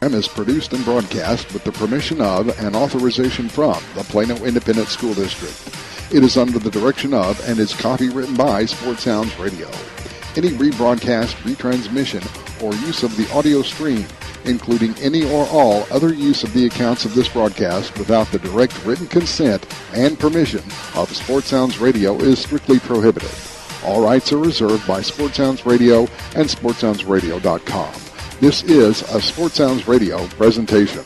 Is produced and broadcast with the permission of and authorization from the Plano Independent School District. It is under the direction of and is copywritten by Sports Sounds Radio. Any rebroadcast, retransmission, or use of the audio stream, including any or all other use of the accounts of this broadcast without the direct written consent and permission of Sports Sounds Radio is strictly prohibited. All rights are reserved by Sports Sounds Radio and SportsSoundsRadio.com. This is a Sports Sounds Radio presentation.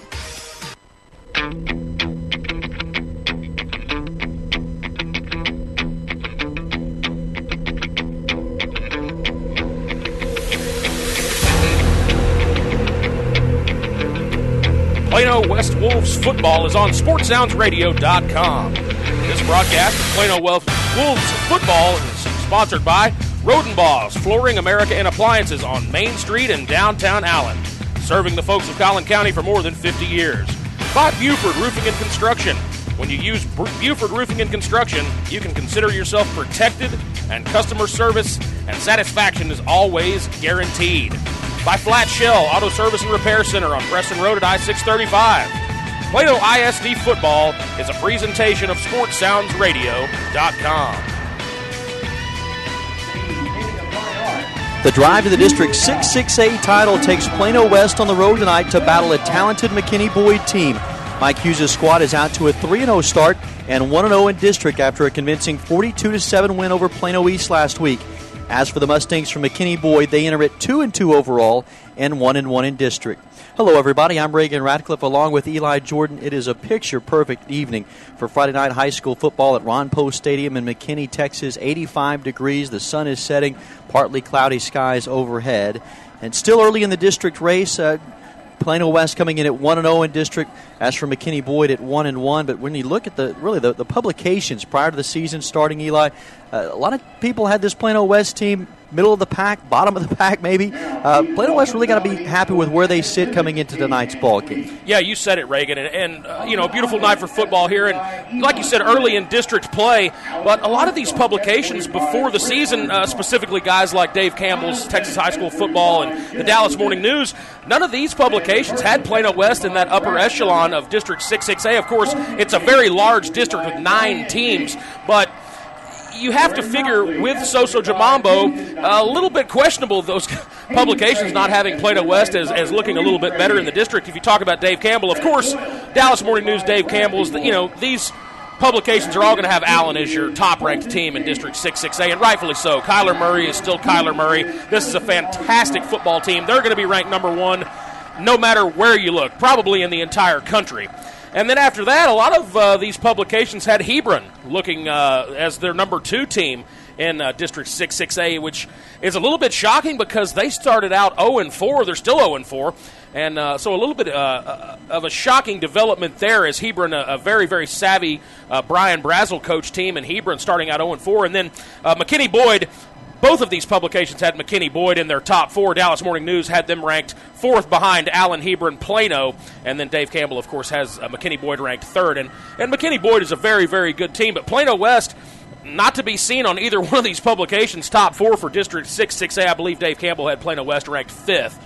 Plano West Wolves football is on SportsSoundsRadio.com. This broadcast of Plano West Wolves football is sponsored by Rodenbaugh's Flooring America and Appliances on Main Street in downtown Allen, serving the folks of Collin County for more than 50 years. By Buford Roofing and Construction. When you use Buford Roofing and Construction, you can consider yourself protected, and customer service and satisfaction is always guaranteed. By Flat Shell Auto Service and Repair Center on Preston Road at I-635. Plano ISD football is a presentation of SportsSoundsRadio.com. The drive to the District 6-6A title takes Plano West on the road tonight to battle a talented McKinney Boyd team. Mike Hughes' squad is out to a 3-0 start and 1-0 in district after a convincing 42-7 win over Plano East last week. As for the Mustangs from McKinney Boyd, they enter at 2-2 overall and 1-1 in district. Hello, everybody. I'm Reagan Ratcliffe along with Eli Jordan. It is a picture-perfect evening for Friday night high school football at Ron Post Stadium in McKinney, Texas. 85 degrees. The sun is setting. Partly cloudy skies overhead. And still early in the district race, Plano West coming in at 1-0 in district. As for McKinney Boyd at 1-1. But when you look at the publications prior to the season starting, Eli, a lot of people had this Plano West team middle of the pack, bottom of the pack maybe. Plano West really got to be happy with where they sit coming into tonight's ball game. Yeah, you said it, Reagan. And a beautiful night for football here. And like you said, early in district play. But a lot of these publications before the season, specifically guys like Dave Campbell's Texas High School Football and the Dallas Morning News, none of these publications had Plano West in that upper echelon of District 6-6A. Of course, it's a very large district with 9 teams. But you have to figure with Soso Jamambo, a little bit questionable those publications not having Plano West as looking a little bit better in the district. If you talk about Dave Campbell, of course, Dallas Morning News, Dave Campbell's, these publications are all going to have Allen as your top-ranked team in District 6-6A, and rightfully so. Kyler Murray is still Kyler Murray. This is a fantastic football team. They're going to be ranked number 1 no matter where you look, probably in the entire country. And then after that, a lot of these publications had Hebron looking as their number 2 team in District 6-6A, which is a little bit shocking because they started out 0-4. They're still 0-4. And so a little bit of a shocking development there as Hebron, a very, very savvy Brian Brazel coach team, and Hebron starting out 0-4. And then McKinney Boyd, both of these publications had McKinney Boyd in their top 4. Dallas Morning News had them ranked 4th behind Allen, Hebron, Plano. And then Dave Campbell, of course, has McKinney Boyd ranked 3rd. And McKinney Boyd is a very, very good team. But Plano West, not to be seen on either one of these publications, top 4 for District 6-6A. I believe Dave Campbell had Plano West ranked 5th.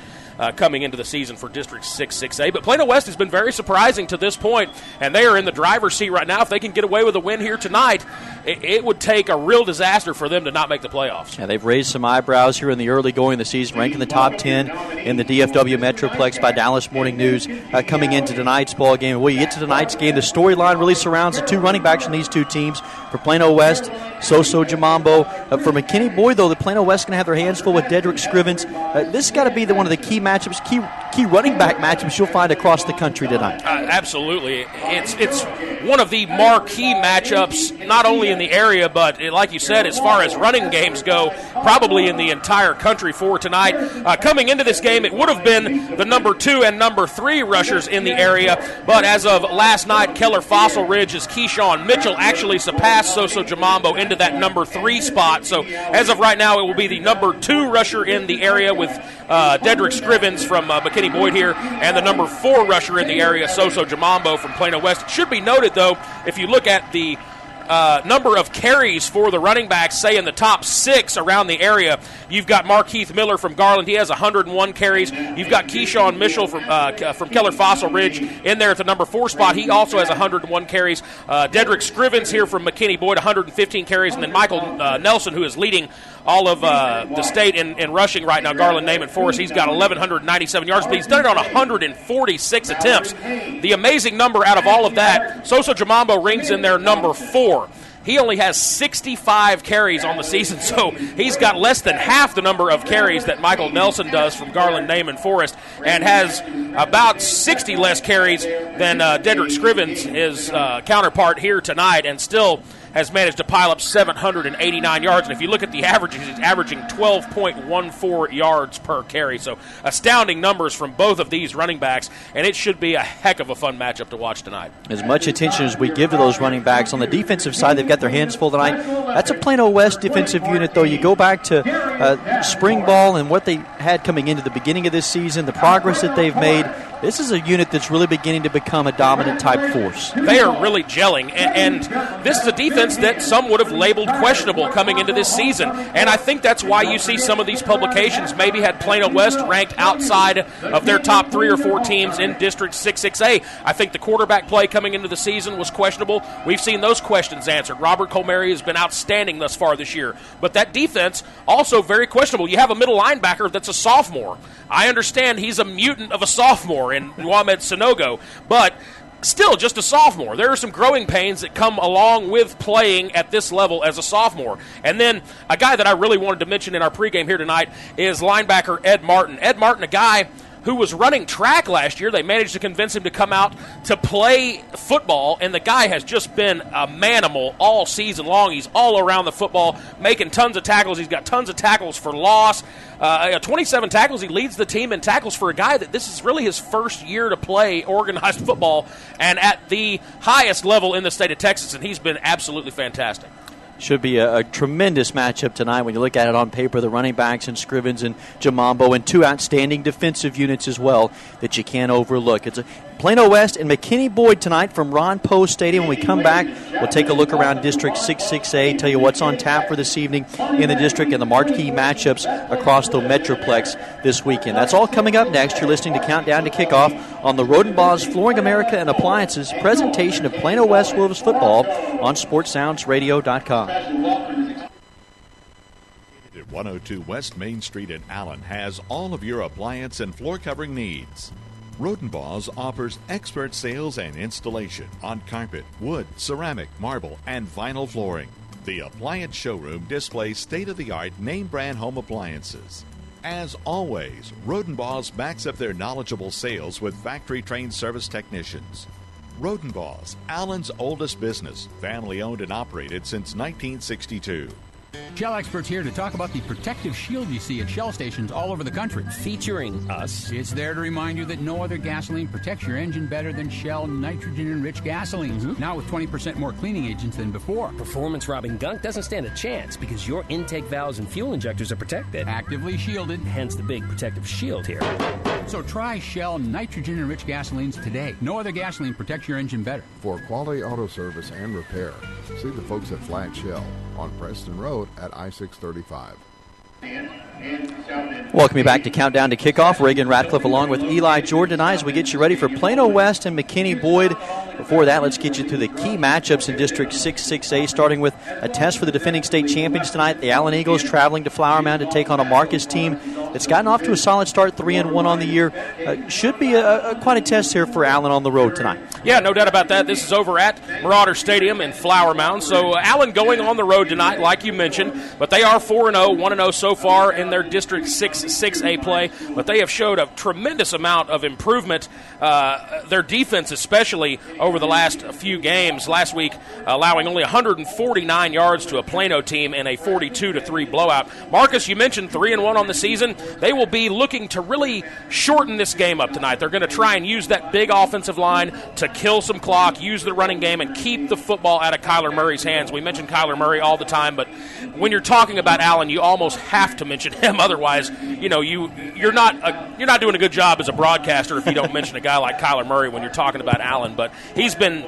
Coming into the season for District 6-6A. But Plano West has been very surprising to this point, and they are in the driver's seat right now. If they can get away with a win here tonight, it would take a real disaster for them to not make the playoffs. Yeah, they've raised some eyebrows here in the early going of the season, ranked in the top 10 in the DFW Metroplex by Dallas Morning News coming into tonight's ball game. Well, you get to tonight's game, the storyline really surrounds the 2 running backs from these 2 teams. For Plano West, Soso Jamambo. For McKinney Boyd, though, the Plano West going to have their hands full with Dedrick Scrivens. This has got to be one of the key matchups, key running back matchups you'll find across the country tonight. Absolutely. It's one of the marquee matchups, not only in the area, but like you said, as far as running games go, probably in the entire country for tonight. Coming into this game, it would have been the number 2 and number 3 rushers in the area, but as of last night, Keller Fossil Ridge's Keyshawn Mitchell actually surpassed Soso Jamambo into that number 3 spot. So as of right now, it will be the number 2 rusher in the area with Dedrick Scrivens from McKinney Boyd here, and the number 4 rusher in the area, Soso Jamambo from Plano West. It should be noted, though, if you look at the number of carries for the running backs, say in the top 6 around the area, you've got Markeith Miller from Garland. He has 101 carries. You've got Keyshawn Mitchell from Keller Fossil Ridge in there at the number 4 spot. He also has 101 carries. Dedrick Scrivens here from McKinney Boyd, 115 carries. And then Michael Nelson, who is leading all of the state in rushing right now, Garland, Naaman, Forest. He's got 1,197 yards, but he's done it on 146 attempts. The amazing number out of all of that, Soso Jamambo rings in there number 4. He only has 65 carries on the season, so he's got less than half the number of carries that Michael Nelson does from Garland, Naaman, Forest, and has about 60 less carries than Dedrick Scrivens, his counterpart here tonight, and still has managed to pile up 789 yards. And if you look at the averages, he's averaging 12.14 yards per carry. So astounding numbers from both of these running backs, and it should be a heck of a fun matchup to watch tonight. As much attention as we give to those running backs, on the defensive side, they've got their hands full tonight. That's a Plano West defensive unit, though. You go back to spring ball and what they had coming into the beginning of this season, the progress that they've made. This is a unit that's really beginning to become a dominant type force. They are really gelling, and this is a defense that some would have labeled questionable coming into this season. And I think that's why you see some of these publications maybe had Plano West ranked outside of their top 3 or 4 teams in District 6-6A. I think the quarterback play coming into the season was questionable. We've seen those questions answered. Robert Colmary has been outstanding thus far this year. But that defense, also very questionable. You have a middle linebacker that's a sophomore. I understand he's a mutant of a sophomore in Mohamed Sanogo, but still just a sophomore. There are some growing pains that come along with playing at this level as a sophomore. And then a guy that I really wanted to mention in our pregame here tonight is linebacker Ed Martin. Ed Martin, a guy who was running track last year. They managed to convince him to come out to play football, and the guy has just been a manimal all season long. He's all around the football, making tons of tackles. He's got tons of tackles for loss. 27 tackles. He leads the team in tackles for a guy that this is really his first year to play organized football and at the highest level in the state of Texas, and he's been absolutely fantastic. Should be a tremendous matchup tonight when you look at it on paper. The running backs and Scrivens and Jamambo, and 2 outstanding defensive units as well that you can't overlook. It's a Plano West and McKinney Boyd tonight from Ron Poe Stadium. When we come back, we'll take a look around District 6-6A, tell you what's on tap for this evening in the district and the marquee matchups across the Metroplex this weekend. That's all coming up next. You're listening to Countdown to Kickoff on the Rodenbaugh's Flooring America and Appliances presentation of Plano West Wolves football on SportsSoundsRadio.com. 102 West Main Street in Allen has all of your appliance and floor covering needs. Rodenbaugh's offers expert sales and installation on carpet, wood, ceramic, marble, and vinyl flooring. The appliance showroom displays state-of-the-art name-brand home appliances. As always, Rodenbaugh's backs up their knowledgeable sales with factory-trained service technicians. Rodenbaugh's, Allen's oldest business, family-owned and operated since 1962. Shell experts here to talk about the protective shield you see at Shell stations all over the country. Featuring us. It's there to remind you that no other gasoline protects your engine better than Shell nitrogen-enriched gasolines. Mm-hmm. Now with 20% more cleaning agents than before. Performance-robbing gunk doesn't stand a chance because your intake valves and fuel injectors are protected. Actively shielded. Hence the big protective shield here. So try Shell nitrogen-enriched gasolines today. No other gasoline protects your engine better. For quality auto service and repair, see the folks at Flat Shell on Preston Road at I-635. Welcome you back to Countdown to Kickoff. Reagan Ratcliffe along with Eli Jordan tonight as we get you ready for Plano West and McKinney Boyd. Before that, let's get you to the key matchups in District 6-6A, starting with a test for the defending state champions tonight. The Allen Eagles traveling to Flower Mound to take on a Marcus team that's gotten off to a solid start, 3-1 on the year. Should be quite a test here for Allen on the road tonight. Yeah, no doubt about that. This is over at Marauder Stadium in Flower Mound. So Allen going on the road tonight, like you mentioned, but they are 4-0, 1-0 so far in their District 6-6A play, but they have showed a tremendous amount of improvement, their defense especially, over the last few games. Last week, allowing only 149 yards to a Plano team in a 42-3 blowout. Marcus, you mentioned 3-1 on the season. They will be looking to really shorten this game up tonight. They're going to try and use that big offensive line to kill some clock, use the running game, and keep the football out of Kyler Murray's hands. We mention Kyler Murray all the time, but when you're talking about Allen, you almost have to mention him. Otherwise, you're not doing a good job as a broadcaster if you don't mention a guy like Kyler Murray when you're talking about Allen. But he's been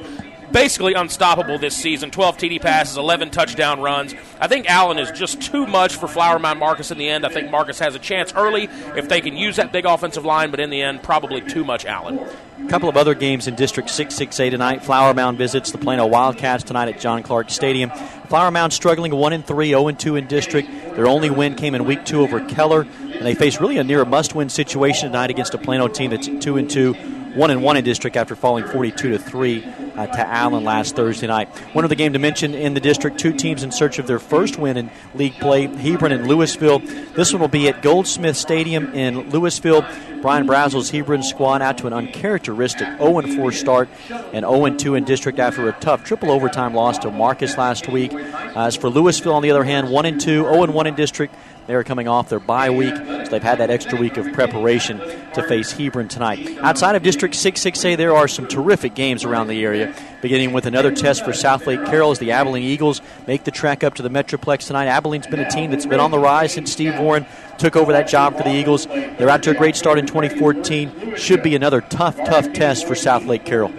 basically unstoppable this season. 12 TD passes, 11 touchdown runs. I think Allen is just too much for Flower Mound Marcus in the end. I think Marcus has a chance early if they can use that big offensive line, but in the end, probably too much Allen. A couple of other games in District 6-6A tonight. Flower Mound visits the Plano Wildcats tonight at John Clark Stadium. Flower Mound struggling 1-3, 0-2 in district. Their only win came in week 2 over Keller, and they face really a near must-win situation tonight against a Plano team that's 2-2, 1-1 in district after falling 42-3 to Allen last Thursday night. One other game to mention in the district, 2 teams in search of their first win in league play, Hebron and Louisville. This one will be at Goldsmith Stadium in Louisville. Brian Brazel's Hebron squad out to an uncharacteristic 0-4 start and 0-2 in district after a tough triple overtime loss to Marcus last week. As for Louisville, on the other hand, 1-2, 0-1 in district. They are coming off their bye week, so they've had that extra week of preparation to face Hebron tonight. Outside of District 6-6A, there are some terrific games around the area, beginning with another test for South Lake Carroll as the Abilene Eagles make the trek up to the Metroplex tonight. Abilene's been a team that's been on the rise since Steve Warren took over that job for the Eagles. They're out to a great start in 2014. Should be another tough test for South Lake Carroll.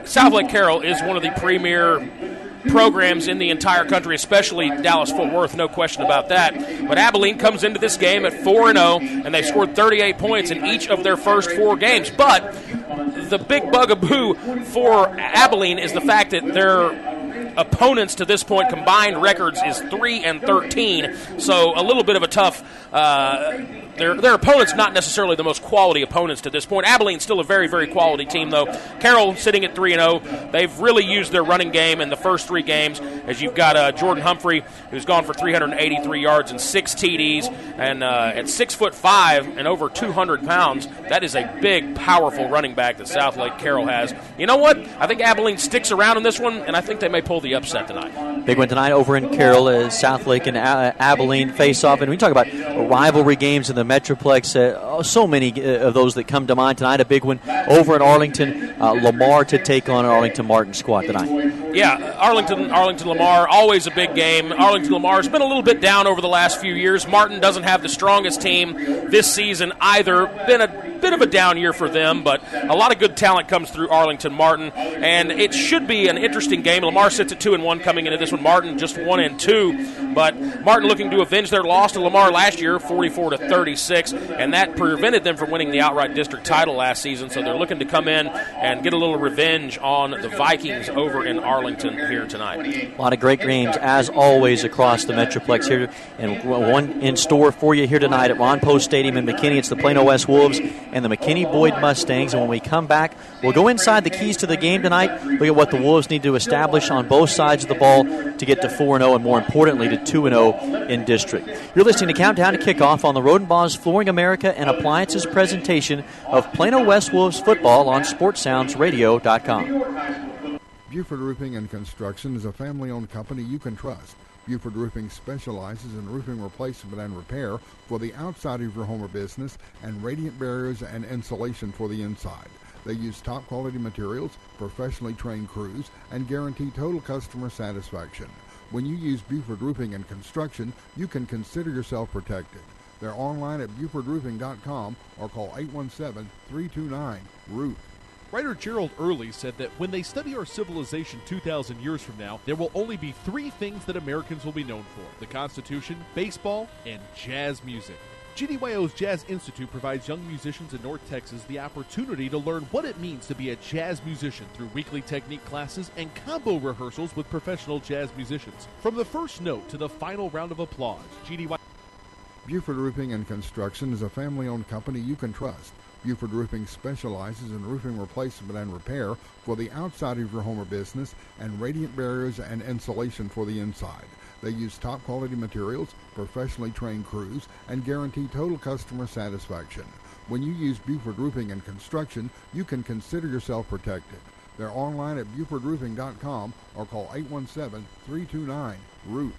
South Lake Carroll is one of the premier programs in the entire country, especially Dallas-Fort Worth, no question about that. But Abilene comes into this game at 4-0, and they've scored 38 points in each of their first 4 games. But the big bugaboo for Abilene is the fact that their opponents to this point combined records is 3-13, so a little bit of a tough their opponents not necessarily the most quality opponents to this point. Abilene's still a very, very quality team, though. Carroll sitting at 3-0. They've really used their running game in the first 3 games, as you've got Jordan Humphrey, who's gone for 383 yards and 6 TDs, and at 6'5" and over 200 pounds, that is a big, powerful running back that South Lake Carroll has. You know what? I think Abilene sticks around in this one, and I think they may pull the upset tonight. Big one tonight over in Carroll as South Lake and Abilene face off, and we talk about rivalry games in the Metroplex. So many of those that come to mind tonight. A big one over in Arlington, Lamar to take on Arlington Martin squad tonight. Yeah, Arlington Lamar, always a big game. Arlington Lamar's been a little bit down over the last few years. Martin doesn't have the strongest team this season either. Been a bit of a down year for them, but a lot of good talent comes through Arlington Martin, and it should be an interesting game. Lamar sits at 2-1 coming into this one. Martin just 1-2, but Martin looking to avenge their loss to Lamar last year, 44-36, and that prevented them from winning the outright district title last season, so they're looking to come in and get a little revenge on the Vikings over in Arlington here tonight. A lot of great games, as always, across the Metroplex here, and one in store for you here tonight at Ron Post Stadium in McKinney. It's the Plano West Wolves and the McKinney Boyd Mustangs, and when we come back, we'll go inside the keys to the game tonight, look at what the Wolves need to establish on both sides of the ball to get to 4-0 and, more importantly, to 2-0 in district. You're listening to Countdown to Kickoff on the Rodenbaugh's Flooring America and Appliances presentation of Plano West Wolves football on SportsSoundsRadio.com. Buford Roofing and Construction is a family-owned company you can trust. Buford Roofing specializes in roofing replacement and repair for the outside of your home or business and radiant barriers and insulation for the inside. They use top-quality materials, professionally trained crews, and guarantee total customer satisfaction. When you use Buford Roofing and Construction, you can consider yourself protected. They're online at BufordRoofing.com or call 817-329-ROOF. Writer Gerald Early said that when they study our civilization 2,000 years from now, there will only be 3 things that Americans will be known for: the Constitution, baseball, and jazz music. GDYO's Jazz Institute provides young musicians in North Texas the opportunity to learn what it means to be a jazz musician through weekly technique classes and combo rehearsals with professional jazz musicians. From the first note to the final round of applause, GDYO. Buford Roofing and Construction is a family-owned company you can trust. Buford Roofing specializes in roofing replacement and repair for the outside of your home or business and radiant barriers and insulation for the inside. They use top-quality materials, professionally trained crews, and guarantee total customer satisfaction. When you use Buford Roofing and Construction, you can consider yourself protected. They're online at BufordRoofing.com or call 817-329-ROOF.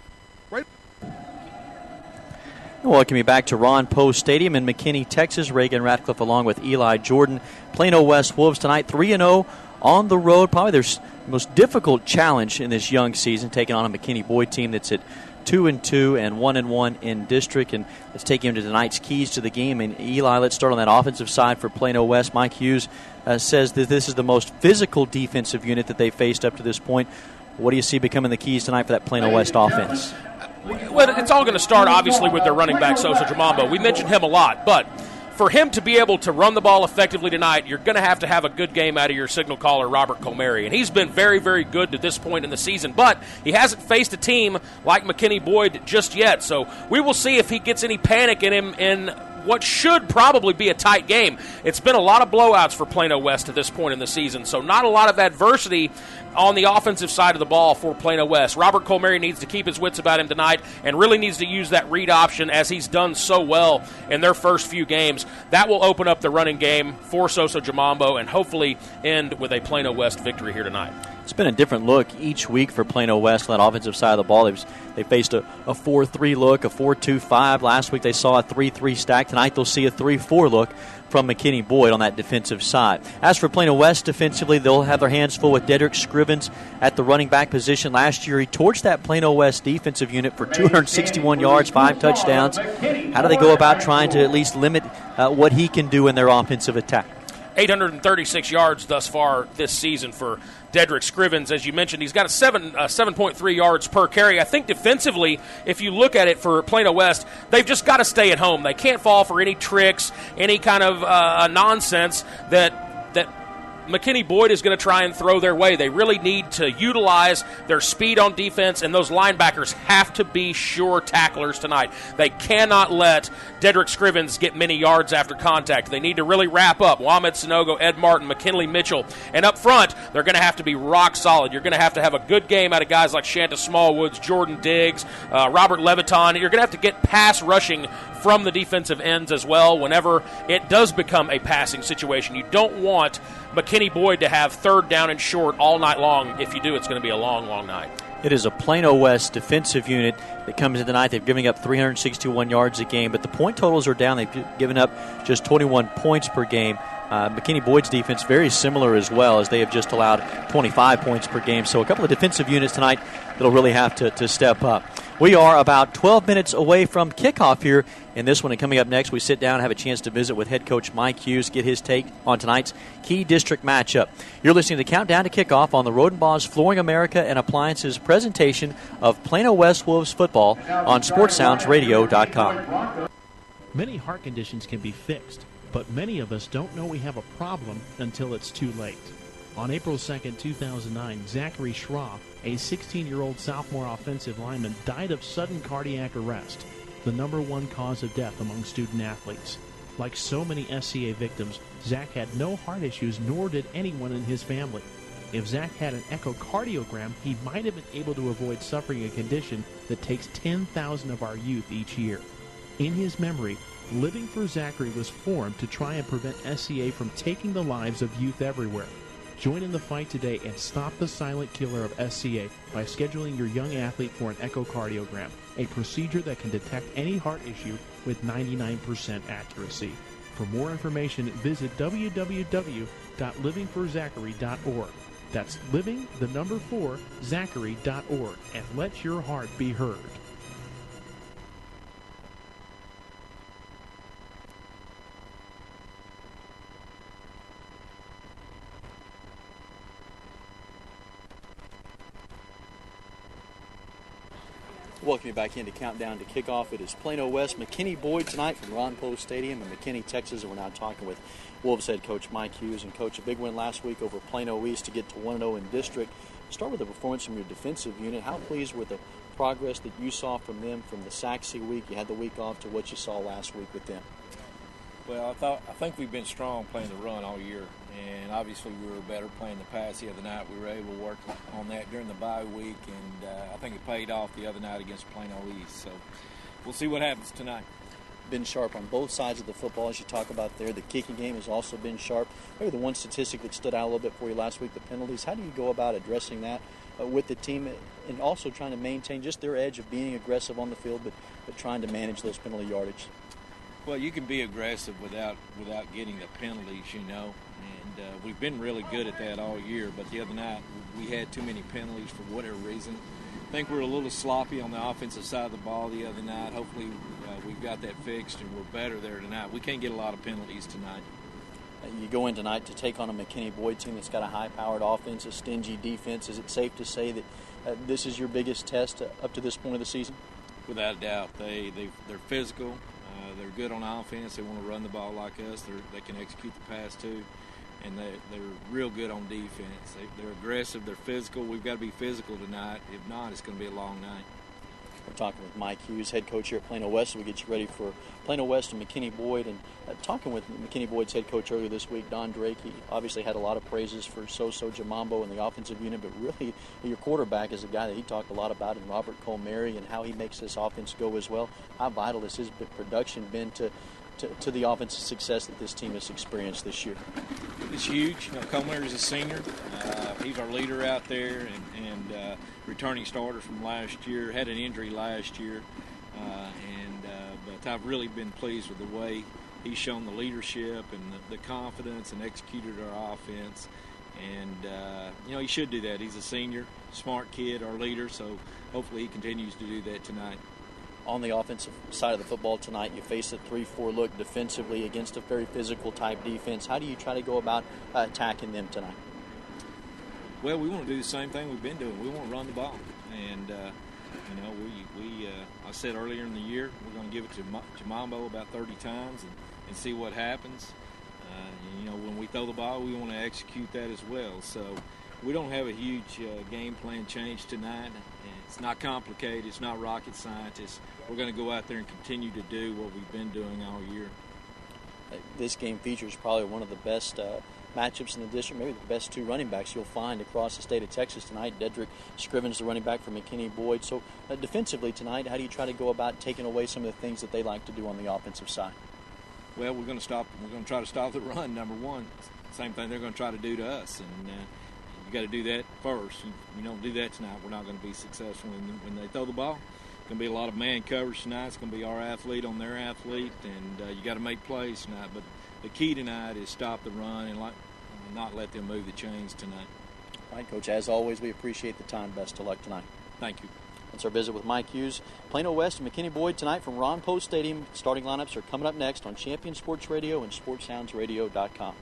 Welcome you back to Ron Post Stadium in McKinney, Texas. Reagan Ratcliffe along with Eli Jordan. Plano West Wolves tonight, 3-0 on the road. Probably their most difficult challenge in this young season, taking on a McKinney Boyd team that's at 2-2 and 1-1 in district. And let's take him to tonight's keys to the game. And Eli, let's start on that offensive side for Plano West. Mike Hughes says that this is the most physical defensive unit that they faced up to this point. What do you see becoming the keys tonight for that Plano West offense? Well, it's all going to start, obviously, with their running back, Sosa Jamambo. We mentioned him a lot, but for him to be able to run the ball effectively tonight, you're going to have a good game out of your signal caller, Robert Comeri. And he's been very, very good to this point in the season, but he hasn't faced a team like McKinney Boyd just yet. So we will see if he gets any panic in him in what should probably be a tight game. It's been a lot of blowouts for Plano West at this point in the season, so not a lot of adversity on the offensive side of the ball for Plano West. Robert Comeri needs to keep his wits about him tonight and really needs to use that read option as he's done so well in their first few games. That will open up the running game for Sosa Jamambo and hopefully end with a Plano West victory here tonight. It's been a different look each week for Plano West on that offensive side of the ball. They faced a 4-3 look, a 4-2-5. Last week they saw a 3-3 stack. Tonight they'll see a 3-4 look from McKinney Boyd on that defensive side. As for Plano West defensively, they'll have their hands full with Dedrick Scrivens at the running back position. Last year he torched that Plano West defensive unit for 261 yards, 5 touchdowns. How do they go about trying to at least limit what he can do in their offensive attack? 836 yards thus far this season for Dedrick Scrivens. As you mentioned, he's got a 7.3 yards per carry. I think defensively, if you look at it for Plano West, they've just got to stay at home. They can't fall for any tricks, any kind of nonsense that McKinney Boyd is going to try and throw their way. They really need to utilize their speed on defense, and those linebackers have to be sure tacklers tonight. They cannot let Dedrick Scrivens get many yards after contact. They need to really wrap up Wamed Sanogo, Ed Martin, McKinley Mitchell. And up front, they're going to have to be rock solid. You're going to have a good game out of guys like Shanta Smallwoods, Jordan Diggs, Robert Leviton. You're going to have to get pass rushing from the defensive ends as well whenever it does become a passing situation. You don't want McKinney Boyd to have third down and short all night long. If you do, it's going to be a long, long night. It is a Plano West defensive unit that comes in tonight. They've given up 361 yards a game, but the point totals are down. They've given up just 21 points per game. McKinney Boyd's defense very similar as well, as they have just allowed 25 points per game. So a couple of defensive units tonight that'll really have to step up. We are about 12 minutes away from kickoff here in this one. And coming up next, we sit down and have a chance to visit with head coach Mike Hughes, get his take on tonight's key district matchup. You're listening to Countdown to Kickoff on the Rodenbaugh's Flooring America and Appliances presentation of Plano West Wolves football on SportsSoundsRadio.com. Many heart conditions can be fixed, but many of us don't know we have a problem until it's too late. On April 2nd, 2009, Zachary Schroff, a 16-year-old sophomore offensive lineman, died of sudden cardiac arrest, the number one cause of death among student athletes. Like so many SCA victims, Zach had no heart issues, nor did anyone in his family. If Zach had an echocardiogram, he might have been able to avoid suffering a condition that takes 10,000 of our youth each year. In his memory, Living for Zachary was formed to try and prevent SCA from taking the lives of youth everywhere. Join in the fight today and stop the silent killer of SCA by scheduling your young athlete for an echocardiogram, a procedure that can detect any heart issue with 99% accuracy. For more information, visit www.livingforzachary.org. That's living4zachary.org, and let your heart be heard. Welcome you back into Countdown to Kickoff. It is Plano West, McKinney Boyd tonight from Ron Poe Stadium in McKinney, Texas. And we're now talking with Wolves head coach Mike Hughes. And coach, a big win last week over Plano East to get to 1-0 in district. Start with the performance from your defensive unit. How pleased with the progress that you saw from them from the Saxy week? You had the week off to what you saw last week with them. Well, I think we've been strong playing the run all year, and obviously we were better playing the pass the other night. We were able to work on that during the bye week, and I think it paid off the other night against Plano East. So we'll see what happens tonight. Been sharp on both sides of the football, as you talk about there. The kicking game has also been sharp. Maybe the one statistic that stood out a little bit for you last week, the penalties. How do you go about addressing that with the team, and also trying to maintain just their edge of being aggressive on the field, but trying to manage those penalty yardage? Well, you can be aggressive without getting the penalties, you know, and we've been really good at that all year. But the other night we had too many penalties for whatever reason. I think we're a little sloppy on the offensive side of the ball the other night. Hopefully we've got that fixed and we're better there tonight. We can't get a lot of penalties tonight. You go in tonight to take on a McKinney Boyd team that's got a high-powered offense, a stingy defense. Is it safe to say that this is your biggest test up to this point of the season? Without a doubt. They're physical. They're good on offense. They want to run the ball like us. They can execute the pass too. And they're real good on defense. They're aggressive. They're physical. We've got to be physical tonight. If not, it's going to be a long night. We're talking with Mike Hughes, head coach here at Plano West, so we get you ready for Plano West and McKinney Boyd. And talking with McKinney Boyd's head coach earlier this week, Don Drake, he obviously had a lot of praises for Soso Jamambo and the offensive unit, but really your quarterback is a guy that he talked a lot about, in Robert Colmary, and how he makes this offense go as well. How vital has his production been to the offensive success that this team has experienced this year? It's huge. Colmary is a senior. He's our leader out there, and returning starter from last year. Had an injury last year, but I've really been pleased with the way he's shown the leadership and the confidence and executed our offense. And he should do that. He's a senior, smart kid, our leader. So hopefully he continues to do that tonight. On the offensive side of the football tonight, you face a 3-4 look defensively against a very physical type defense. How do you try to go about attacking them tonight? Well, we want to do the same thing we've been doing. We want to run the ball. And, I said earlier in the year, we're going to give it to Jamambo about 30 times and see what happens. When we throw the ball, we want to execute that as well. So we don't have a huge game plan change tonight. It's not complicated. It's not rocket science. We're going to go out there and continue to do what we've been doing all year. This game features probably one of the best matchups in the district, maybe the best two running backs you'll find across the state of Texas tonight. Dedrick Scrivens, the running back for McKinney Boyd. So defensively tonight, how do you try to go about taking away some of the things that they like to do on the offensive side? Well, we're going to try to stop the run, number one. Same thing they're going to try to do to us. And you got to do that first. You don't do that tonight, we're not going to be successful. When they throw the ball, it's going to be a lot of man coverage tonight. It's going to be our athlete on their athlete, and you got to make plays tonight. But the key tonight is stop the run and not let them move the chains tonight. All right, Coach, as always, we appreciate the time. Best of luck tonight. Thank you. That's our visit with Mike Hughes. Plano West and McKinney Boyd tonight from Ron Post Stadium. Starting lineups are coming up next on Champion Sports Radio and SportsSoundsRadio.com.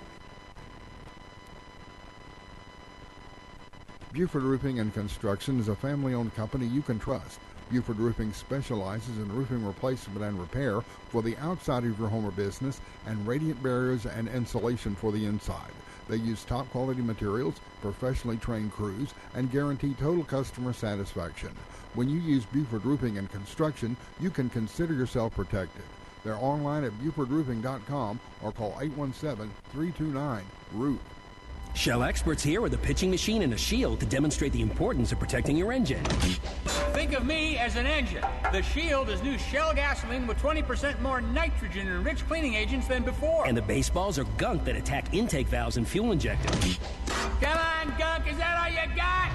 Buford Roofing and Construction is a family-owned company you can trust. Buford Roofing specializes in roofing replacement and repair for the outside of your home or business and radiant barriers and insulation for the inside. They use top-quality materials, professionally trained crews, and guarantee total customer satisfaction. When you use Buford Roofing and Construction, you can consider yourself protected. They're online at BufordRoofing.com or call 817-329-ROOF. Shell experts here with a pitching machine and a shield to demonstrate the importance of protecting your engine. Think of me as an engine. The Shield is new Shell gasoline with 20% more nitrogen and rich cleaning agents than before. And the baseballs are gunk that attack intake valves and fuel injectors. Come on, gunk, is that all you got?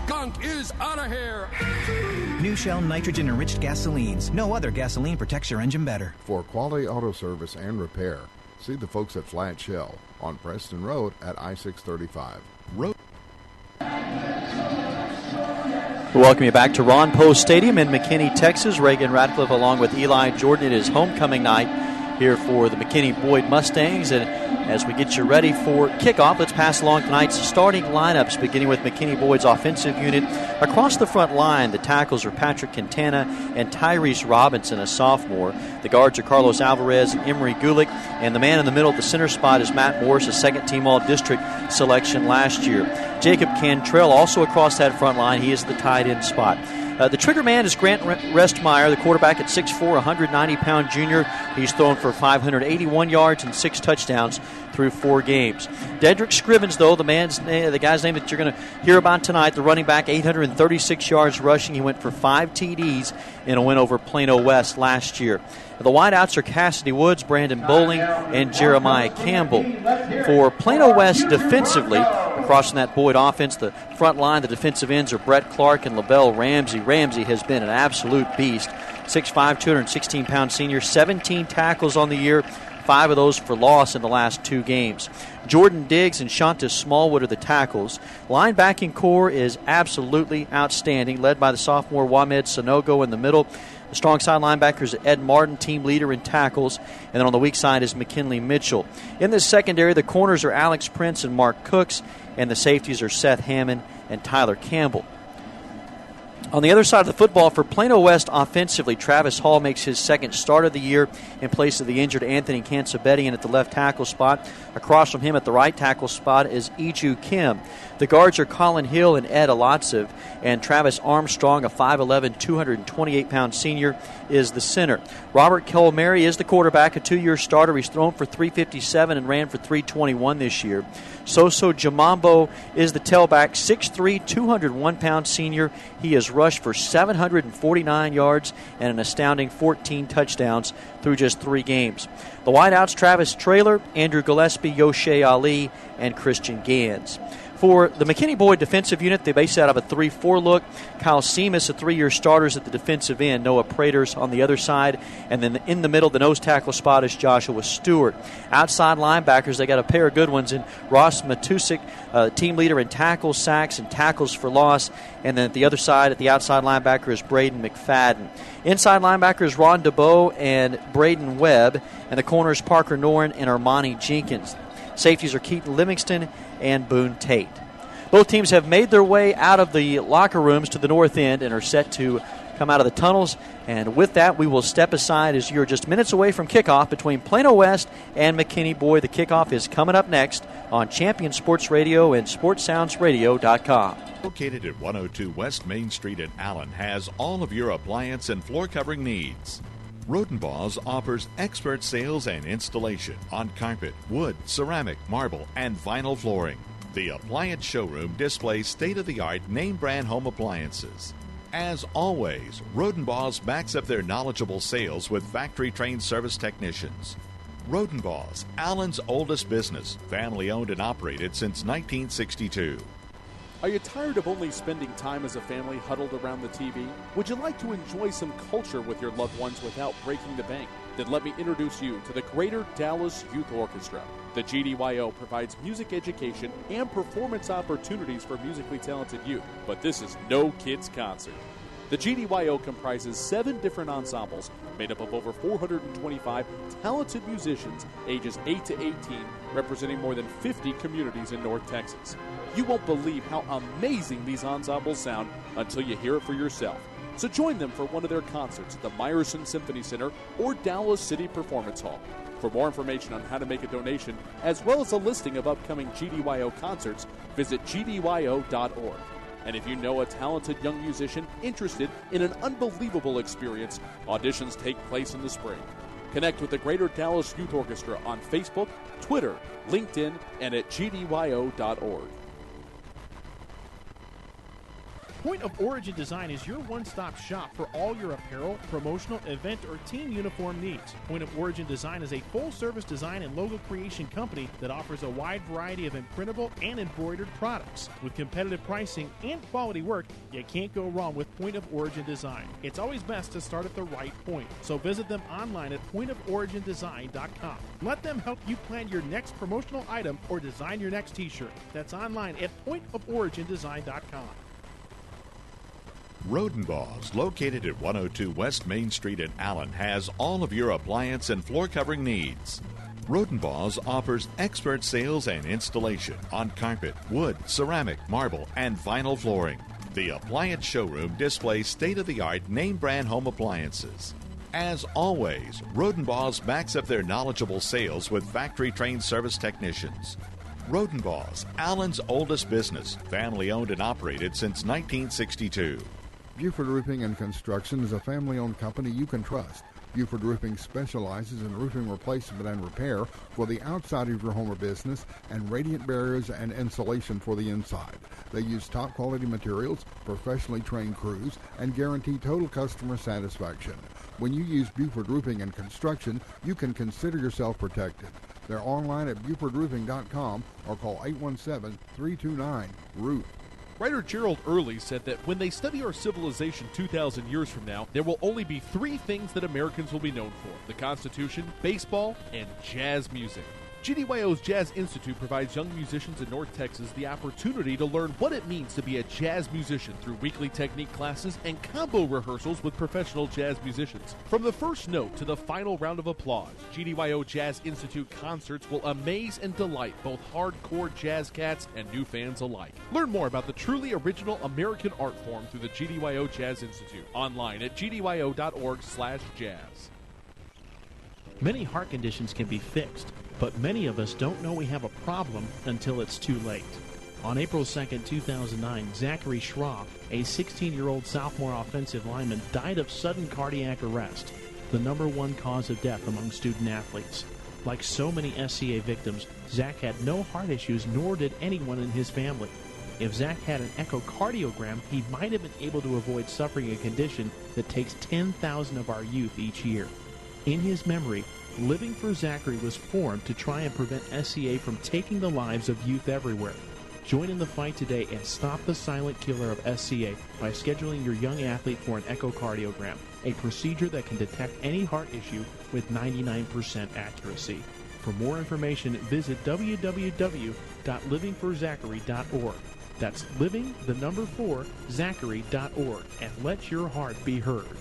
Gunk is out of here. New Shell nitrogen-enriched gasolines. No other gasoline protects your engine better. For quality auto service and repair, see the folks at Flat Shell on Preston Road at I-635. We welcome you back to Ron Post Stadium in McKinney, Texas. Reagan Radcliffe along with Eli Jordan. It is homecoming night here for the McKinney Boyd Mustangs. And as we get you ready for kickoff, let's pass along tonight's starting lineups, beginning with McKinney Boyd's offensive unit. Across the front line, the tackles are Patrick Quintana and Tyrese Robinson, a sophomore. The guards are Carlos Alvarez and Emery Gulick. And the man in the middle at the center spot is Matt Morris, a second-team All-District selection last year. Jacob Cantrell also across that front line. He is the tight end spot. The trigger man is Grant Restmeyer, the quarterback at 6'4", 190-pound junior. He's thrown for 581 yards and 6 touchdowns through 4 games. Dedrick Scrivens, though, the guy's name that you're going to hear about tonight, the running back, 836 yards rushing. He went for 5 TDs in a win over Plano West last year. The wideouts are Cassidy Woods, Brandon Bowling, and Jeremiah Campbell. For Plano West defensively, across from that Boyd offense, the front line, the defensive ends are Brett Clark and LaBelle Ramsey. Ramsey has been an absolute beast. 6'5", 216-pound senior, 17 tackles on the year, 5 of those for loss in the last 2 games. Jordan Diggs and Shanta Smallwood are the tackles. Linebacking core is absolutely outstanding, led by the sophomore Wamed Sanogo in the middle. The strong side linebacker is Ed Martin, team leader in tackles. And then on the weak side is McKinley Mitchell. In this secondary, the corners are Alex Prince and Mark Cooks, and the safeties are Seth Hammond and Tyler Campbell. On the other side of the football, for Plano West offensively, Travis Hall makes his second start of the year in place of the injured Anthony Cansabedian at the left tackle spot. Across from him at the right tackle spot is Iju Kim. The guards are Colin Hill and Ed Alotsev, and Travis Armstrong, a 5'11", 228-pound senior, is the center. Robert Kelmary is the quarterback, a 2-year starter. He's thrown for 357 and ran for 321 this year. Soso Jamambo is the tailback, 6'3", 201-pound senior. He has rushed for 749 yards and an astounding 14 touchdowns through just 3 games. The wideouts, Travis Traylor, Andrew Gillespie, Yoshe Ali, and Christian Gans. For the McKinney Boyd defensive unit, they base out of a 3-4 look. Kyle Seamus, a 3-year starter, at the defensive end. Noah Praters on the other side. And then in the middle, the nose tackle spot is Joshua Stewart. Outside linebackers, they got a pair of good ones in Ross Matusik, team leader in tackles, sacks, and tackles for loss. And then at the other side, at the outside linebacker, is Braden McFadden. Inside linebackers, Ron DeBoe and Braden Webb. And the corners, Parker Noren and Armani Jenkins. Safeties are Keaton Livingston and Boone Tate. Both teams have made their way out of the locker rooms to the north end and are set to come out of the tunnels. And with that, we will step aside as you're just minutes away from kickoff between Plano West and McKinney Boyd. The kickoff is coming up next on Champion Sports Radio and SportsSoundsRadio.com. Located at 102 West Main Street in Allen, has all of your appliance and floor covering needs. Rodenbaugh's offers expert sales and installation on carpet, wood, ceramic, marble, and vinyl flooring. The appliance showroom displays state-of-the-art name-brand home appliances. As always, Rodenbaugh's backs up their knowledgeable sales with factory-trained service technicians. Rodenbaugh's, Allen's oldest business, family-owned and operated since 1962. Are you tired of only spending time as a family huddled around the TV? Would you like to enjoy some culture with your loved ones without breaking the bank? Then let me introduce you to the Greater Dallas Youth Orchestra. The GDYO provides music education and performance opportunities for musically talented youth, but this is no kids' concert. The GDYO comprises 7 different ensembles made up of over 425 talented musicians ages 8 to 18, representing more than 50 communities in North Texas. You won't believe how amazing these ensembles sound until you hear it for yourself. So join them for one of their concerts at the Meyerson Symphony Center or Dallas City Performance Hall. For more information on how to make a donation, as well as a listing of upcoming GDYO concerts, visit gdyo.org. And if you know a talented young musician interested in an unbelievable experience, auditions take place in the spring. Connect with the Greater Dallas Youth Orchestra on Facebook, Twitter, LinkedIn, and at gdyo.org. Point of Origin Design is your one-stop shop for all your apparel, promotional, event, or team uniform needs. Point of Origin Design is a full-service design and logo creation company that offers a wide variety of imprintable and embroidered products. With competitive pricing and quality work, you can't go wrong with Point of Origin Design. It's always best to start at the right point, so visit them online at pointoforigindesign.com. Let them help you plan your next promotional item or design your next t-shirt. That's online at pointoforigindesign.com. Rodenbaugh's, located at 102 West Main Street in Allen, has all of your appliance and floor covering needs. Rodenbaugh's offers expert sales and installation on carpet, wood, ceramic, marble, and vinyl flooring. The appliance showroom displays state-of-the-art name-brand home appliances. As always, Rodenbaugh's backs up their knowledgeable sales with factory-trained service technicians. Rodenbaugh's, Allen's oldest business, family-owned and operated since 1962. Buford Roofing and Construction is a family-owned company you can trust. Buford Roofing specializes in roofing replacement and repair for the outside of your home or business and radiant barriers and insulation for the inside. They use top-quality materials, professionally trained crews, and guarantee total customer satisfaction. When you use Buford Roofing and Construction, you can consider yourself protected. They're online at BufordRoofing.com or call 817-329-ROOF. Writer Gerald Early said that when they study our civilization 2,000 years from now, there will only be 3 things that Americans will be known for: the Constitution, baseball, and jazz music. GDYO's Jazz Institute provides young musicians in North Texas the opportunity to learn what it means to be a jazz musician through weekly technique classes and combo rehearsals with professional jazz musicians. From the first note to the final round of applause, GDYO Jazz Institute concerts will amaze and delight both hardcore jazz cats and new fans alike. Learn more about the truly original American art form through the GDYO Jazz Institute online at gdyo.org/jazz. Many heart conditions can be fixed, but many of us don't know we have a problem until it's too late. On April 2, 2009, Zachary Schroff, a 16-year-old sophomore offensive lineman, died of sudden cardiac arrest, the #1 cause of death among student athletes. Like so many SCA victims, Zach had no heart issues, nor did anyone in his family. If Zach had an echocardiogram, he might have been able to avoid suffering a condition that takes 10,000 of our youth each year. In his memory, Living for Zachary was formed to try and prevent SCA from taking the lives of youth everywhere. Join in the fight today and stop the silent killer of SCA by scheduling your young athlete for an echocardiogram, a procedure that can detect any heart issue with 99% accuracy. For more information, visit www.livingforzachary.org. That's living4zachary.org, and let your heart be heard.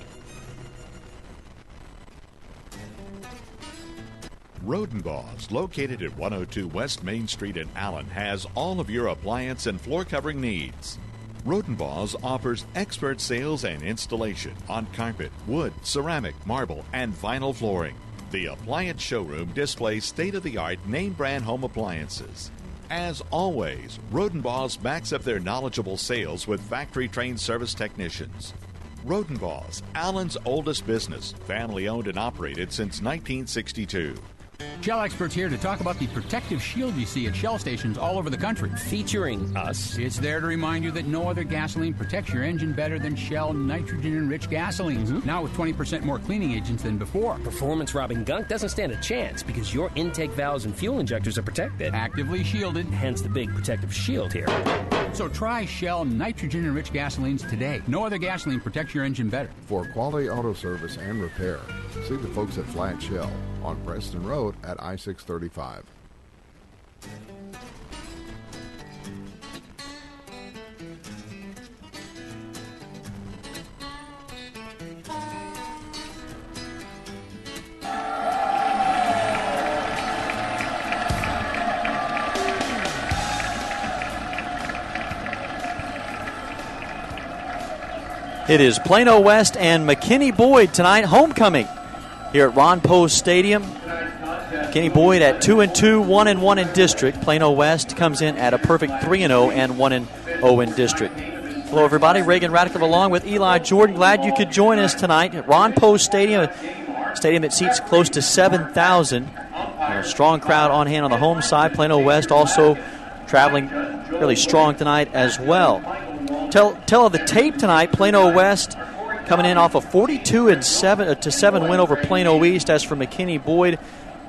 Rodenbaugh's, located at 102 West Main Street in Allen, has all of your appliance and floor covering needs. Rodenbaugh's offers expert sales and installation on carpet, wood, ceramic, marble, and vinyl flooring. The appliance showroom displays state-of-the-art name-brand home appliances. As always, Rodenbaugh's backs up their knowledgeable sales with factory-trained service technicians. Rodenbaugh's, Allen's oldest business, family-owned and operated since 1962. Shell experts here to talk about the protective shield you see at Shell stations all over the country. Featuring us. It's there to remind you that no other gasoline protects your engine better than Shell nitrogen-enriched gasolines. Mm-hmm. Now with 20% more cleaning agents than before. Performance-robbing gunk doesn't stand a chance because your intake valves and fuel injectors are protected. Actively shielded. Hence the big protective shield here. So try Shell nitrogen-enriched gasolines today. No other gasoline protects your engine better. For quality auto service and repair, see the folks at Flat Shell on Preston Road at I-635. It is Plano West and McKinney Boyd tonight, homecoming here at Ron Post Stadium. McKinney Boyd at 2-2, 1-1 in district. Plano West comes in at a perfect 3-0 and 1-0 in district. Hello, everybody. Reagan Radcliffe along with Eli Jordan. Glad you could join us tonight at Ron Post Stadium, a stadium that seats close to 7,000. A strong crowd on hand on the home side. Plano West also traveling really strong tonight as well. Tell of the tape tonight, Plano West coming in off a 42-7 win over Plano East. As for McKinney Boyd,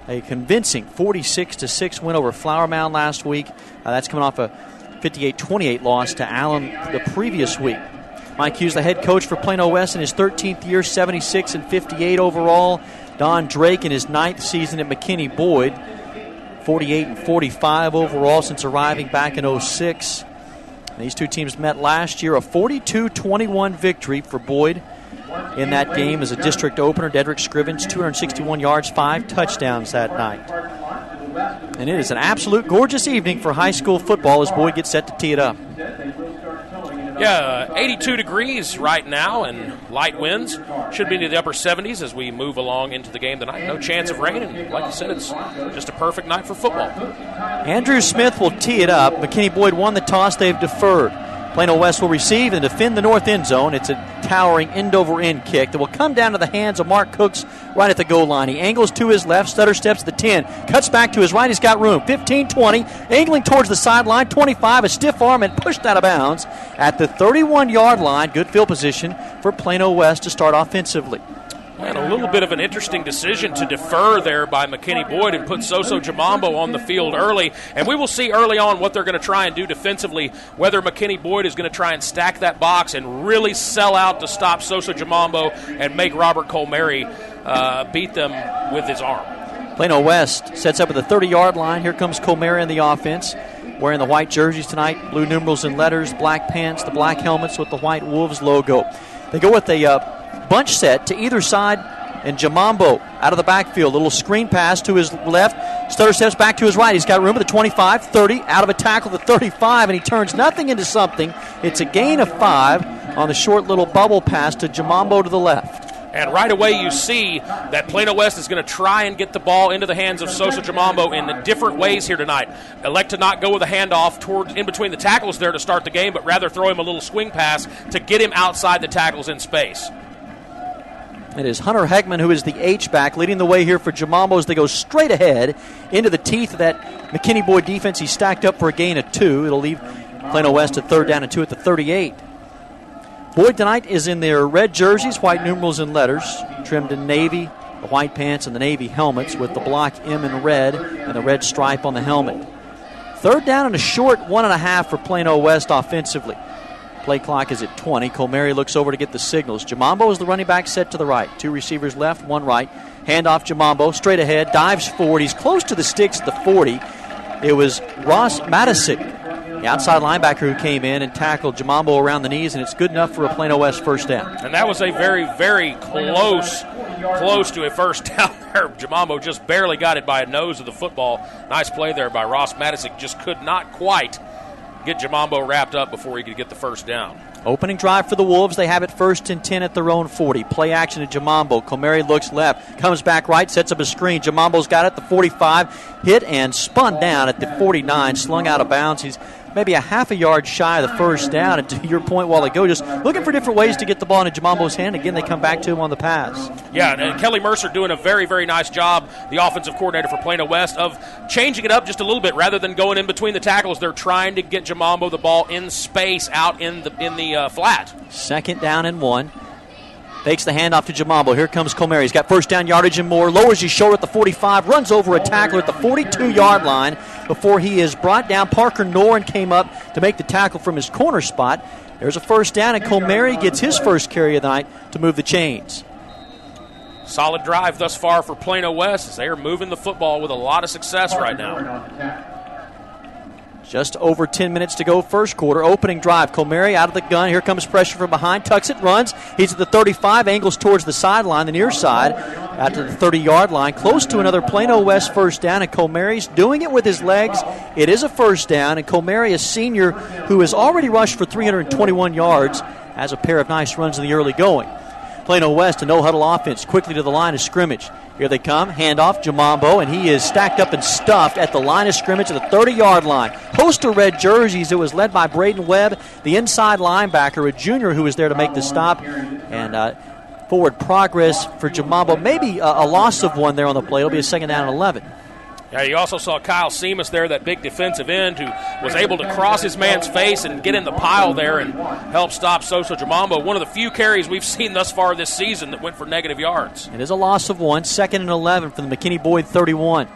a convincing 46-6 win over Flower Mound last week. That's coming off a 58-28 loss to Allen the previous week. Mike Hughes, the head coach for Plano West in his 13th year, 76-58 overall. Don Drake in his 9th season at McKinney Boyd, 48-45 overall since arriving back in 06. These two teams met last year, a 42-21 victory for Boyd in that game as a district opener. Dedrick Scrivens, 261 yards, 5 touchdowns that night. And it is an absolute gorgeous evening for high school football as Boyd gets set to tee it up. Yeah, 82 degrees right now and light winds. Should be into the upper 70s as we move along into the game tonight. No chance of rain, and like you said, it's just a perfect night for football. Andrew Smith will tee it up. McKinney Boyd won the toss. They've deferred. Plano West will receive and defend the north end zone. It's a towering end-over-end kick that will come down to the hands of Mark Cooks right at the goal line. He angles to his left, stutter steps to the 10, cuts back to his right. He's got room. 15, 20, angling towards the sideline. 25, a stiff arm and pushed out of bounds at the 31-yard line. Good field position for Plano West to start offensively. And a little bit of an interesting decision to defer there by McKinney Boyd and put Soso Jamambo on the field early. And we will see early on what they're going to try and do defensively, whether McKinney Boyd is going to try and stack that box and really sell out to stop Soso Jamambo and make Robert Colmary beat them with his arm. Plano West sets up at the 30-yard line. Here comes Comeri in the offense, wearing the white jerseys tonight, blue numerals and letters, black pants, the black helmets with the white Wolves logo. They go with a bunch set to either side, and Jamambo out of the backfield. Little screen pass to his left. Stutter steps back to his right. He's got room at the 25, 30, out of a tackle at the 35, and he turns nothing into something. It's a gain of 5 on the short little bubble pass to Jamambo to the left. And right away you see that Plano West is going to try and get the ball into the hands of Sosa Jamambo in different ways here tonight. Elect to not go with a handoff in between the tackles there to start the game, but rather throw him a little swing pass to get him outside the tackles in space. It is Hunter Heckman who is the H-back, leading the way here for Jamambo as they go straight ahead into the teeth of that McKinney Boyd defense. He's stacked up for a gain of 2. It'll leave Plano West at 3rd down and 2 at the 38. Boyd tonight is in their red jerseys, white numerals and letters, trimmed in navy, the white pants and the navy helmets with the block M in red and the red stripe on the helmet. 3rd down and a short 1.5 for Plano West offensively. Play clock is at 20. Comeri looks over to get the signals. Jamambo is the running back set to the right. 2 receivers left, 1 right. Handoff Jamambo, straight ahead, dives forward. He's close to the sticks at the 40. It was Ross Matisic, the outside linebacker, who came in and tackled Jamambo around the knees, and it's good enough for a Plano West first down. And that was a very, very close to a first down there. Jamambo just barely got it by a nose of the football. Nice play there by Ross Matisic. Just could not quite get Jamambo wrapped up before he could get the first down. Opening drive for the Wolves. They have it 1st and 10 at their own 40. Play action to Jamambo. Comeri looks left, comes back right, sets up a screen. Jamambo's got it at the 45, hit and spun down at the 49, slung out of bounds. He's maybe a half a yard shy of the first down. And to your point while ago, just looking for different ways to get the ball into Jamambo's hand. Again, they come back to him on the pass. Yeah, and Kelly Mercer doing a very, very nice job, the offensive coordinator for Plano West, of changing it up just a little bit. Rather than going in between the tackles, they're trying to get Jamambo the ball in space out in the flat. 2nd down and 1. Fakes the handoff to Jamambo. Here comes Comeri. He's got first down yardage and more. Lowers his shoulder at the 45. Runs over a tackler at the 42-yard line before he is brought down. Parker Noren came up to make the tackle from his corner spot. There's a first down, and Comeri gets his first carry of the night to move the chains. Solid drive thus far for Plano West as they are moving the football with a lot of success right now. Just over 10 minutes to go, first quarter. Opening drive. Comeri out of the gun. Here comes pressure from behind. Tucks it, runs. He's at the 35, angles towards the sideline, the near side, out to the 30-yard line. Close to another Plano West first down, and Comeri's doing it with his legs. It is a first down, and Comeri, a senior who has already rushed for 321 yards, has a pair of nice runs in the early going. Plano West, a no-huddle offense, quickly to the line of scrimmage. Here they come, handoff, Jamambo, and he is stacked up and stuffed at the line of scrimmage at the 30-yard line. Host of red jerseys. It was led by Braden Webb, the inside linebacker, a junior who was there to make the stop. And forward progress for Jamambo. Maybe a loss of 1 there on the play. It'll be a 2nd down and 11. Yeah, you also saw Kyle Seamus there, that big defensive end who was able to cross his man's face and get in the pile there and help stop Sosa Jamambo. One of the few carries we've seen thus far this season that went for negative yards. It is a loss of 1, 2nd and 11 from the McKinney Boyd 31.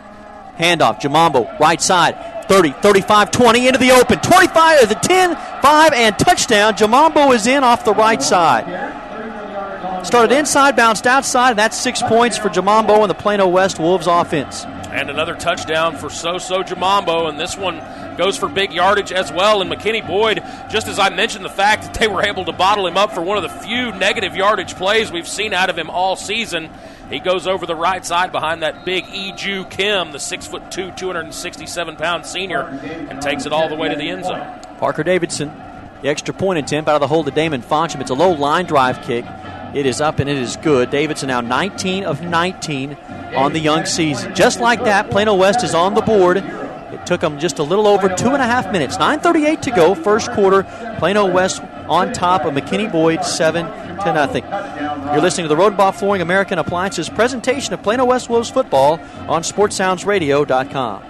Handoff, Jamambo, right side, 30, 35, 20, into the open, 25, the 10, 5, and touchdown. Jamambo is in off the right side. Started inside, bounced outside, and that's 6 points for Jamambo and the Plano West Wolves offense. And another touchdown for Sosa Jamambo, and this one goes for big yardage as well. And McKinney Boyd, just as I mentioned the fact that they were able to bottle him up for one of the few negative yardage plays we've seen out of him all season, he goes over the right side behind that big Eju Kim, the 6'2", 267-pound senior, and takes it all the way to the end zone. Parker Davidson, the extra point attempt out of the hole to Damon Foncham. It's a low line drive kick. It is up and it is good. Davidson now 19 of 19 on the young season. Just like that, Plano West is on the board. It took them just a little over 2.5 minutes. 9:38 to go, first quarter. Plano West on top of McKinney Boyd, 7-0. You're listening to the Rodenbaugh Flooring American Appliances presentation of Plano West Wolves football on SportsSoundsRadio.com.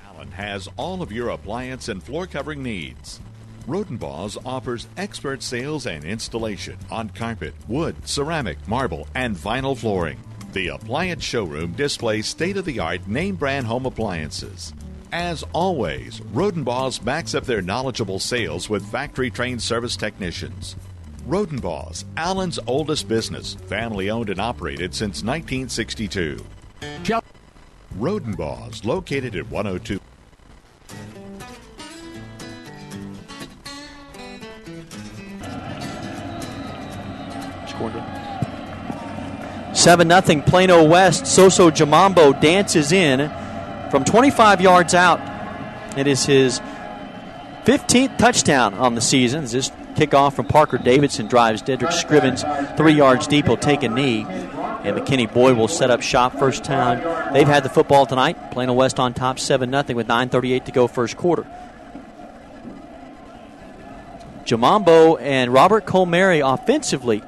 Allen has all of your appliance and floor covering needs. Rodenbaugh's offers expert sales and installation on carpet, wood, ceramic, marble, and vinyl flooring. The appliance showroom displays state-of-the-art name-brand home appliances. As always, Rodenbaugh's backs up their knowledgeable sales with factory-trained service technicians. Rodenbaugh's, Allen's oldest business, family owned and operated since 1962. Rodenbaugh's, located at 102. Scored 7-0 Plano West. Soso Jamambo dances in from 25 yards out. It is his 15th touchdown on the season. This kickoff from Parker Davidson drives Dedrick Scrivens 3 yards deep. He'll take a knee. And McKinney Boyd will set up shop first time. They've had the football tonight. Plano West on top 7-0 with 9:38 to go first quarter. Jamambo and Robert Colmary offensively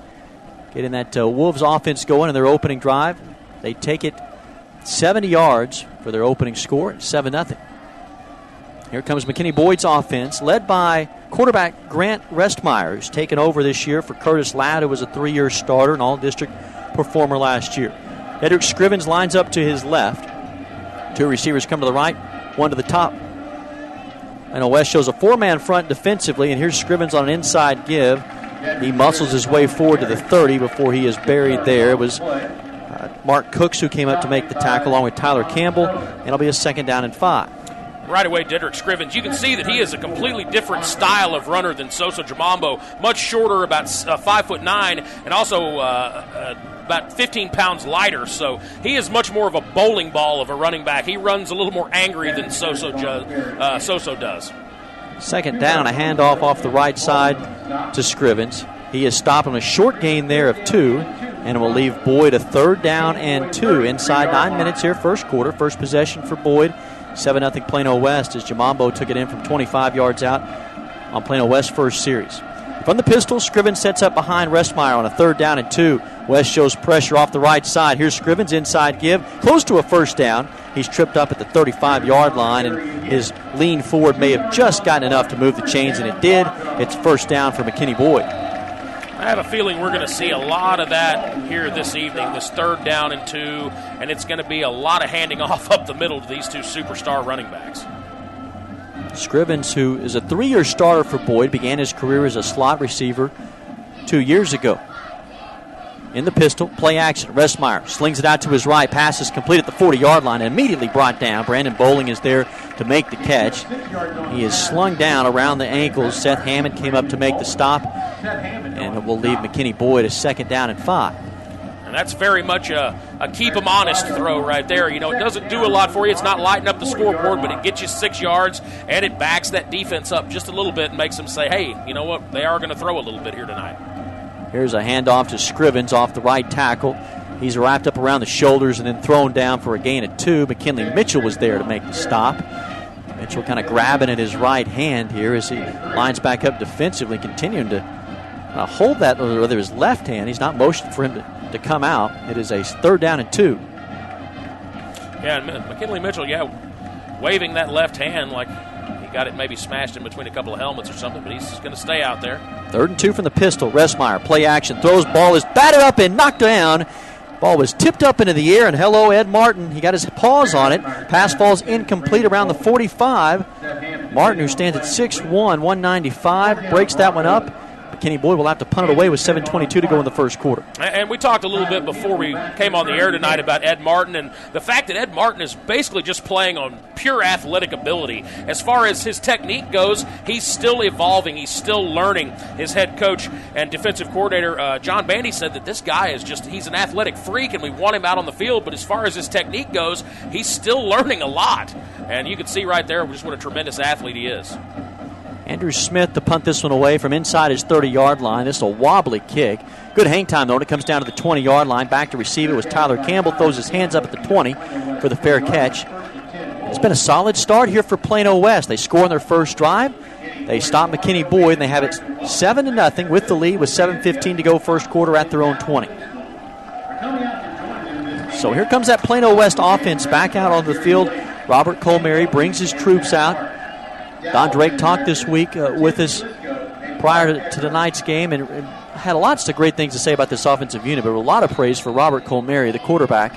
getting that Wolves offense going in their opening drive. They take it 70 yards for their opening score, 7-0. Here comes McKinney Boyd's offense, led by quarterback Grant Restmeyer, who's taken over this year for Curtis Ladd, who was a 3-year starter and all-district performer last year. Dedrick Scrivens lines up to his left. Two receivers come to the right, one to the top. And West shows a four-man front defensively, and here's Scrivens on an inside give. He muscles his way forward to the 30 before he is buried there. It was Mark Cooks who came up to make the tackle along with Tyler Campbell, and it'll be a 2nd down and 5. Right away, Dedrick Scrivens, you can see that he is a completely different style of runner than Soso Jamambo. Much shorter, about 5'9", and also about 15 pounds lighter. So he is much more of a bowling ball of a running back. He runs a little more angry than Soso does. 2nd down, a handoff off the right side to Scrivens. He is stopped on a short gain there of 2, and it will leave Boyd a 3rd down and 2 inside 9 minutes here, first quarter. First possession for Boyd. 7-0 Plano West as Jamambo took it in from 25 yards out on Plano West's first series. From the pistol, Scrivens sets up behind Restmeyer on a 3rd down and 2. West shows pressure off the right side. Here's Scrivens inside give, close to a 1st down. He's tripped up at the 35-yard line, and his lean forward may have just gotten enough to move the chains, and it did. It's 1st down for McKinney Boyd. I have a feeling we're going to see a lot of that here this evening, this 3rd down and 2, and it's going to be a lot of handing off up the middle to these two superstar running backs. Scrivens, who is a 3-year starter for Boyd, began his career as a slot receiver 2 years ago. In the pistol, play action. Restmeyer slings it out to his right. Pass is complete at the 40-yard line and immediately brought down. Brandon Bowling is there to make the catch. He is slung down around the ankles. Seth Hammond came up to make the stop, and it will leave McKinney Boyd a 2nd down and 5. And that's very much a keep them honest throw right there. You know, it doesn't do a lot for you. It's not lighting up the scoreboard, but it gets you 6 yards, and it backs that defense up just a little bit and makes them say, hey, you know what, they are going to throw a little bit here tonight. Here's a handoff to Scrivens off the right tackle. He's wrapped up around the shoulders and then thrown down for a gain of 2. McKinley Mitchell was there to make the stop. Mitchell kind of grabbing at his right hand here as he lines back up defensively, continuing to hold that with his left hand. He's not motioning for him to come out. It is a 3rd down and 2. Yeah, and McKinley Mitchell, waving that left hand like he got it maybe smashed in between a couple of helmets or something, but he's going to stay out there. 3rd and 2 from the pistol. Restmeyer, play action, throws, ball is batted up and knocked down. Ball was tipped up into the air, and hello, Ed Martin. He got his paws on it. Pass falls incomplete around the 45. Martin, who stands at 6'1", 195, breaks that one up. Kenny Boyd will have to punt it away with 7:22 to go in the first quarter. And we talked a little bit before we came on the air tonight about Ed Martin and the fact that Ed Martin is basically just playing on pure athletic ability. As far as his technique goes, he's still evolving. He's still learning. His head coach and defensive coordinator, John Bandy, said that this guy is he's an athletic freak and we want him out on the field, but as far as his technique goes, he's still learning a lot. And you can see right there just what a tremendous athlete he is. Andrew Smith to punt this one away from inside his 30-yard line. This is a wobbly kick. Good hang time, though, and it comes down to the 20-yard line. Back to receive it was Tyler Campbell. Throws his hands up at the 20 for the fair catch. It's been a solid start here for Plano West. They score on their first drive. They stop McKinney Boyd, and they have it 7-0 with the lead with 7:15 to go first quarter at their own 20. So here comes that Plano West offense back out on the field. Robert Colmary brings his troops out. Don Drake talked this week with us prior to tonight's game and had lots of great things to say about this offensive unit, but a lot of praise for Robert Colmary, the quarterback,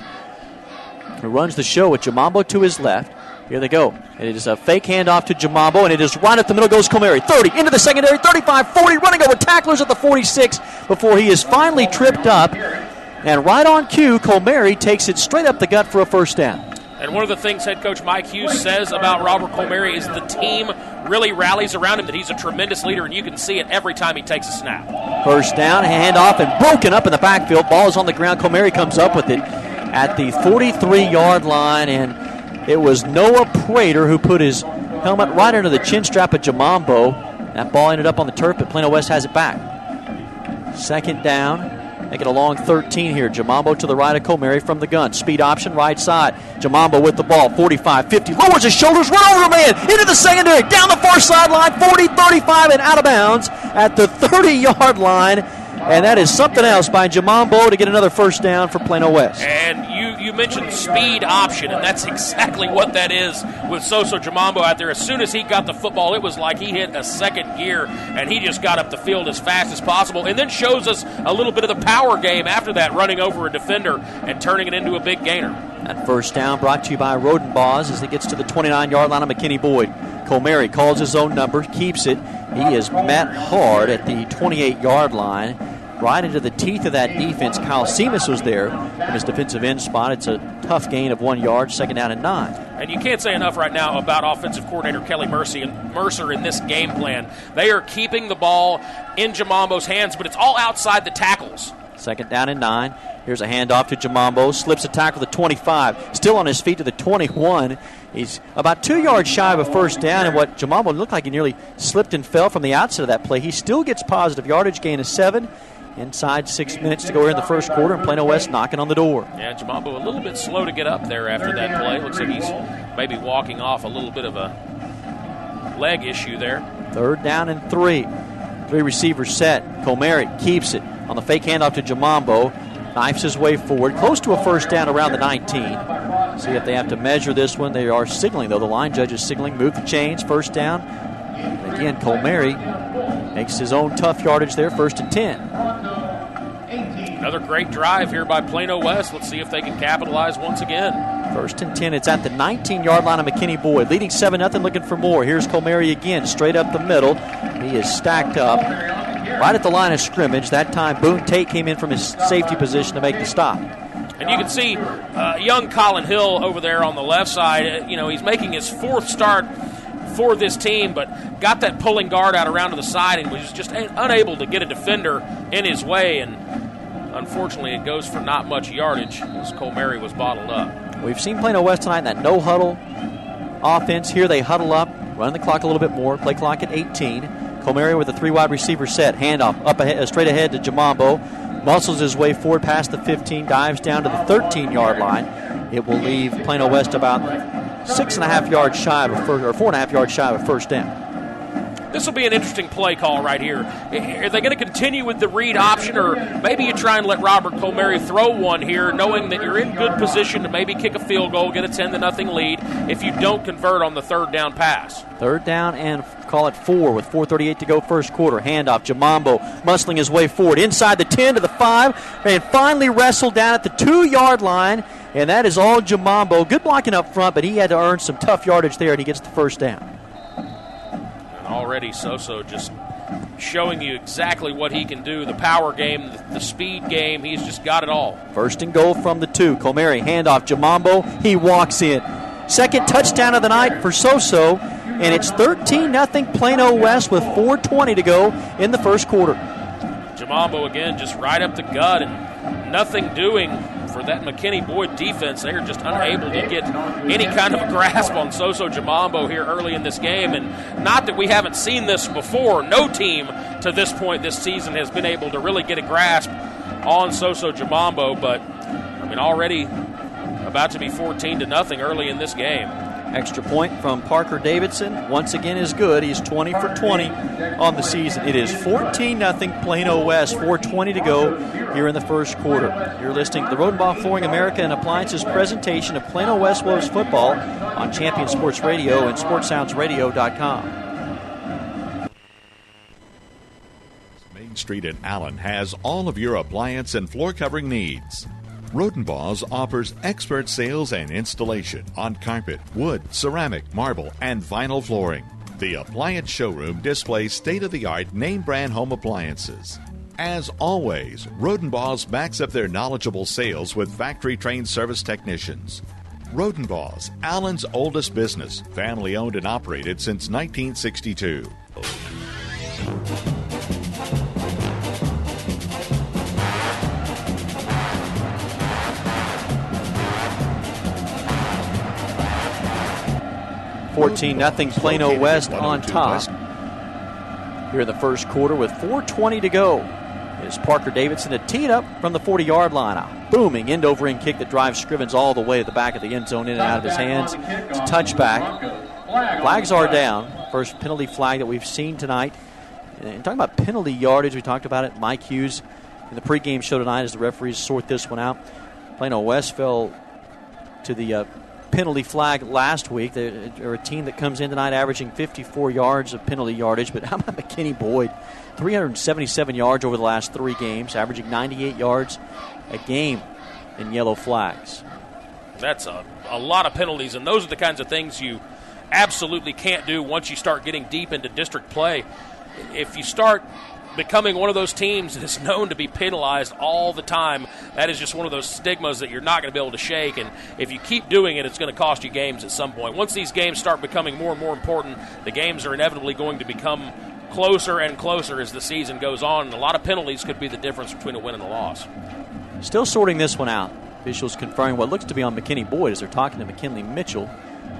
who runs the show with Jamambo to his left, Here they go. It is a fake handoff to Jamambo, and it is right up the middle goes Comeri. 30 into the secondary, 35, 40, running over tacklers at the 46 before he is finally tripped up. And right on cue, Comeri takes it straight up the gut for a first down. And one of the things head coach Mike Hughes says about Robert Comeri is the team really rallies around him, that he's a tremendous leader, and you can see it every time he takes a snap. First down, handoff, and broken up in the backfield. Ball is on the ground. Comeri comes up with it at the 43-yard line, and it was Noah Prater who put his helmet right under the chin strap of Jamambo. That ball ended up on the turf, but Plano West has it back. Second down. Make it a long 13 here. Jamambo to the right of Comeri from the gun. Speed option, right side. Jamambo with the ball. 45, 50. Lowers his shoulders. Run over a man. Into the secondary. Down the far sideline. 40, 35, and out of bounds at the 30-yard line. And that is something else by Jamambo to get another first down for Plano West. And you mentioned speed option, and that's exactly what that is with Soso Jamambo out there. As soon as he got the football, it was like he hit a second gear, and he just got up the field as fast as possible, and then shows us a little bit of the power game after that, running over a defender and turning it into a big gainer. That first down brought to you by Rodenbos as he gets to the 29-yard line of McKinney Boyd. Comeri calls his own number, keeps it. He is met hard at the 28-yard line. Right into the teeth of that defense. Kyle Seamus was there in his defensive end spot. It's a tough gain of 1 yard, second down and 9. And you can't say enough right now about offensive coordinator Kelly Mercer in this game plan. They are keeping the ball in Jamambo's hands, but it's all outside the tackles. Second down and 9. Here's a handoff to Jamambo. Slips a tackle to the 25. Still on his feet to the 21. He's about 2 yards shy of a first down, and what Jamambo looked like he nearly slipped and fell from the outset of that play. He still gets positive yardage, gain of 7. Inside 6 minutes to go here in the first quarter, and Plano West knocking on the door. Yeah, Jamambo a little bit slow to get up there after that play. Looks like he's maybe walking off a little bit of a leg issue there. Third down and 3. 3 receivers set. Comeri keeps it on the fake handoff to Jamambo. Knifes his way forward, close to a first down around the 19. See if they have to measure this one. They are signaling, though. The line judge is signaling. Move the chains. First down. And again, Comeri makes his own tough yardage there, first and 10. Another great drive here by Plano West. Let's see if they can capitalize once again. First and 10. It's at the 19-yard line of McKinney Boyd. Leading 7-0, looking for more. Here's Comeri again, straight up the middle. He is stacked up right at the line of scrimmage. That time, Boone Tate came in from his safety position to make the stop. And you can see young Colin Hill over there on the left side. He's making his 4th start for this team, but got that pulling guard out around to the side and was just unable to get a defender in his way, and unfortunately it goes for not much yardage as Comeri was bottled up. We've seen Plano West tonight in that no-huddle offense. Here they huddle up, run the clock a little bit more, play clock at 18. Comeri with a 3 wide receiver set, handoff up ahead, straight ahead to Jamambo, muscles his way forward past the 15, dives down to the 13-yard line. It will leave Plano West about 6.5 yards shy of a first, or 4.5 yards shy of a first down. This will be an interesting play call right here. Are they going to continue with the read option, or maybe you try and let Robert Comeri throw one here, knowing that you're in good position to maybe kick a field goal, get a 10-0 lead if you don't convert on the third down pass? Third down and call it 4 with 4:38 to go first quarter. Handoff, Jamambo muscling his way forward inside the 10 to the 5, and finally wrestled down at the 2-yard line. And that is all Jamambo. Good blocking up front, but he had to earn some tough yardage there, and he gets the first down. And already Soso just showing you exactly what he can do. The power game, the speed game, he's just got it all. First and goal from the 2. Comeri, handoff, Jamambo. He walks in. Second touchdown of the night for Soso, and it's 13-0 Plano West with 4:20 to go in the first quarter. Jamambo again just right up the gut and nothing doing for that McKinney Boyd defense. They are just unable to get any kind of a grasp on Soso Jamambo here early in this game. And not that we haven't seen this before. No team to this point this season has been able to really get a grasp on Soso Jamambo. But, already about to be 14-0 early in this game. Extra point from Parker Davidson once again is good. He's 20 for 20 on the season. It is 14-0 Plano West, 4:20 to go here in the first quarter. You're listening to the Rodenbach Flooring America and Appliances presentation of Plano West Wolves football on Champion Sports Radio and SportsSoundsRadio.com. Main Street in Allen has all of your appliance and floor covering needs. Rodenbaugh's offers expert sales and installation on carpet, wood, ceramic, marble, and vinyl flooring. The Appliance Showroom displays state-of-the-art name-brand home appliances. As always, Rodenbaugh's backs up their knowledgeable sales with factory-trained service technicians. Rodenbaugh's, Allen's oldest business, family-owned and operated since 1962. $14-0 Plano West on top. Here in the first quarter with 4:20 to go. Is Parker Davidson to tee it up from the 40-yard line. A booming end-over-end kick that drives Scrivens all the way to the back of the end zone, in and out of his hands. It's a touchback. Flags are down. First penalty flag that we've seen tonight. And talking about penalty yardage, we talked about it. Mike Hughes in the pregame show tonight as the referees sort this one out. Plano West fell to the penalty flag last week. They're a team that comes in tonight averaging 54 yards of penalty yardage. But how about McKinney Boyd? 377 yards over the last 3 games, averaging 98 yards a game in yellow flags. That's a lot of penalties, and those are the kinds of things you absolutely can't do once you start getting deep into district play. If you start becoming one of those teams that is known to be penalized all the time, that is just one of those stigmas that you're not going to be able to shake. And if you keep doing it, it's going to cost you games at some point. Once these games start becoming more and more important, the games are inevitably going to become closer and closer as the season goes on. And a lot of penalties could be the difference between a win and a loss. Still sorting this one out. Officials confirming what looks to be on McKinney Boyd as they're talking to McKinley Mitchell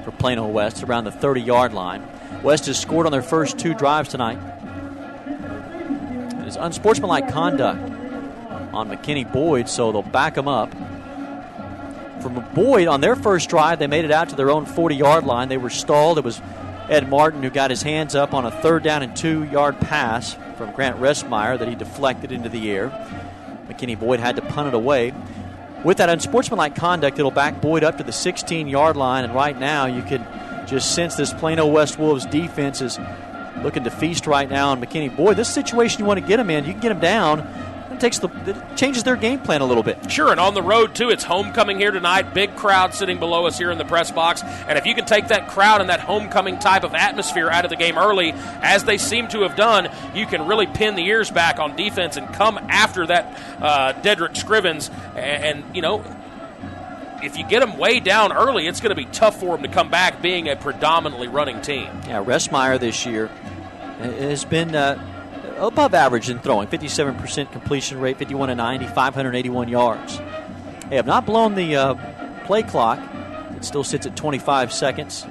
for Plano West around the 30-yard line. West has scored on their first 2 drives tonight. It's unsportsmanlike conduct on McKinney Boyd, so they'll back him up. From Boyd, on their first drive, they made it out to their own 40-yard line. They were stalled. It was Ed Martin who got his hands up on a 3rd down and 2-yard pass from Grant Restmeyer that he deflected into the air. McKinney Boyd had to punt it away. With that unsportsmanlike conduct, it'll back Boyd up to the 16-yard line, and right now you can just sense this Plano West Wolves defense is looking to feast right now on McKinney Boyd. This situation you want to get him in, you can get him down. It changes their game plan a little bit. Sure, and on the road, too. It's homecoming here tonight. Big crowd sitting below us here in the press box. And if you can take that crowd and that homecoming type of atmosphere out of the game early, as they seem to have done, you can really pin the ears back on defense and come after that Dedrick Scrivens. And, you know, if you get them way down early, it's going to be tough for them to come back being a predominantly running team. Yeah, Restmeyer this year has been above average in throwing, 57% completion rate, 51-90, 581 yards. They have not blown the play clock. It still sits at 25 seconds.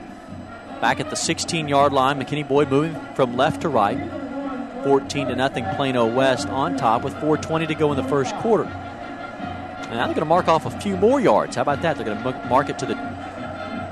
Back at the 16-yard line, McKinney Boyd moving from left to right. 14-0 Plano West on top with 4:20 to go in the first quarter. And now they're going to mark off a few more yards. How about that? They're going to mark it to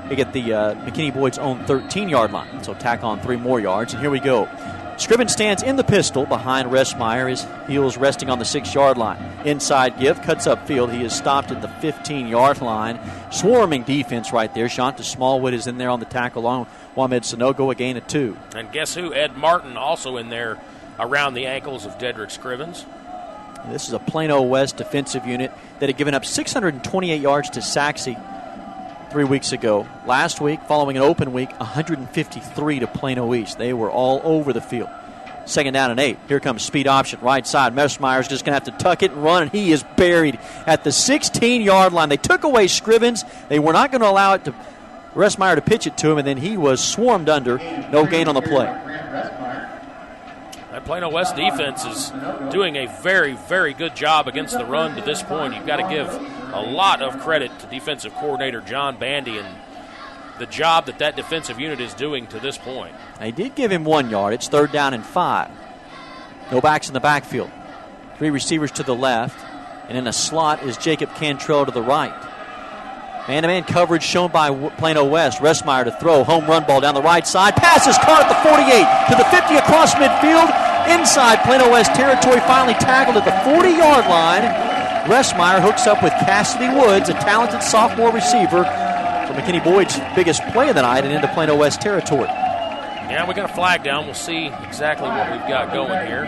they get the McKinney Boyd's own 13-yard line. So tack on 3 more yards, and here we go. Scrivens stands in the pistol behind Restmeyer, his heels resting on the 6-yard line. Inside give, cuts upfield. He is stopped at the 15-yard line. Swarming defense right there. Shanta Smallwood is in there on the tackle along with Wamed Sanogo, a gain of 2. And guess who? Ed Martin also in there around the ankles of Dedrick Scrivens. This is a Plano West defensive unit that had given up 628 yards to Saxe 3 weeks ago. Last week, following an open week, 153 to Plano East. They were all over the field. 2nd down and 8. Here comes speed option, right side. Messmeyer's just going to have to tuck it and run, and he is buried at the 16-yard line. They took away Scrivens. They were not going to allow it to Restmeyer to pitch it to him, and then he was swarmed under. No gain on the play. That Plano West defense is doing a very, very good job against the run to this point. You've got to give a lot of credit to defensive coordinator John Bandy and the job that defensive unit is doing to this point. They did give him 1 yard. It's 3rd down and 5. No backs in the backfield. 3 receivers to the left, and in a slot is Jacob Cantrell to the right. Man-to-man coverage shown by Plano West. Restmeyer to throw. Home run ball down the right side. Pass is caught at the 48 to the 50 across midfield. Inside Plano West territory, finally tackled at the 40-yard line. Restmeyer hooks up with Cassidy Woods, a talented sophomore receiver, for McKinney Boyd's biggest play of the night and into Plano West territory. Yeah, we got a flag down. We'll see exactly what we've got going here.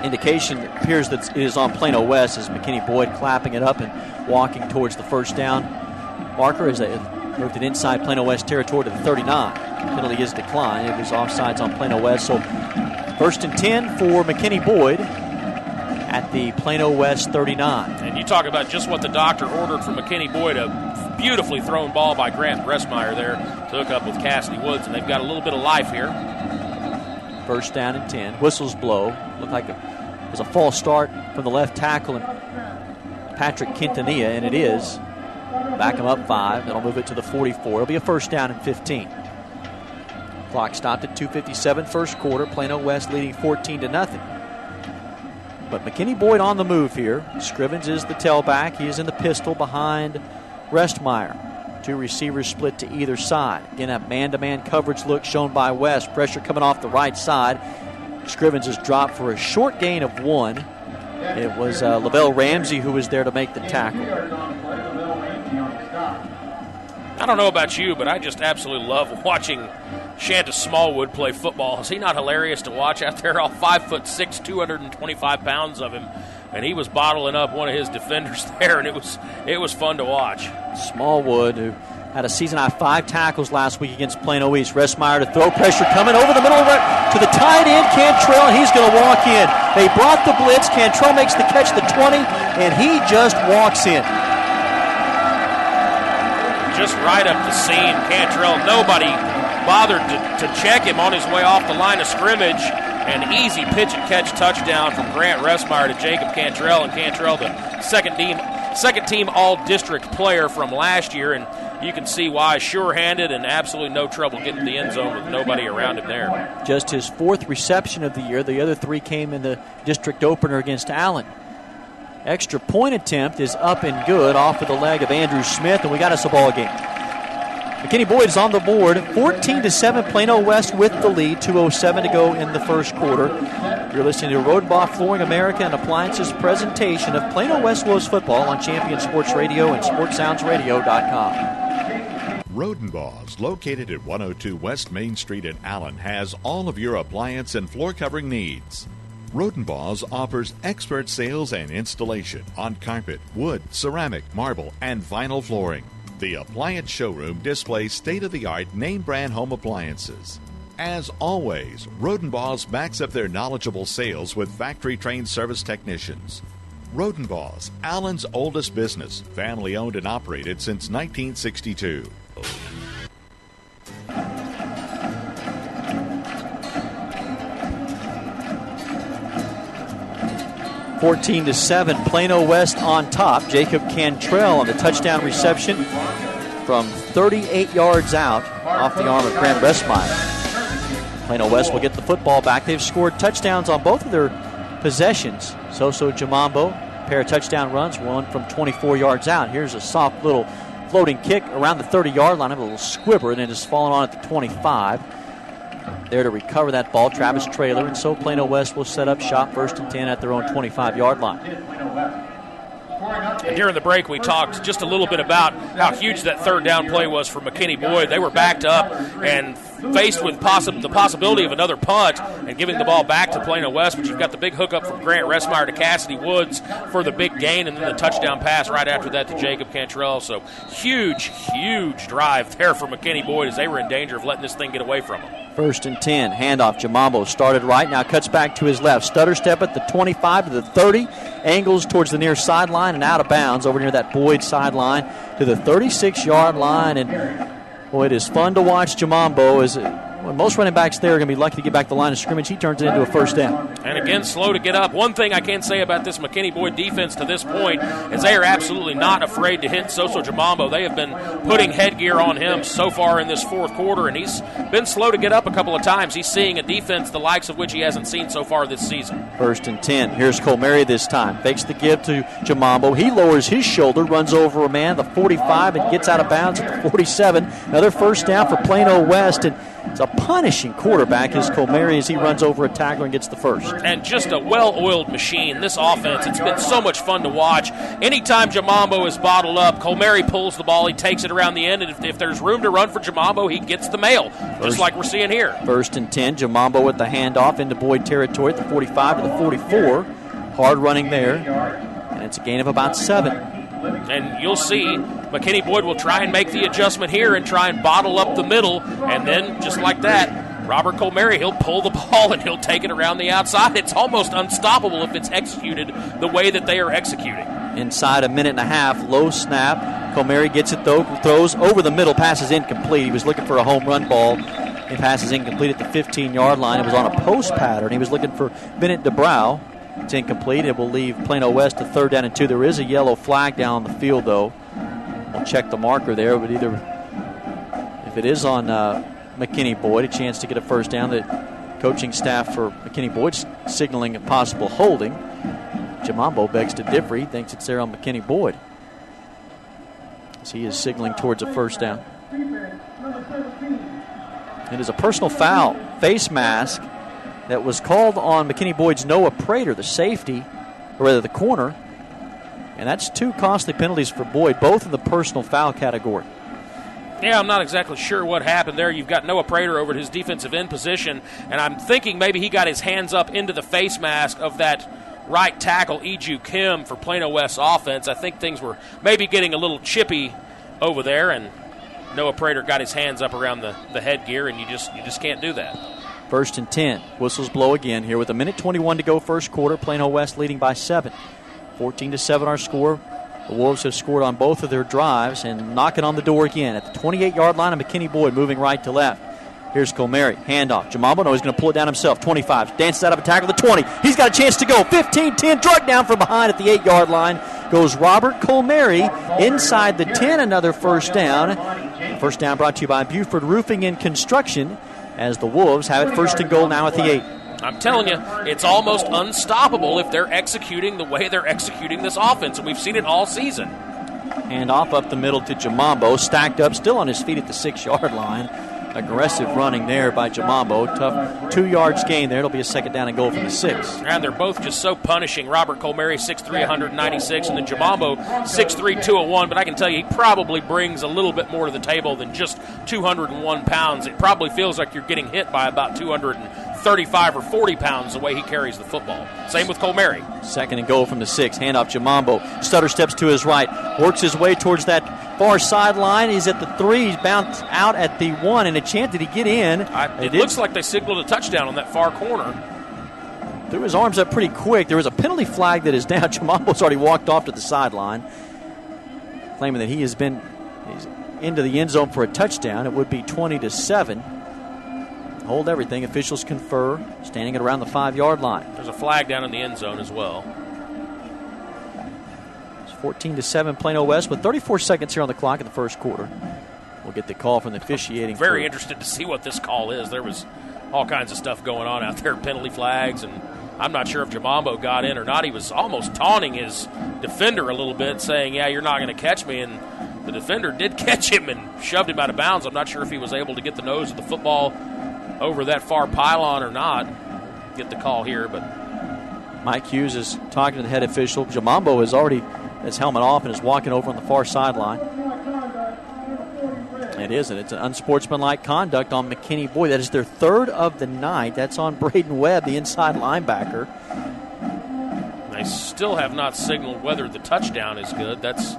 Indication appears that it is on Plano West as McKinney Boyd clapping it up and walking towards the first down marker as they moved it inside Plano West territory to the 39. Penalty is declined. It was offsides on Plano West. So 1st and 10 for McKinney Boyd at the Plano West 39. And you talk about just what the doctor ordered for McKinney Boyd, a beautifully thrown ball by Grant Bressmeyer there to hook up with Cassidy Woods, and they've got a little bit of life here. 1st down and 10. Whistles blow. Looked like it was a false start from the left tackle and Patrick Quintanilla, and it is. Back him up 5. That'll move it to the 44. It'll be a 1st down and 15. Clock stopped at 2:57 first quarter. Plano West leading 14-0. But McKinney Boyd on the move here. Scrivens is the tailback. He is in the pistol behind Restmeyer. 2 receivers split to either side. Again, that man-to-man coverage look shown by West. Pressure coming off the right side. Scrivens is dropped for a short gain of 1. It was Lavelle Ramsey who was there to make the tackle. I don't know about you, but I just absolutely love watching Shanta Smallwood play football. Is he not hilarious to watch out there? All 5'6", 225 pounds of him, and he was bottling up one of his defenders there, and it was fun to watch. Smallwood, who had a season-high 5 tackles last week against Plano East. Restmeyer to throw, pressure coming over the middle to the tight end, Cantrell, and he's going to walk in. They brought the blitz. Cantrell makes the catch, the 20, and he just walks in. Just right up the seam. Cantrell, nobody bothered to check him on his way off the line of scrimmage. An easy pitch and catch touchdown from Grant Restmeyer to Jacob Cantrell. And Cantrell, the second team all-district player from last year. And you can see why, sure-handed and absolutely no trouble getting to the end zone with nobody around him there. Just his 4th reception of the year. The other 3 came in the district opener against Allen. Extra point attempt is up and good off of the leg of Andrew Smith, and we got us a ball game. McKinney Boyd is on the board, 14-7, Plano West with the lead, 2:07 to go in the first quarter. You're listening to Rodenbaugh Flooring America and Appliances presentation of Plano West Wolves football on Champion Sports Radio and SportsSoundsRadio.com. Rodenbaugh's, located at 102 West Main Street in Allen, has all of your appliance and floor covering needs. Rodenbaugh's offers expert sales and installation on carpet, wood, ceramic, marble, and vinyl flooring. The appliance showroom displays state-of-the-art name-brand home appliances. As always, Rodenbaugh's backs up their knowledgeable sales with factory-trained service technicians. Rodenbaugh's, Allen's oldest business, family-owned and operated since 1962. 14-7, Plano West on top. Jacob Cantrell on the touchdown reception from 38 yards out off the arm of Grant Bressmeyer. Plano West will get the football back. They've scored touchdowns on both of their possessions. Soso Jamambo, a pair of touchdown runs, one from 24 yards out. Here's a soft little floating kick around the 30-yard line, a little squibber, and it has fallen on at the 25. There to recover that ball, Travis Traylor, and so Plano West will set up shop 1st and 10 at their own 25-yard line. And during the break, we talked just a little bit about how huge that 3rd down play was for McKinney Boyd. They were backed up and faced with the possibility of another punt and giving the ball back to Plano West, but you've got the big hookup from Grant Restmeyer to Cassidy Woods for the big gain, and then the touchdown pass right after that to Jacob Cantrell. So huge drive there for McKinney Boyd as they were in danger of letting this thing get away from them. 1st and 10, handoff. Jamambo started right, now cuts back to his left. Stutter step at the 25 to the 30, angles towards the near sideline and out of bounds over near that Boyd sideline to the 36-yard line. And boy, it is fun to watch Jamambo as when most running backs there are going to be lucky to get back the line of scrimmage. He turns it into a 1st down. And again, slow to get up. One thing I can say about this McKinney Boyd defense to this point is they are absolutely not afraid to hit Soso Jamambo. They have been putting headgear on him so far in this 4th quarter, and he's been slow to get up a couple of times. He's seeing a defense the likes of which he hasn't seen so far this season. 1st and 10. Here's Colmary this time. Fakes the give to Jamambo. He lowers his shoulder, runs over a man, the 45, and gets out of bounds at the 47. Another 1st down for Plano West, and it's a punishing quarterback is Colmary as he runs over a tackler and gets the first. And just a well-oiled machine. This offense, it's been so much fun to watch. Anytime Jamambo is bottled up, Colmary pulls the ball, he takes it around the end, and if there's room to run for Jamambo, he gets the mail, just like we're seeing here. 1st and 10, Jamambo with the handoff into Boyd territory at the 45 to the 44. Hard running there, and it's a gain of about 7. And you'll see McKinney Boyd will try and make the adjustment here and try and bottle up the middle, and then just like that, Robert Colmary, he'll pull the ball and he'll take it around the outside. It's almost unstoppable if it's executed the way that they are executing. Inside a minute and a half, low snap. Colmary gets it though, throws over the middle, passes incomplete. He was looking for a home run ball. He passes incomplete at the 15-yard line. It was on a post pattern. He was looking for Bennett DeBrow. It's incomplete. It will leave Plano West to 3rd down and 2. There is a yellow flag down the field, though. We'll check the marker there, but if it is on McKinney Boyd, a chance to get a first down. The coaching staff for McKinney Boyd signaling a possible holding. Jamambo begs to differ. He thinks it's there on McKinney Boyd, as he is signaling towards a first down. It is a personal foul, face mask, that was called on McKinney Boyd's Noah Prater, the safety, or rather the corner. And that's 2 costly penalties for Boyd, both in the personal foul category. Yeah, I'm not exactly sure what happened there. You've got Noah Prater over at his defensive end position, and I'm thinking maybe he got his hands up into the face mask of that right tackle, Iju Kim, for Plano West offense. I think things were maybe getting a little chippy over there, and Noah Prater got his hands up around the headgear, and you just can't do that. 1st and 10. Whistles blow again here with a minute 21 to go first quarter. Plano West leading by 7. 14-7 our score. The Wolves have scored on both of their drives and knocking on the door again at the 28-yard line of McKinney Boyd, moving right to left. Here's Colmary. Handoff. Jamambo, no, he's going to pull it down himself. 25. Dances out of a tackle to the 20. He's got a chance to go. 15-10. Drug down from behind at the 8-yard line. Goes Robert Colmary inside the 10. Another first down. First down brought to you by Buford Roofing and Construction, as the Wolves have it 1st and goal now at the 8. I'm telling you, it's almost unstoppable if they're executing the way they're executing this offense, and we've seen it all season. Hand off up the middle to Jamambo, stacked up, still on his feet at the 6-yard line. Aggressive running there by Jamambo. Tough 2 yards gain there. It'll be a 2nd down and goal from the 6. And they're both just so punishing. Robert Colmary, 6'3", 196, and then Jamambo, 6'3", 201. But I can tell you, he probably brings a little bit more to the table than just 201 pounds. It probably feels like you're getting hit by about 235 or 40 pounds the way he carries the football. Same with Colmary. 2nd and goal from the 6. Handoff Jamambo. Stutter steps to his right. Works his way towards that far sideline. He's at the 3. He's bounced out at the 1. And a chance, did he get in? It looks like they signaled a touchdown on that far corner. Threw his arms up pretty quick. There was a penalty flag that is down. Jamambo's already walked off to the sideline, claiming that he's into the end zone for a touchdown. It would be 20-7. Hold everything. Officials confer, standing at around the 5-yard line. There's a flag down in the end zone as well. It's 14-7 Plano West with 34 seconds here on the clock in the first quarter. We'll get the call from the officiating. Very interested to see what this call is. There was all kinds of stuff going on out there, penalty flags, and I'm not sure if Jamambo got in or not. He was almost taunting his defender a little bit, saying, yeah, you're not going to catch me, and the defender did catch him and shoved him out of bounds. I'm not sure if he was able to get the nose of the football over that far pylon or not. Get the call here, but Mike Hughes is talking to the head official. Jamambo has already his helmet off and is walking over on the far sideline. It isn't. It's an unsportsmanlike conduct on McKinney Boyd. That is their 3rd of the night. That's on Braden Webb, the inside linebacker. They still have not signaled whether the touchdown is good. That's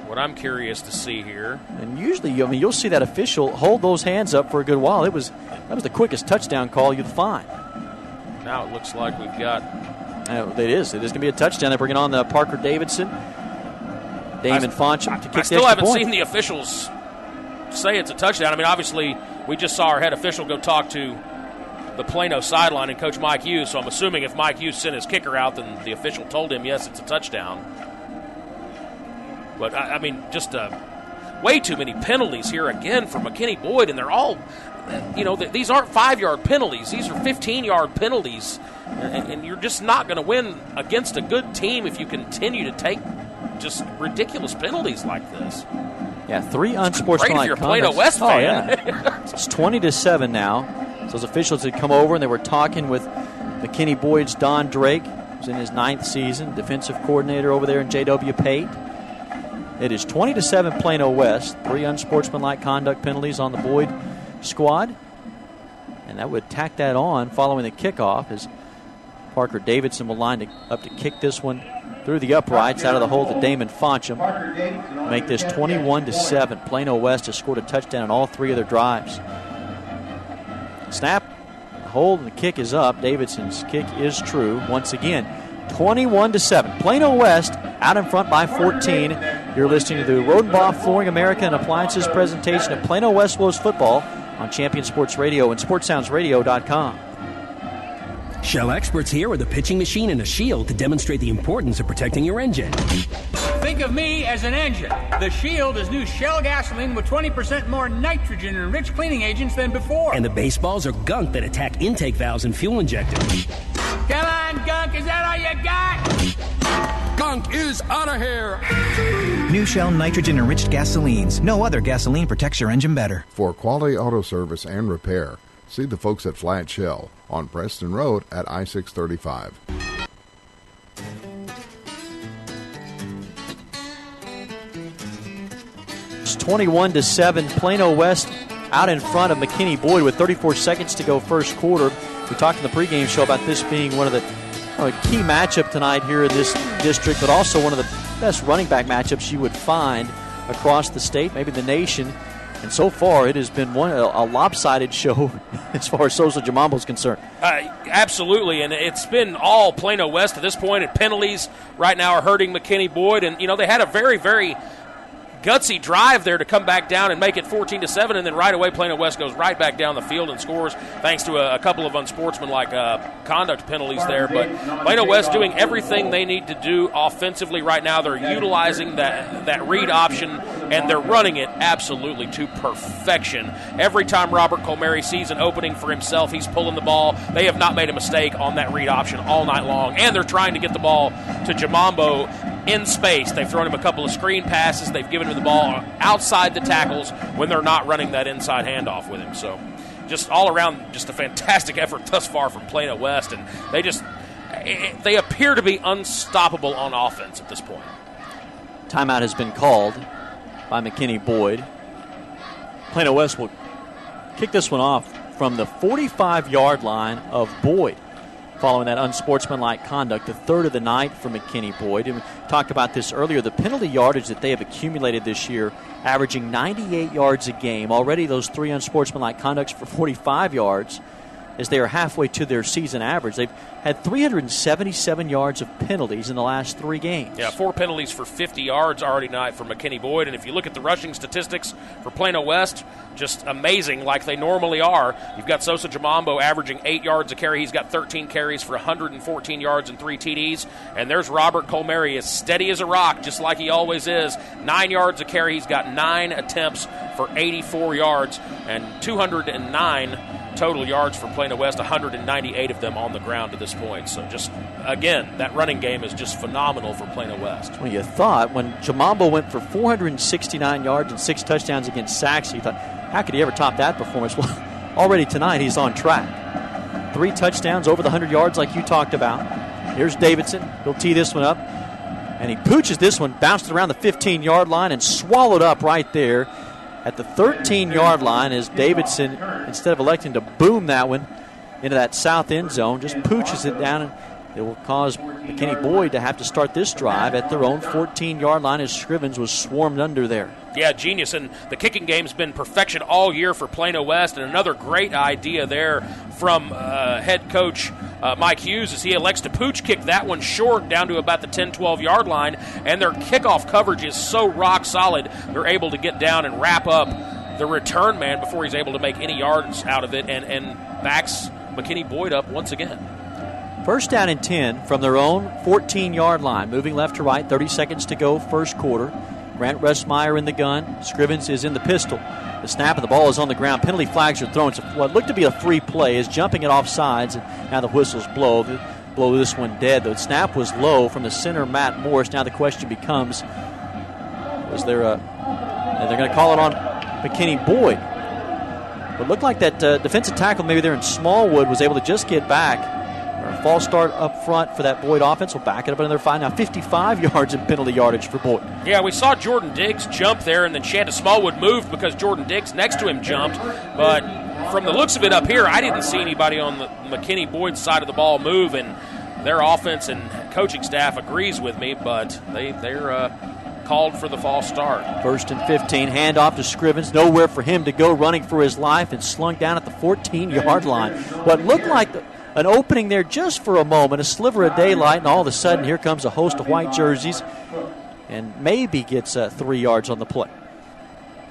what I'm curious to see here. And usually, you'll see that official hold those hands up for a good while. That was the quickest touchdown call you'd find. Now it looks like we've got... It is going to be a touchdown. They're bringing on the Parker Davidson, Damon Foncham to kick the extra point. I still haven't seen the officials say it's a touchdown. I mean, obviously, we just saw our head official go talk to the Plano sideline and Coach Mike Hughes, so I'm assuming if Mike Hughes sent his kicker out, then the official told him, yes, it's a touchdown. But, I mean, just way too many penalties here again for McKinney Boyd, and they're all, these aren't 5-yard penalties. These are 15-yard penalties, and you're just not going to win against a good team if you continue to take just ridiculous penalties like this. Yeah, 3 unsportsmanlike conducts. Great if you're a Plano West fan. Oh, yeah. It's 20-7 now. So those officials had come over and they were talking with McKinney Boyd's Don Drake, who's in his 9th season, defensive coordinator over there in J.W. Pate. It is 20-7 Plano West. 3 unsportsmanlike conduct penalties on the Boyd squad. And that would tack that on following the kickoff as Parker Davidson will line up to kick this one through the uprights out of the hole to Damon Foncham. Make this 21-7. Plano West has scored a touchdown on all 3 of their drives. Snap, hold, and the kick is up. Davidson's kick is true once again. 21-7. Plano West out in front by 14. You're listening to the Rodenbaugh Flooring America and Appliances presentation of Plano West Wolves football on Champion Sports Radio and SportsSoundsRadio.com. Shell experts here with a pitching machine and a shield to demonstrate the importance of protecting your engine. Think of me as an engine. The Shield is new Shell gasoline with 20% more nitrogen and rich cleaning agents than before. And the baseballs are gunk that attack intake valves and fuel injectors. Come on, Gunk, is that all you got? Gunk is out of here. New Shell nitrogen-enriched gasolines. No other gasoline protects your engine better. For quality auto service and repair, see the folks at Flat Shell on Preston Road at I-635. It's 21-7. Plano West out in front of McKinney Boyd with 34 seconds to go first quarter. We talked in the pregame show about this being one of the key matchup tonight here in this district, but also one of the best running back matchups you would find across the state, maybe the nation. And so far, it has been a lopsided show as far as Sosa Jamambo is concerned. Absolutely, and it's been all Plano West to this point, and penalties right now are hurting McKinney Boyd. And, they had a very, very gutsy drive there to come back down and make it 14-7, and then right away Plano West goes right back down the field and scores thanks to a couple of unsportsmanlike conduct penalties there. But Plano West doing everything they need to do offensively right now. They're utilizing that read option, and they're running it absolutely to perfection. Every time Robert Colmary sees an opening for himself, he's pulling the ball. They have not made a mistake on that read option all night long, and they're trying to get the ball to Jamambo in space. They've thrown him a couple of screen passes. They've given him the ball outside the tackles when they're not running that inside handoff with him. So just all around, just a fantastic effort thus far from Plano West, and they appear to be unstoppable on offense at this point. Timeout has been called by McKinney Boyd. Plano West will kick this one off from the 45-yard line of Boyd, following that unsportsmanlike conduct, the third of the night for McKinney Boyd. And we talked about this earlier, the penalty yardage that they have accumulated this year, averaging 98 yards a game. Already those 3 unsportsmanlike conducts for 45 yards, as they are halfway to their season average. They've had 377 yards of penalties in the last 3 games. Yeah, 4 penalties for 50 yards already tonight for McKinney Boyd. And if you look at the rushing statistics for Plano West, just amazing like they normally are. You've got Sosa Jamambo averaging 8 yards a carry. He's got 13 carries for 114 yards and 3 TDs. And there's Robert Colmary, as steady as a rock, just like he always is. 9 yards a carry. He's got 9 attempts for 84 yards and 209 total yards for Plano West, 198 of them on the ground to this point. So just, again, that running game is just phenomenal for Plano West. Well, you thought when Jamambo went for 469 yards and 6 touchdowns against Saxe, you thought, how could he ever top that performance? Well, already tonight he's on track. 3 touchdowns over the 100 yards like you talked about. Here's Davidson. He'll tee this one up. And he pooches this one, bounced it around the 15-yard line and swallowed up right there at the 13-yard line as Davidson, instead of electing to boom that one into that south end zone, just pooches it down, and it will cause McKinney Boyd to have to start this drive at their own 14-yard line as Scrivens was swarmed under there. Yeah, genius, and the kicking game's been perfection all year for Plano West, and another great idea there from head coach Mike Hughes as he elects to pooch kick that one short down to about the 10, 12-yard line, and their kickoff coverage is so rock solid, they're able to get down and wrap up the return man before he's able to make any yards out of it, and backs McKinney Boyd up once again. First down and 10 from their own 14-yard line. Moving left to right, 30 seconds to go, first quarter. Grant Restmeyer in the gun. Scrivens is in the pistol. The snap of the ball is on the ground. Penalty flags are thrown. It's what looked to be a free play is jumping it off sides, and now the whistles blow this one dead. The snap was low from the center, Matt Morris. Now the question becomes, was there a And they're going to call it on McKinney Boyd. But it looked like that defensive tackle maybe there in Smallwood was able to just get back. A false start up front for that Boyd offense. We'll back it up another 5. Now 55 yards in penalty yardage for Boyd. Yeah, we saw Jordan Diggs jump there, and then Shanda Smallwood moved because Jordan Diggs next to him jumped. But from the looks of it up here, I didn't see anybody on the McKinney Boyd side of the ball move, and their offense and coaching staff agrees with me, but they're called for the false start. 1st and 15, handoff to Scrivens. Nowhere for him to go, running for his life, and slung down at the 14-yard line. What looked like an opening there just for a moment, a sliver of daylight, and all of a sudden here comes a host of white jerseys and maybe gets 3 yards on the play.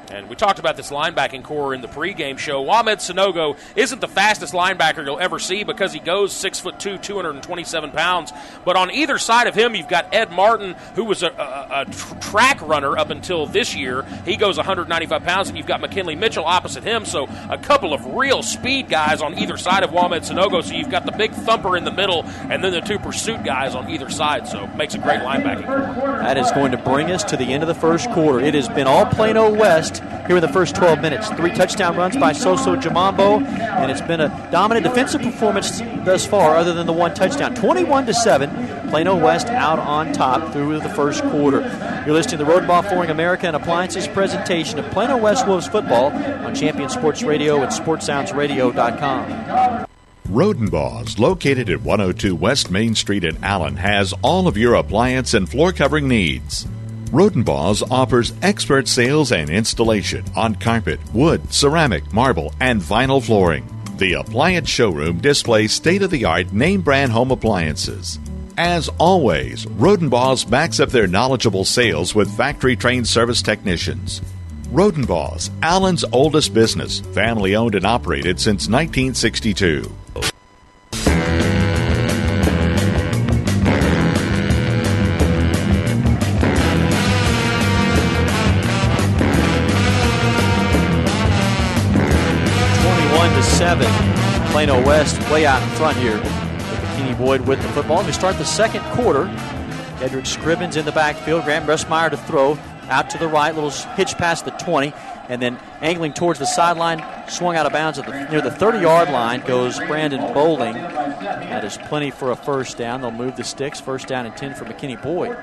And we talked about this linebacking core in the pregame show. Wamed Sanogo isn't the fastest linebacker you'll ever see because he goes 6'2", 227 pounds. But on either side of him, you've got Ed Martin, who was a track runner up until this year. He goes 195 pounds, and you've got McKinley Mitchell opposite him. So a couple of real speed guys on either side of Wamed Sanogo. So you've got the big thumper in the middle, and then the 2 pursuit guys on either side. So it makes a great linebacking core. That is going to bring us to the end of the first quarter. It has been all Plano West here in the first 12 minutes. 3 touchdown runs by Soso Jamambo, and it's been a dominant defensive performance thus far other than the 1 touchdown. 21-7, Plano West out on top through the first quarter. You're listening to the Rodenbaugh Flooring America and Appliances presentation of Plano West Wolves football on Champion Sports Radio and SportsSoundsRadio.com. Rodenbaugh's, located at 102 West Main Street in Allen, has all of your appliance and floor covering needs. Rodenbaugh's offers expert sales and installation on carpet, wood, ceramic, marble, and vinyl flooring. The appliance showroom displays state-of-the-art name-brand home appliances. As always, Rodenbaugh's backs up their knowledgeable sales with factory-trained service technicians. Rodenbaugh's, Allen's oldest business, family-owned and operated since 1962. Plano West way out in front here with McKinney Boyd with the football. We start the second quarter. Dedrick Scrivens in the backfield. Grant Ressmeyer to throw out to the right. Little hitch past the 20. And then angling towards the sideline, swung out of bounds near the 30-yard line goes Brandon Bowling. That is plenty for a first down. They'll move the sticks. First down and 10 for McKinney Boyd.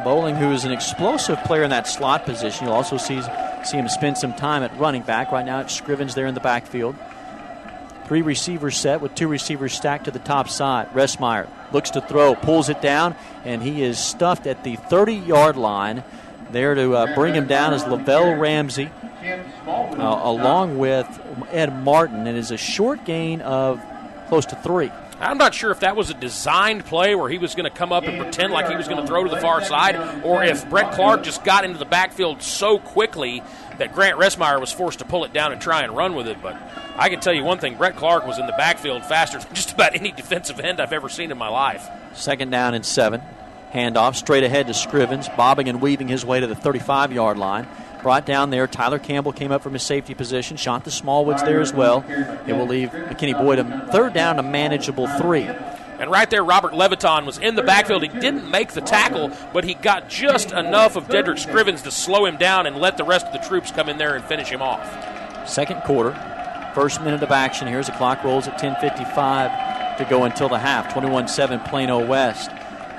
Bowling, who is an explosive player in that slot position. You'll also see him spend some time at running back. Right now it's Scrivens there in the backfield. 3 receivers set with 2 receivers stacked to the top side. Ressmeyer looks to throw, pulls it down, and he is stuffed at the 30-yard line. There to bring him down is Lavelle Ramsey along with Ed Martin. It is a short gain of close to 3. I'm not sure if that was a designed play where he was going to come up and pretend like he was going to throw to the far side, or if Brett Clark just got into the backfield so quickly that Grant Ressmeyer was forced to pull it down and try and run with it. But I can tell you one thing, Brett Clark was in the backfield faster than just about any defensive end I've ever seen in my life. Second down and 7. Handoff straight ahead to Scrivens, bobbing and weaving his way to the 35-yard line. Brought down there. Tyler Campbell came up from his safety position. Shot the Smallwoods there as well. It will leave McKinney Boyd a third down, a manageable 3. And right there, Robert Leviton was in the backfield. He didn't make the tackle, but he got just enough of Dedrick Scrivens to slow him down and let the rest of the troops come in there and finish him off. Second quarter, first minute of action here as the clock rolls at 10:55 to go until the half. 21-7 Plano West.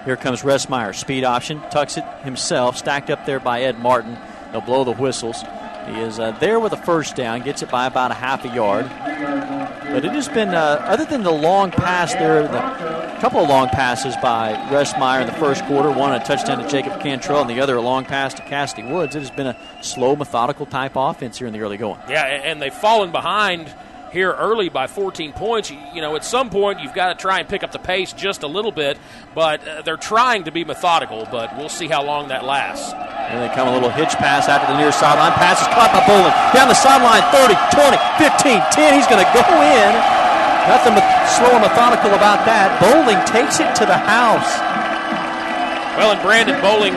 Here comes Ressmeyer. Speed option, tucks it himself, stacked up there by Ed Martin. They'll blow the whistles. He is there with a first down, gets it by about a half a yard. But it has been, other than the long pass there, a couple of long passes by Ressmeyer in the first quarter, one a touchdown to Jacob Cantrell and the other a long pass to Cassidy Woods. It has been a slow, methodical type offense here in the early going. Yeah, and they've fallen behind here early by 14 points. You know, at some point you've got to try and pick up the pace just a little bit, but they're trying to be methodical, but we'll see how long that lasts. And they come a little hitch pass out to the near sideline. Pass is caught by Bowling. Down the sideline, 30, 20, 15, 10. He's going to go in. Nothing slow and methodical about that. Bowling takes it to the house. Well, and Brandon Bowling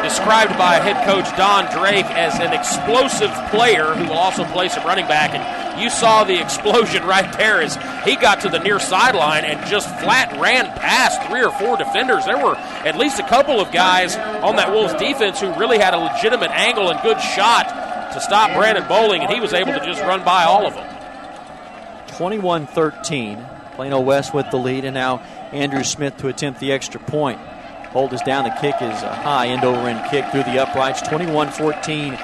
described by head coach Don Drake as an explosive player who will also play some running back. And you saw the explosion right there as he got to the near sideline and just flat ran past 3 or 4 defenders. There were at least a couple of guys on that Wolves defense who really had a legitimate angle and good shot to stop Brandon Bowling, and he was able to just run by all of them. 21-13. Plano West with the lead, and now Andrew Smith to attempt the extra point. Hold is down. The kick is a high end-over-end kick through the uprights. 21-14.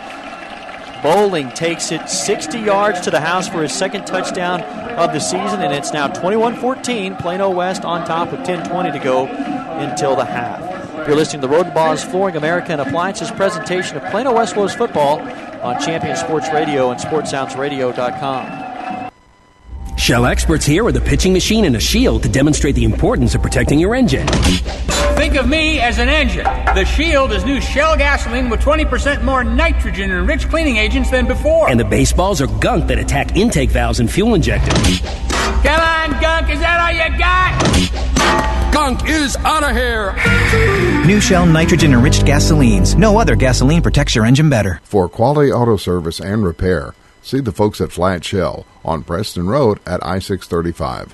Bowling takes it 60 yards to the house for his second touchdown of the season, and it's now 21-14. Plano West on top with 10:20 to go until the half. You're listening to the Roden Boss Flooring America and Appliances presentation of Plano West Wolves football on Champion Sports Radio and SportsSoundsRadio.com. Shell experts here with a pitching machine and a shield to demonstrate the importance of protecting your engine. Think of me as an engine. The Shield is new Shell gasoline with 20% more nitrogen and rich cleaning agents than before. And the baseballs are gunk that attack intake valves and fuel injectors. Come on, Gunk, is that all you got? Gunk is out of here. New Shell nitrogen-enriched gasolines. No other gasoline protects your engine better. For quality auto service and repair, see the folks at Flat Shell on Preston Road at I-635.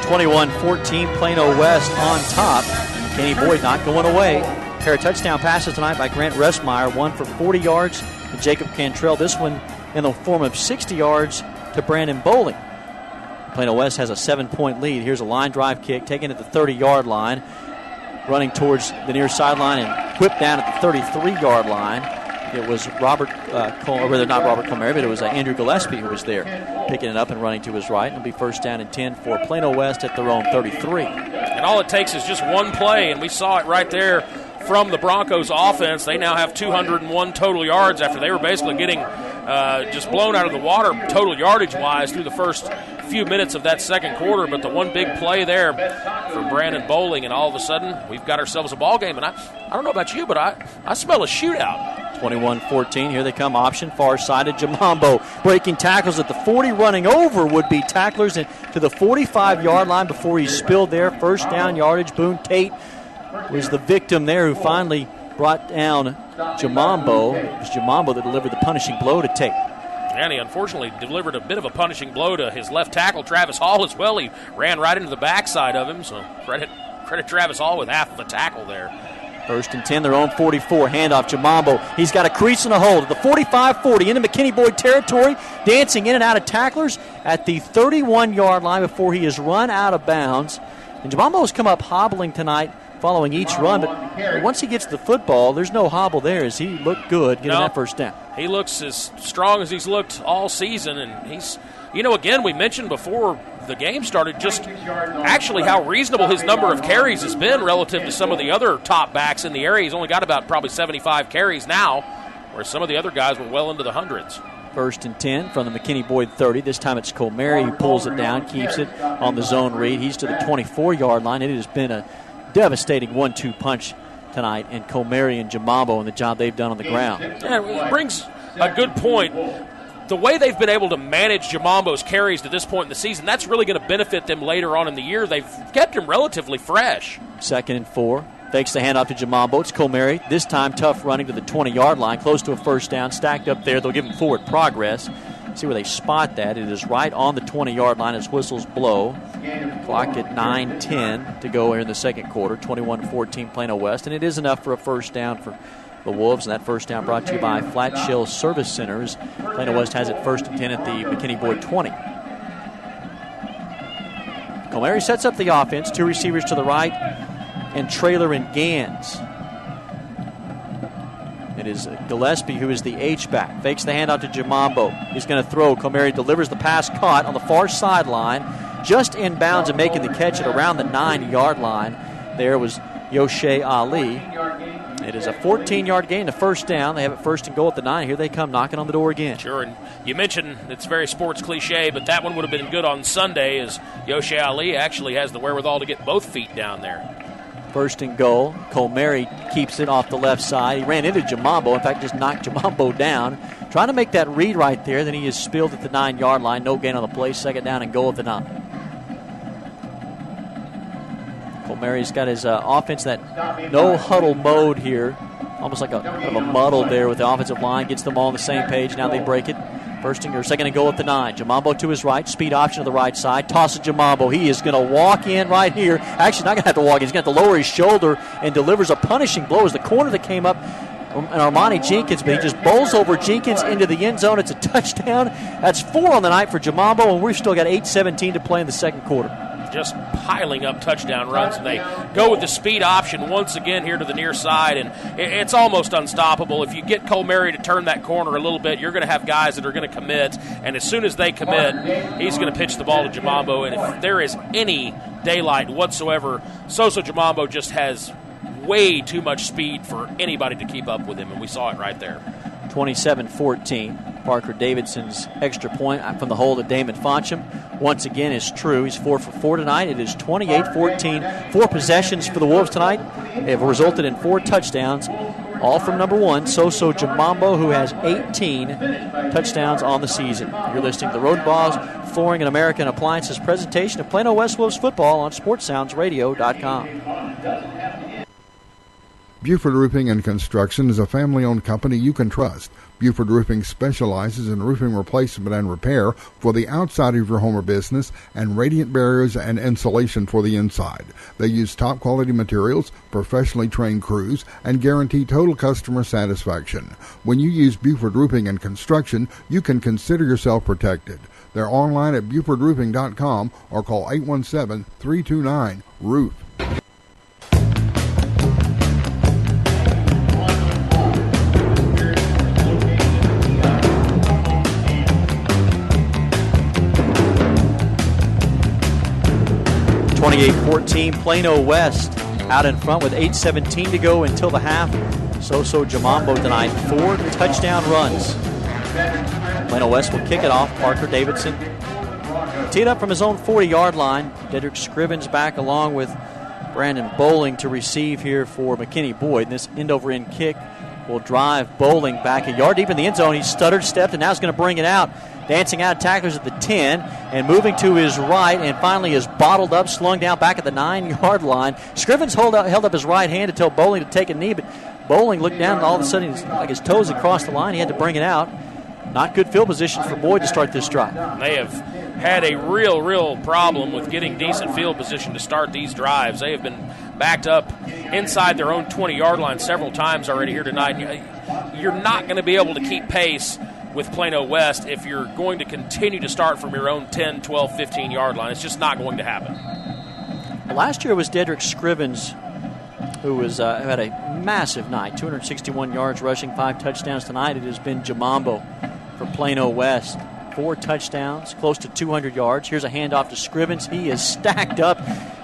21-14, Plano West on top. Kenny Boyd not going away. A pair of touchdown passes tonight by Grant Restmeyer, one for 40 yards to Jacob Cantrell. This one in the form of 60 yards to Brandon Bowling. Plano West has a 7-point lead. Here's a line drive kick taken at the 30-yard line, running towards the near sideline and whipped down at the 33-yard line. It was not Robert Colmary, but it was Andrew Gillespie who was there, picking it up and running to his right. It'll be first down and 10 for Plano West at their own 33. And all it takes is just one play, and we saw it right there from the Broncos offense. They now have 201 total yards after they were basically getting just blown out of the water total yardage-wise through the first few minutes of that second quarter. But the one big play there for Brandon Bowling, and all of a sudden we've got ourselves a ball game. And I don't know about you, but I smell a shootout. 21-14, here they come, option, far-sided, Jamambo breaking tackles at the 40, running over would-be tacklers to the 45-yard line before he spilled there. First down yardage. Boone Tate was the victim there who finally brought down Jamambo. It was Jamambo that delivered the punishing blow to Tate. And he unfortunately delivered a bit of a punishing blow to his left tackle, Travis Hall, as well. He ran right into the backside of him, so credit Travis Hall with half of a tackle there. First and 10, their own 44, handoff Jamambo. He's got a crease and a hold at the 45-40 into McKinney Boyd territory, dancing in and out of tacklers at the 31-yard line before he is run out of bounds. And Jamambo has come up hobbling tonight following each run, but once he gets the football, there's no hobble there as he looked good getting that first down. He looks as strong as he's looked all season, and he's, again, we mentioned before the game started just actually how reasonable his number of carries has been relative to some of the other top backs in the area. He's only got about probably 75 carries now, where some of the other guys were well into the hundreds. First and 10 from the McKinney Boyd 30. This time it's Colmary who pulls it down, keeps it on the zone read. He's to the 24-yard line. It has been a devastating 1-2 punch tonight, and Colmary and Jamambo and the job they've done on the ground. Yeah, it brings a good point. The way they've been able to manage Jamambo's carries to this point in the season, that's really going to benefit them later on in the year. They've kept him relatively fresh. 2nd and 4. Fakes the handoff to Jamambo. It's Colmary. This time tough running to the 20-yard line, close to a first down. Stacked up there. They'll give him forward progress. See where they spot that. It is right on the 20-yard line as whistles blow. Clock at 9:10 to go here in the second quarter. 21-14 Plano West. And it is enough for a first down for the Wolves, and that first down brought to you by Flat Shell Service Centers. Plano West has it 1st and 10 at the McKinney Boyd 20. Colmary sets up the offense. 2 receivers to the right, and Traylor and Gans. It is Gillespie who is the H-back. Fakes the handoff to Jamambo. He's going to throw. Colmary delivers the pass caught on the far sideline, just inbounds and making the catch at around the 9-yard line. There was Yoshe Ali. It is a 14-yard gain to first down. They have it 1st and goal at the 9. Here they come knocking on the door again. Sure, and you mentioned it's very sports cliche, but that one would have been good on Sunday as Yoshe Ali actually has the wherewithal to get both feet down there. First and goal. Colmary keeps it off the left side. He ran into Jamambo. In fact, just knocked Jamambo down. Trying to make that read right there. Then he is spilled at the 9-yard line. No gain on the play. Second down and goal at the 9. Colmary's got his offense, that no huddle mode here. Almost like kind of a muddle there with the offensive line. Gets them all on the same page. Now they break it. Second and goal at the 9. Jamambo to his right. Speed option to the right side. Tosses Jamambo. He is going to walk in right here. Actually, not going to have to walk in. He's going to have to lower his shoulder and delivers a punishing blow as the corner that came up, and Armani Jenkins, but he just bowls over Jenkins into the end zone. It's a touchdown. That's 4 on the night for Jamambo, and we've still got 8:17 to play in the second quarter. Just piling up touchdown runs, and they go with the speed option once again here to the near side, and it's almost unstoppable. If you get Colmary to turn that corner a little bit, you're going to have guys that are going to commit, and as soon as they commit, he's going to pitch the ball to Jamambo, and if there is any daylight whatsoever, Soso Jamambo just has way too much speed for anybody to keep up with him, and we saw it right there. 27-14. Parker Davidson's extra point from the hole to Damon Foncham once again is true. He's 4 for 4 tonight. It is 28-14. 4 possessions for the Wolves tonight have resulted in 4 touchdowns, all from number 1, Soso Jamambo, who has 18 touchdowns on the season. You're listening to the Road Balls Flooring and American Appliances presentation of Plano West Wolves football on SportsSoundsRadio.com. Buford Roofing and Construction is a family-owned company you can trust. Buford Roofing specializes in roofing replacement and repair for the outside of your home or business and radiant barriers and insulation for the inside. They use top-quality materials, professionally trained crews, and guarantee total customer satisfaction. When you use Buford Roofing and Construction, you can consider yourself protected. They're online at BufordRoofing.com or call 817-329-ROOF. Plano West out in front with 8:17 to go until the half. Soso Jamambo tonight, 4 touchdown runs. Plano West will kick it off. Parker Davidson teed up from his own 40-yard line. Dedrick Scrivens back along with Brandon Bowling to receive here for McKinney Boyd. And this end-over-end kick will drive Bowling back a yard deep in the end zone. He stuttered, stepped, and now he's going to bring it out. Dancing out of tacklers at the 10 and moving to his right, and finally is bottled up, slung down back at the 9-yard line. Scrivens held up his right hand to tell Bowling to take a knee, but Bowling looked down and all of a sudden, like his toes had crossed the line. He had to bring it out. Not good field position for Boyd to start this drive. They have had a real problem with getting decent field position to start these drives. They have been backed up inside their own 20-yard line several times already here tonight. You're not going to be able to keep pace with Plano West if you're going to continue to start from your own 10, 12, 15-yard line. It's just not going to happen. Last year was Dedrick Scrivens, who had a massive night, 261 yards rushing, 5 touchdowns. Tonight it has been Jamambo for Plano West. 4 touchdowns, close to 200 yards. Here's a handoff to Scrivens. He is stacked up.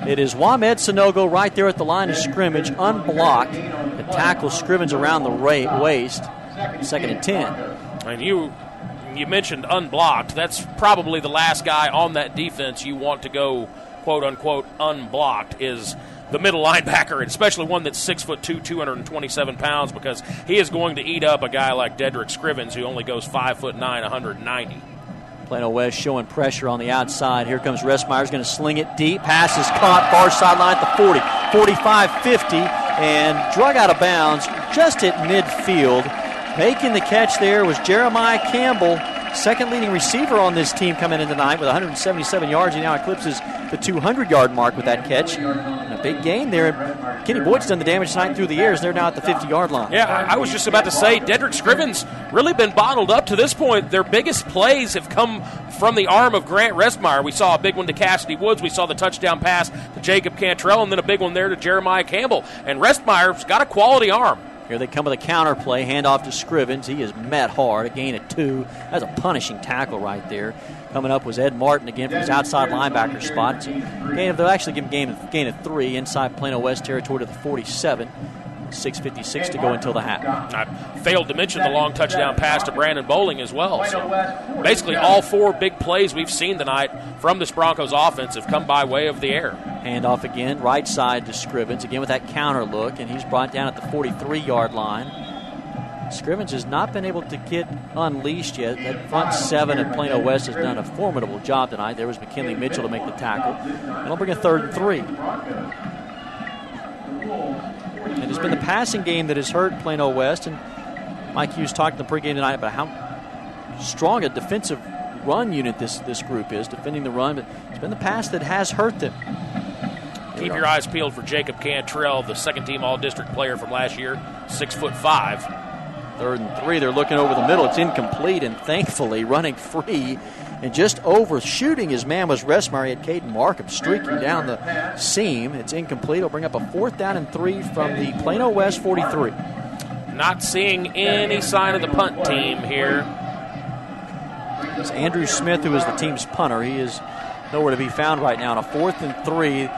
It is Wamed Sanogo right there at the line of scrimmage, unblocked. The tackle Scrivens around the waist. 2nd and 10. And you mentioned unblocked. That's probably the last guy on that defense you want to go, quote-unquote, unblocked is the middle linebacker, and especially one that's 6'2", 227 pounds, because he is going to eat up a guy like Dedrick Scrivens, who only goes 5'9", 190. Plano West showing pressure on the outside. Here comes Restmeyer's going to sling it deep. Pass is caught far sideline at the 40, 45, 50, and drug out of bounds just at midfield. Making the catch there was Jeremiah Campbell, second leading receiver on this team coming in tonight with 177 yards. He now eclipses the 200-yard mark with that catch. And a big gain there. Kenny Boyd's done the damage tonight through the air as they're now at the 50-yard line. Yeah, I was just about to say, Dedrick Scrivens really been bottled up to this point. Their biggest plays have come from the arm of Grant Restmeyer. We saw a big one to Cassidy Woods. We saw the touchdown pass to Jacob Cantrell, and then a big one there to Jeremiah Campbell. And Restmeyer's got a quality arm. Here they come with a counter play, handoff to Scrivens. He is met hard, a gain of 2. That's a punishing tackle right there. Coming up was Ed Martin again from his outside linebacker spot. So they'll actually give him gain of 3 inside Plano West territory to the 47. 6:56 to go until the half. I failed to mention the long touchdown pass to Brandon Bowling as well. So basically all 4 big plays we've seen tonight from this Broncos offense have come by way of the air. Handoff again, right side to Scrivens, again with that counter look, and he's brought down at the 43-yard line. Scrivens has not been able to get unleashed yet. That front 7 at Plano West has done a formidable job tonight. There was McKinley Mitchell to make the tackle. And it'll bring a 3rd and 3. And it's been the passing game that has hurt Plano West. And Mike Hughes talked in the pregame tonight about how strong a defensive run unit this group is, defending the run. But it's been the pass that has hurt them. Keep your eyes peeled for Jacob Cantrell, the second-team All-District player from last year, 6'5". 3rd and 3. They're looking over the middle. It's incomplete, and thankfully running free and just overshooting his man was Resmeyer. He had Caden Markham streaking down the seam. It's incomplete. It'll bring up a 4th down and 3 from the Plano West 43. Not seeing any sign of the punt team here. It's Andrew Smith, who is the team's punter. He is nowhere to be found right now. On a 4th and 3,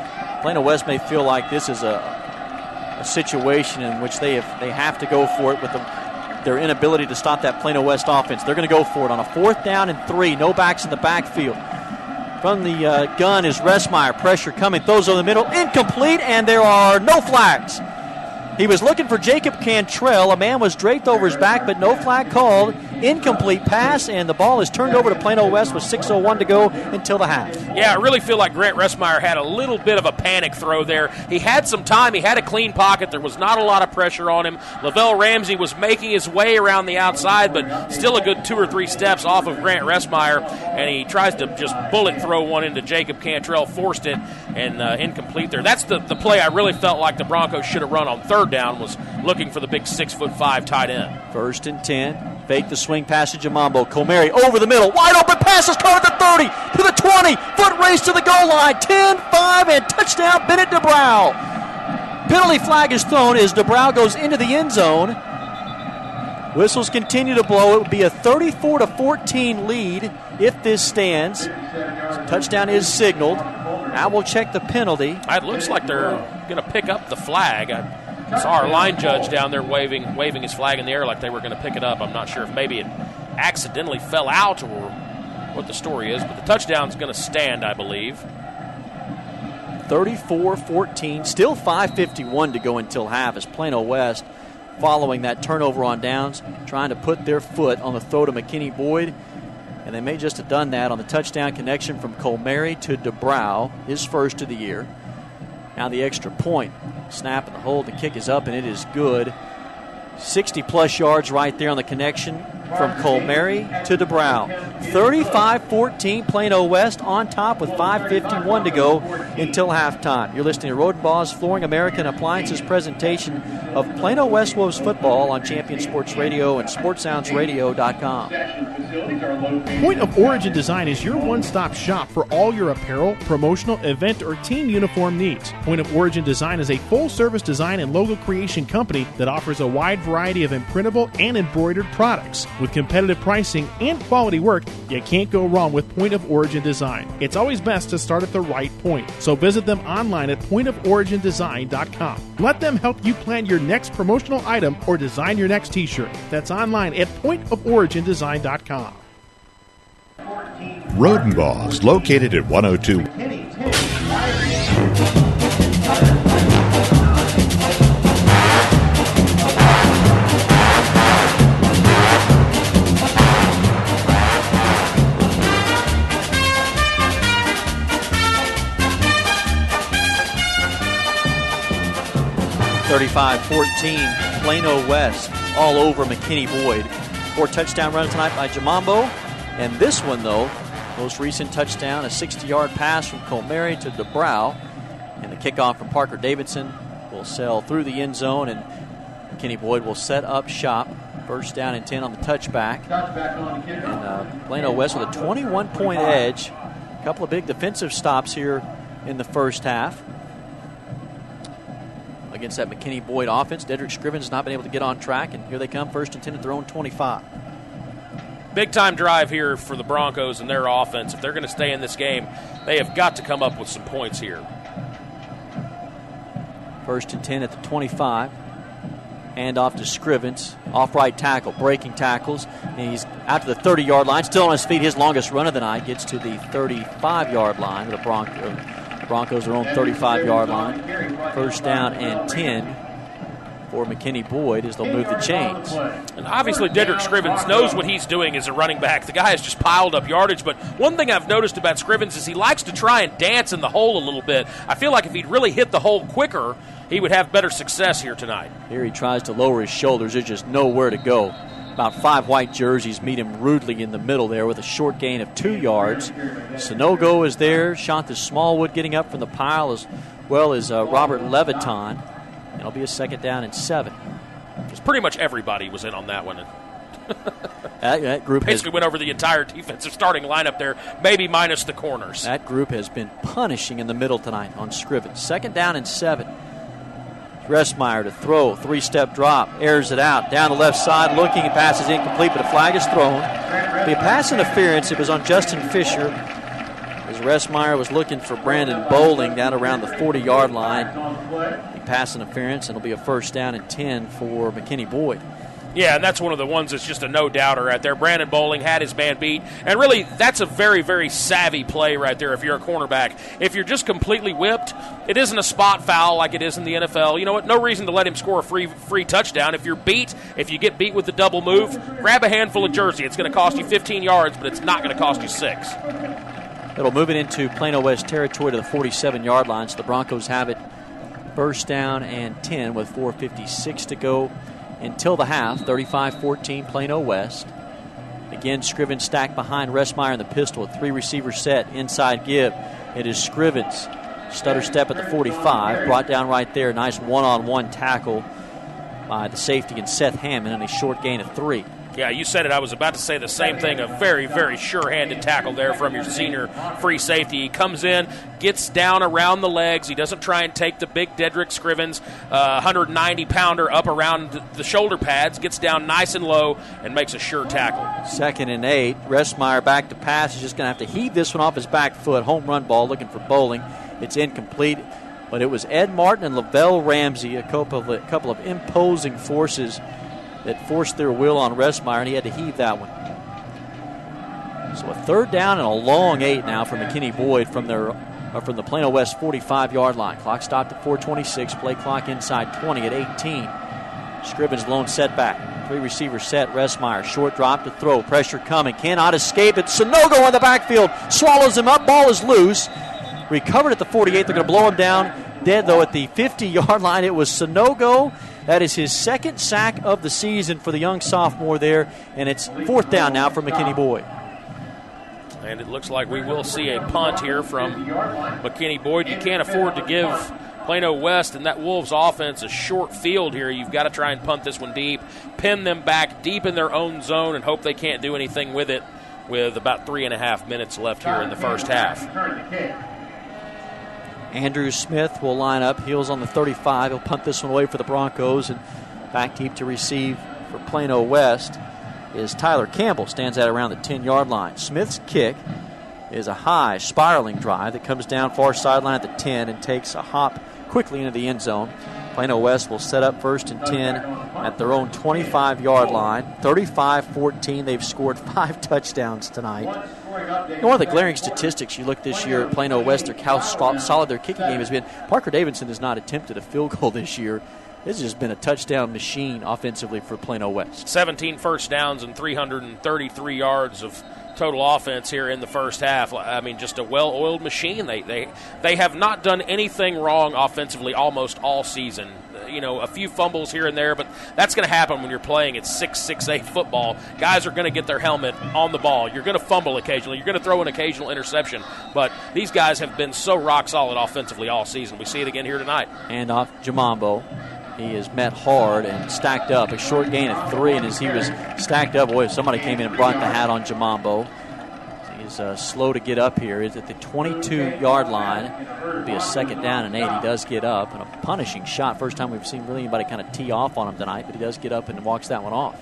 Plano West may feel like this is a situation in which they have to go for it with their inability to stop that Plano West offense. They're going to go for it on a 4th down and 3. No backs in the backfield. From the gun is Resmeyer. Pressure coming. Throws over the middle. Incomplete, and there are no flags. He was looking for Jacob Cantrell. A man was draped over his back, but no flag called. Incomplete pass, and the ball is turned over to Plano West with 6:01 to go until the half. Yeah, I really feel like Grant Resmeyer had a little bit of a panic throw there. He had some time. He had a clean pocket. There was not a lot of pressure on him. Lavelle Ramsey was making his way around the outside, but still a good 2 or 3 steps off of Grant Resmeyer, and he tries to just bullet throw one into Jacob Cantrell, forced it, and incomplete there. That's the play I really felt like the Broncos should have run on 3rd down, was looking for the big 6'5" tight end. 1st and 10. Fake the swing pass to Jamambo. Comeri over the middle. Wide open pass is caught at the 30 to the 20. Foot race to the goal line. 10-5 and touchdown Bennett DeBrow. Penalty flag is thrown as DeBrow goes into the end zone. Whistles continue to blow. It would be a 34-14 lead if this stands. Touchdown is signaled. Now we'll check the penalty. It looks like they're going to pick up the flag. I saw our line judge down there waving his flag in the air like they were going to pick it up. I'm not sure if maybe it accidentally fell out or what the story is, but the touchdown's going to stand, I believe. 34-14, still 5:51 to go until half as Plano West, following that turnover on downs, trying to put their foot on the throw to McKinney Boyd, and they may just have done that on the touchdown connection from Comeri to DeBrow, his first of the year. Now the extra point. Snap and the hold. The kick is up, and it is good. 60-plus yards right there on the connection from Comeri to DeBrow. 35-14, Plano West on top with 5:51 to go until halftime. You're listening to Rodenbaugh's Flooring American Appliances presentation of Plano West Wolves football on Champion Sports Radio and SportsSoundsRadio.com. Point of Origin Design is your one-stop shop for all your apparel, promotional, event, or team uniform needs. Point of Origin Design is a full-service design and logo creation company that offers a wide variety of imprintable and embroidered products. With competitive pricing and quality work, you can't go wrong with Point of Origin Design. It's always best to start at the right point, so visit them online at pointoforigindesign.com. Let them help you plan your next promotional item or design your next t-shirt. That's online at pointoforigindesign.com. Rodenbaugh's, located at 102. 35-14, Plano West all over McKinney Boyd. 4 touchdown runs tonight by Jamambo. And this one, though, most recent touchdown, a 60-yard pass from Comeri to DeBrow. And the kickoff from Parker Davidson will sail through the end zone, and McKinney Boyd will set up shop. 1st down and 10 on the touchback. And Plano West with a 21-point edge. A couple of big defensive stops here in the first half against that McKinney Boyd offense. Dedrick Scrivens has not been able to get on track, and here they come, 1st and 10 at their own 25. Big-time drive here for the Broncos and their offense. If they're going to stay in this game, they have got to come up with some points here. 1st and 10 at the 25. Hand off to Scrivens. Off right tackle, breaking tackles. And he's out to the 30-yard line. Still on his feet. His longest run of the night gets to the 35-yard line. The Broncos are on 35-yard line. First down and 10 for McKinney Boyd as they'll move the chains. And obviously Dedrick Scrivens knows what he's doing as a running back. The guy has just piled up yardage, but one thing I've noticed about Scrivens is he likes to try and dance in the hole a little bit. I feel like if he'd really hit the hole quicker, he would have better success here tonight. Here he tries to lower his shoulders. There's just nowhere to go. About 5 white jerseys meet him rudely in the middle there with a short gain of 2 yards. Sonogo is there. Shanta Smallwood getting up from the pile as well as Robert Leviton. It'll be a second down and 7. Because pretty much everybody was in on that one. that group basically went over the entire defensive starting lineup there, maybe minus the corners. That group has been punishing in the middle tonight on Scrivens. Second down and 7. Ressmeyer to throw, 3-step drop, airs it out, down the left side, looking, and pass is incomplete, but a flag is thrown. The pass interference, it was on Justin Fisher, as Ressmeyer was looking for Brandon Bowling down around the 40-yard line. The pass interference, and it'll be a first down and 10 for McKinney Boyd. Yeah, and that's one of the ones that's just a no-doubter right there. Brandon Bowling had his man beat, and really that's a very, very savvy play right there if you're a cornerback. If you're just completely whipped, it isn't a spot foul like it is in the NFL. You know what? No reason to let him score a free touchdown. If you're beat, if you get beat with the double move, grab a handful of jersey. It's going to cost you 15 yards, but it's not going to cost you 6. It'll move it into Plano West territory to the 47-yard line, so the Broncos have it first down and 10 with 4:56 to go until the half. 35-14 Plano West. Again, Scrivens stacked behind Ressmeyer in the pistol. A 3-receiver set, inside give. It is Scrivens. Stutter step at the 45. Brought down right there. Nice one-on-one tackle by the safety and Seth Hammond, and a short gain of 3. Yeah, you said it. I was about to say the same thing. A very, very sure-handed tackle there from your senior free safety. He comes in, gets down around the legs. He doesn't try and take the big Dedrick Scrivens 190-pounder up around the shoulder pads, gets down nice and low, and makes a sure tackle. Second and 8. Ressmeyer back to pass. He's just going to have to heave this one off his back foot. Home run ball looking for Bowling. It's incomplete, but it was Ed Martin and Lavelle Ramsey, a couple of imposing forces that forced their will on Ressmeyer, and he had to heave that one. So a third down and a long 8 now for McKinney Boyd from the Plano West 45-yard line. Clock stopped at 4:26. Play clock inside 20 at 18. Scrivens lone setback. 3-receiver set. Ressmeyer short drop to throw. Pressure coming. Cannot escape it. Sonogo on the backfield swallows him up. Ball is loose. Recovered at the 48. They're going to blow him down. Dead though at the 50-yard line. It was Sonogo. That is his second sack of the season for the young sophomore there, and it's fourth down now for McKinney Boyd. And it looks like we will see a punt here from McKinney Boyd. You can't afford to give Plano West and that Wolves offense a short field here. You've got to try and punt this one deep, pin them back deep in their own zone, and hope they can't do anything with it with about 3.5 minutes left here in the first half. Andrew Smith will line up, heels on the 35. He'll punt this one away for the Broncos, and back deep to receive for Plano West is Tyler Campbell. Stands at around the 10-yard line. Smith's kick is a high, spiraling drive that comes down far sideline at the 10 and takes a hop quickly into the end zone. Plano West will set up first and 10 at their own 25-yard line. 35-14. They've scored 5 touchdowns tonight. One of the glaring statistics you look this year at Plano West, how solid their kicking game has been. Parker Davidson has not attempted a field goal this year. This has been a touchdown machine offensively for Plano West. 17 first downs and 333 yards of total offense here in the first half. I mean, just a well-oiled machine. They have not done anything wrong offensively almost all season. You know, a few fumbles here and there, but that's going to happen when you're playing at 6'8" football. Guys are going to get their helmet on the ball. You're going to fumble occasionally. You're going to throw an occasional interception, but these guys have been so rock solid offensively all season. We see it again here tonight. And off Jamambo. He is met hard and stacked up. A short gain of 3, and as he was stacked up, boy, somebody came in and brought the hat on Jamambo. He's slow to get up here. He's at the 22-yard line. It'll be a second down and 8. He does get up, and a punishing shot. First time we've seen really anybody kind of tee off on him tonight, but he does get up and walks that one off.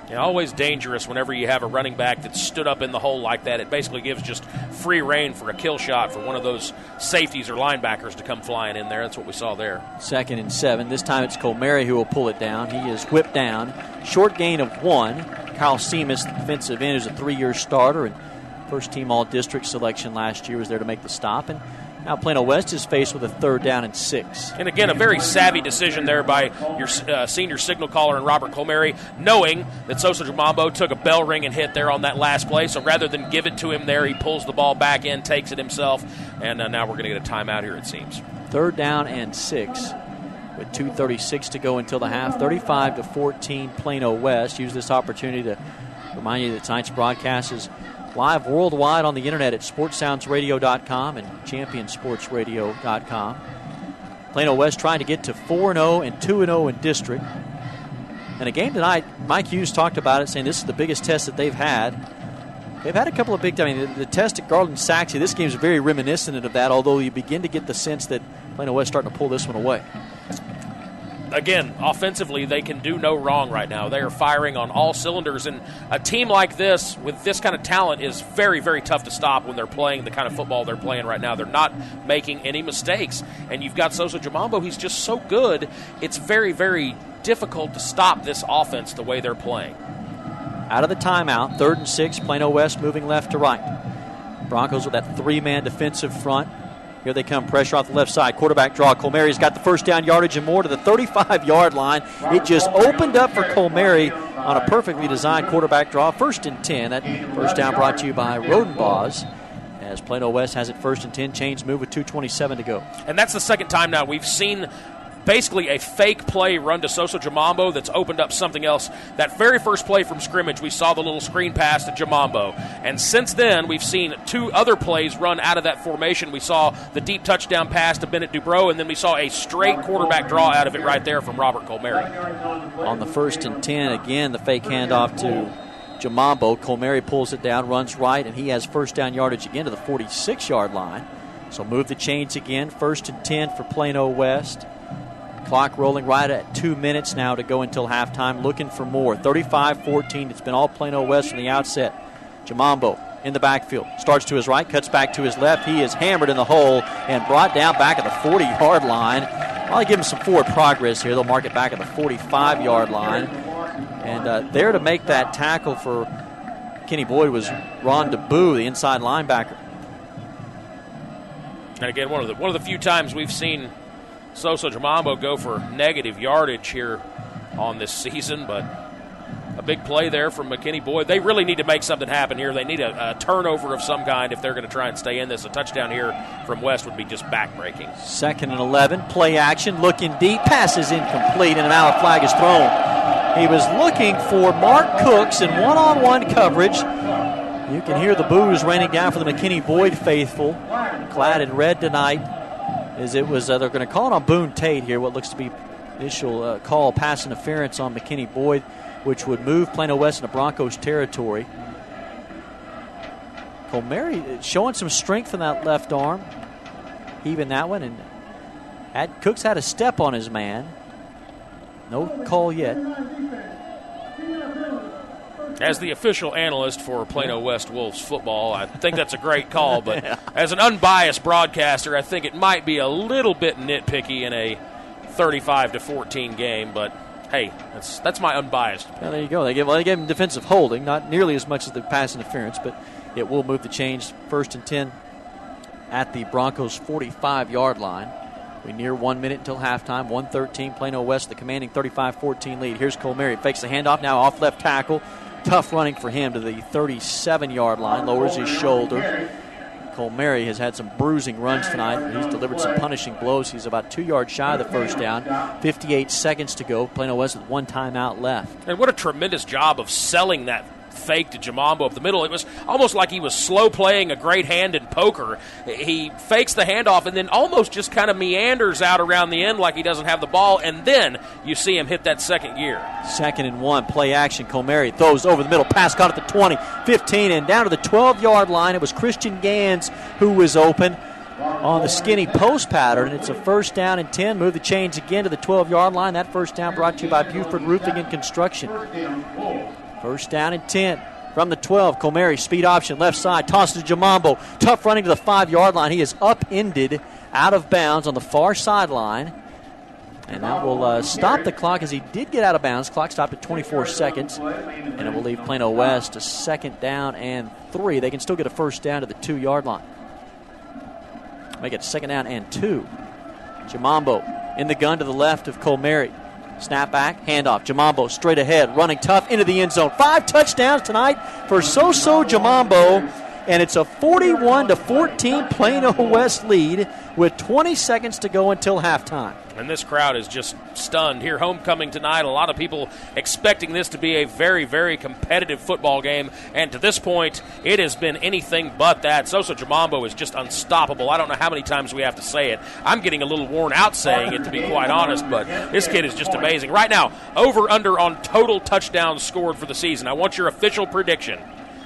Yeah, always dangerous whenever you have a running back that's stood up in the hole like that. It basically gives just free reign for a kill shot for one of those safeties or linebackers to come flying in there. That's what we saw there. 2nd and 7. This time it's Colmary who will pull it down. He is whipped down. Short gain of 1. Kyle Seamus, the defensive end, who's a 3-year starter and first-team All-District selection last year, was there to make the stop. And now Plano West is faced with a 3rd down and 6. And again, a very savvy decision there by your senior signal caller and Robert Colmary, knowing that Sosa Jamambo took a bell ringing hit there on that last play. So rather than give it to him there, he pulls the ball back in, takes it himself, and now we're going to get a timeout here, it seems. 3rd down and 6 with 2:36 to go until the half. 35-14 Plano West. Use this opportunity to remind you that tonight's broadcast is live worldwide on the internet at sportsoundsradio.com and championsportsradio.com. Plano West trying to get to 4-0 and 2-0 in district. And a game tonight, Mike Hughes talked about it, saying this is the biggest test that they've had. They've had a couple of big, the test at Garland-Saxey, this game is very reminiscent of that, although you begin to get the sense that Plano West starting to pull this one away. Again, offensively, they can do no wrong right now. They are firing on all cylinders, and a team like this, with this kind of talent, is very, very tough to stop when they're playing the kind of football they're playing right now. They're not making any mistakes, and you've got Sosa Jamambo. He's just so good, it's very, very difficult to stop this offense the way they're playing. Out of the timeout, 3rd and 6, Plano West moving left to right. Broncos with that 3-man defensive front. Here they come, pressure off the left side. Quarterback draw. Colmary's got the first down yardage and more to the 35-yard line. It just opened up for Colmary on a perfectly designed quarterback draw. 1st and 10. That first down brought to you by Rodenbaugh's, as Plano West has it 1st and 10. Chains move with 2:27 to go. And that's the second time now we've seen basically a fake play run to Sosa Jamambo that's opened up something else. That very first play from scrimmage, we saw the little screen pass to Jamambo. And since then, we've seen 2 other plays run out of that formation. We saw the deep touchdown pass to Bennett Dubrow, and then we saw a straight quarterback draw out of it right there from Robert Colmary. On the 1st and 10, again, the fake handoff to Jamambo. Colmary pulls it down, runs right, and he has first down yardage again to the 46-yard line. So move the chains again. 1st and 10 for Plano West. Clock rolling right at 2 minutes now to go until halftime. Looking for more. 35-14. It's been all Plano West from the outset. Jamambo in the backfield. Starts to his right, cuts back to his left. He is hammered in the hole and brought down back at the 40-yard line. While they give him some forward progress here, they'll mark it back at the 45-yard line. And there to make that tackle for Kenny Boyd was Ron DeBoo, the inside linebacker. And again, one of the few times we've seen Sosa Jamambo go for negative yardage here on this season, but a big play there from McKinney Boyd. They really need to make something happen here. They need a turnover of some kind if they're going to try and stay in this. A touchdown here from West would be just backbreaking. 2nd and 11, play action, looking deep, pass is incomplete, and an out flag is thrown. He was looking for Mark Cooks in one-on-one coverage. You can hear the boos raining down for the McKinney Boyd faithful, clad in red tonight. As it was, they're going to call it on Boone Tate here, what looks to be initial call pass interference on McKinney Boyd, which would move Plano West into Broncos territory. Colmary showing some strength in that left arm, heaving that one, and Cooks had a step on his man. No call yet. As the official analyst for Plano West Wolves football, I think that's a great call, but as an unbiased broadcaster, I think it might be a little bit nitpicky in a 35-14 game, but hey, that's my unbiased. Well, there you go. They gave him defensive holding, not nearly as much as the pass interference, but it will move the chains. 1st and 10 at the Broncos' 45-yard line. We near 1 minute until halftime. 1:13, Plano West, the commanding 35-14 lead. Here's Colmary, fakes the handoff, now off left tackle. Tough running for him to the 37-yard line, lowers his shoulder. Colmary has had some bruising runs tonight. He's delivered some punishing blows. He's about 2 yards shy of the first down. 58 seconds to go. Plano West with 1 timeout left. And what a tremendous job of selling that fake to Jamambo up the middle. It was almost like he was slow playing a great hand in poker. He fakes the handoff and then almost just kind of meanders out around the end like he doesn't have the ball, and then you see him hit that second gear. 2nd and 1, play action. Colmary throws over the middle, pass caught at the 20, 15, and down to the 12-yard line. It was Christian Gans who was open on the skinny post pattern. It's a 1st down and 10. Move the chains again to the 12-yard line. That first down brought to you by Buford Roofing and Construction. First down and 10 from the 12. Comeri, speed option, left side, tosses to Jamambo. Tough running to the 5-yard line. He is upended out of bounds on the far sideline. And that will stop the clock as he did get out of bounds. Clock stopped at 24 seconds. And it will leave Plano West a 2nd down and 3. They can still get a first down to the 2-yard line. Make it 2nd down and 2. Jamambo in the gun to the left of Comeri. Snap back, handoff. Jamambo straight ahead, running tough into the end zone. 5 touchdowns tonight for Soso Jamambo. And it's a 41-14 Plano West lead with 20 seconds to go until halftime. And this crowd is just stunned here. Homecoming tonight. A lot of people expecting this to be a very, very competitive football game. And to this point, it has been anything but that. Soso Jamambo is just unstoppable. I don't know how many times we have to say it. I'm getting a little worn out saying it, to be quite honest. But this kid is just amazing. Right now, over-under on total touchdowns scored for the season. I want your official prediction.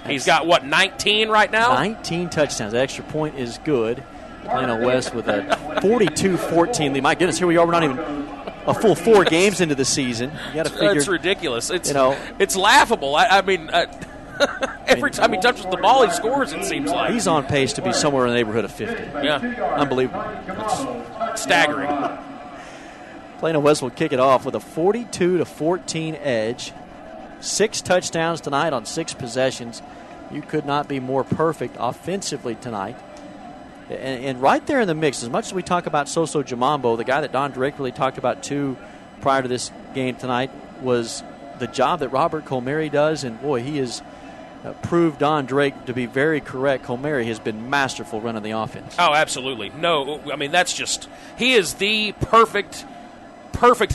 He's got, 19 right now? 19 touchdowns. The extra point is good. Plano West with a 42-14 lead. My goodness, here we are. We're not even a full 4 games into the season. You got to figure. It's ridiculous. It's laughable. I mean, every time he touches the ball, he scores, it seems like. He's on pace to be somewhere in the neighborhood of 50. Yeah. Unbelievable. It's staggering. Plano West will kick it off with a 42-14 edge. 6 touchdowns tonight on 6 possessions. You could not be more perfect offensively tonight. And right there in the mix, as much as we talk about Soso Jamambo, the guy that Don Drake really talked about too prior to this game tonight was the job that Robert Comeri does. And boy, he has proved Don Drake to be very correct. Comeri has been masterful running the offense. Oh, absolutely. No, I mean, he is the perfect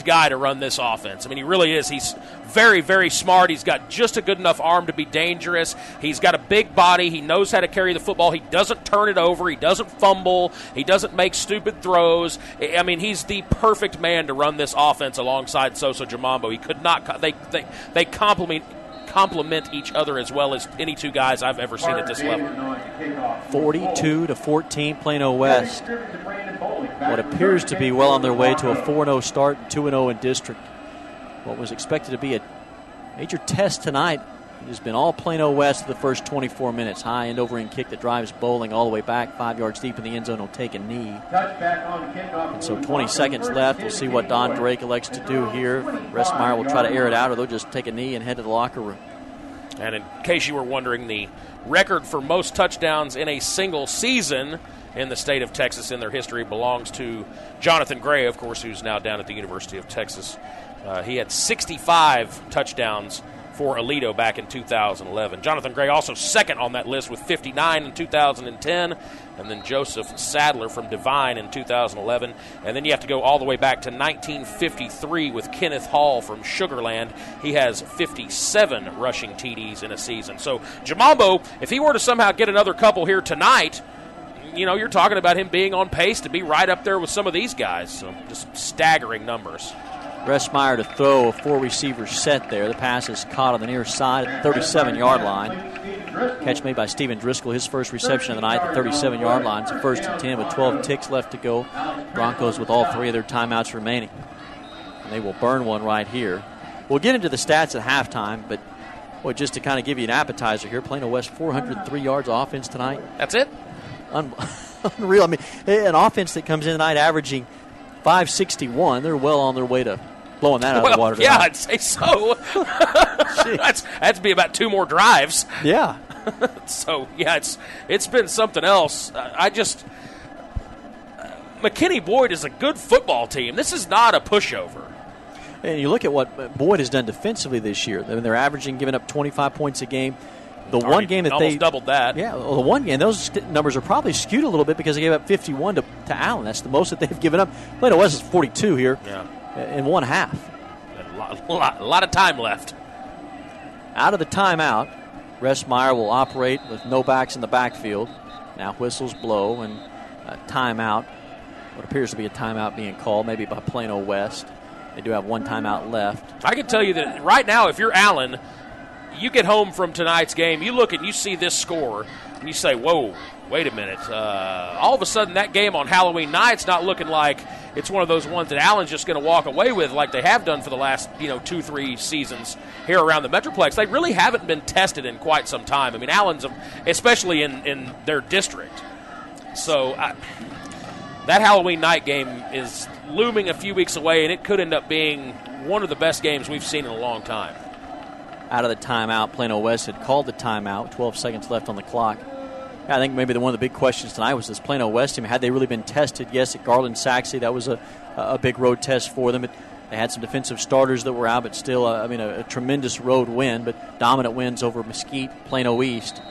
guy to run this offense. I mean, he really is. He's very, very smart. He's got just a good enough arm to be dangerous. He's got a big body. He knows how to carry the football. He doesn't turn it over. He doesn't fumble. He doesn't make stupid throws. I mean, he's the perfect man to run this offense alongside Soso Jamambo. He could not. They complement each other as well as any 2 guys I've ever seen at this level. 42-14 Plano West. What appears to be well on their way to a 4-0 start, 2-0 in district. What was expected to be a major test tonight has been all Plano West for the first 24 minutes. High end over end kick that drives Bowling all the way back 5 yards deep in the end zone. Will take a knee. And so 20 seconds left. We'll see what Don Drake elects to do here. Restmeyer will try to air it out, or they'll just take a knee and head to the locker room. And in case you were wondering, the record for most touchdowns in a single season in the state of Texas in their history belongs to Jonathan Gray, of course, who's now down at the University of Texas. He had 65 touchdowns for Aledo back in 2011. Jonathan Gray also second on that list with 59 in 2010, and then Joseph Sadler from Divine in 2011. And then you have to go all the way back to 1953 with Kenneth Hall from Sugar Land. He has 57 rushing TDs in a season. So Jamambo, if he were to somehow get another couple here tonight, you're talking about him being on pace to be right up there with some of these guys. So just staggering numbers. Restmeyer to throw a 4-receiver set there. The pass is caught on the near side at the 37-yard line. Catch made by Stephen Driscoll, his first reception of the night at the 37-yard line. It's a 1st and 10 with 12 ticks left to go. Broncos with all 3 of their timeouts remaining. And they will burn one right here. We'll get into the stats at halftime, but just to kind of give you an appetizer here, Plano West 403 yards of offense tonight. That's it? Unreal. I mean, an offense that comes in tonight averaging 561. They're well on their way to blowing that out of the water tonight. Yeah, I'd say so. That's be about 2 more drives. Yeah. So, yeah, it's been something else. McKinney Boyd is a good football team. This is not a pushover. And you look at what Boyd has done defensively this year. I mean, they're averaging, giving up 25 points a game. The one game that almost doubled that. Yeah, well, the one game, those numbers are probably skewed a little bit because they gave up 51 to Allen. That's the most that they've given up. Plano West is 42 here in one half. A lot of time left. Out of the timeout, Restmeyer will operate with no backs in the backfield. Now whistles blow and a timeout. What appears to be a timeout being called, maybe by Plano West. They do have one timeout left. I can tell you that right now, if you're Allen, you get home from tonight's game, you look and you see this score. you say, whoa, wait a minute. All of a sudden that game on Halloween night's not looking like it's one of those ones that Allen's just going to walk away with like they have done for the last 2-3 seasons here around the Metroplex. They really haven't been tested in quite some time. I mean, Allen's, especially in their district. So that Halloween night game is looming a few weeks away, and it could end up being one of the best games we've seen in a long time. Out of the timeout, Plano West had called the timeout, 12 seconds left on the clock. I think maybe one of the big questions tonight was this Plano West team. Had they really been tested? Yes, at Garland-Saxe, that was a big road test for them. They had some defensive starters that were out, but still, a tremendous road win, but dominant wins over Mesquite, Plano East.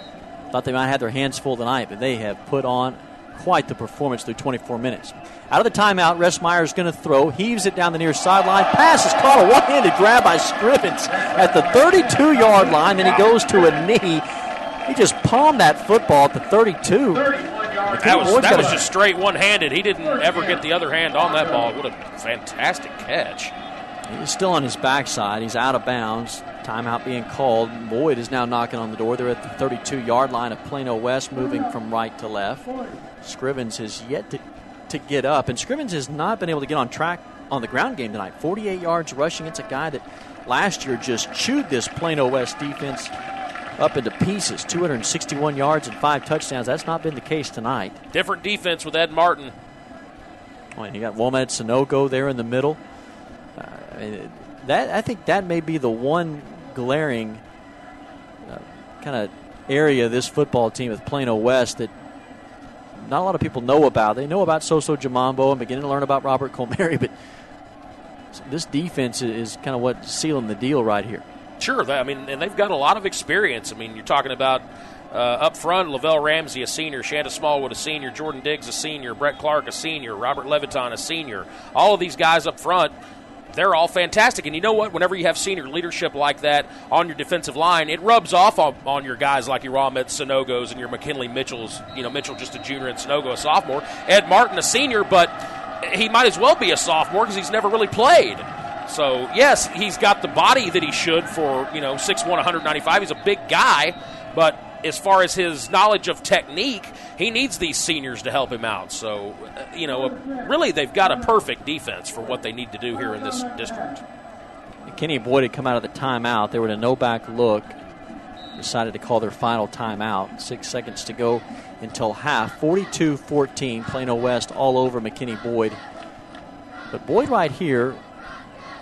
Thought they might have their hands full tonight, but they have put on quite the performance through 24 minutes. Out of the timeout, Restmeyer is going to throw, heaves it down the near sideline. Pass is caught, a one-handed grab by Scrivens at the 32-yard line. Then he goes to a knee. He just palmed that football at the 32. That was just straight one-handed. He didn't ever get the other hand on that ball. What a fantastic catch. He's still on his backside. He's out of bounds. Timeout being called. Boyd is now knocking on the door. They're at the 32-yard line of Plano West, moving from right to left. Scrivens has yet to get up, and Scrivens has not been able to get on track on the ground game tonight. 48 yards rushing. It's a guy that last year just chewed this Plano West defense up into pieces. 261 yards and 5 touchdowns. That's not been the case tonight. Different defense with Ed Martin. Oh, and you got Womed Sonogo there in the middle. I think that may be the one glaring kind of area of this football team with Plano West that not a lot of people know about. They know about Soso Jamambo and beginning to learn about Robert Colmary, but this defense is kind of what's sealing the deal right here. Sure, and they've got a lot of experience. I mean, you're talking about up front, Lavelle Ramsey, a senior, Shanda Smallwood, a senior, Jordan Diggs, a senior, Brett Clark, a senior, Robert Leviton, a senior. All of these guys up front, they're all fantastic. And you know what? Whenever you have senior leadership like that on your defensive line, it rubs off on your guys like your Ahmed Sonogos and your McKinley Mitchells. Mitchell just a junior and Sonogo a sophomore. Ed Martin a senior, but he might as well be a sophomore because he's never really played. So, yes, he's got the body that he should for, 6'1", 195. He's a big guy, but as far as his knowledge of technique, he needs these seniors to help him out. So, really they've got a perfect defense for what they need to do here in this district. McKinney and Boyd had come out of the timeout. They were in a no-back look. Decided to call their final timeout. 6 seconds to go until half. 42-14, Plano West all over McKinney Boyd. But Boyd right here,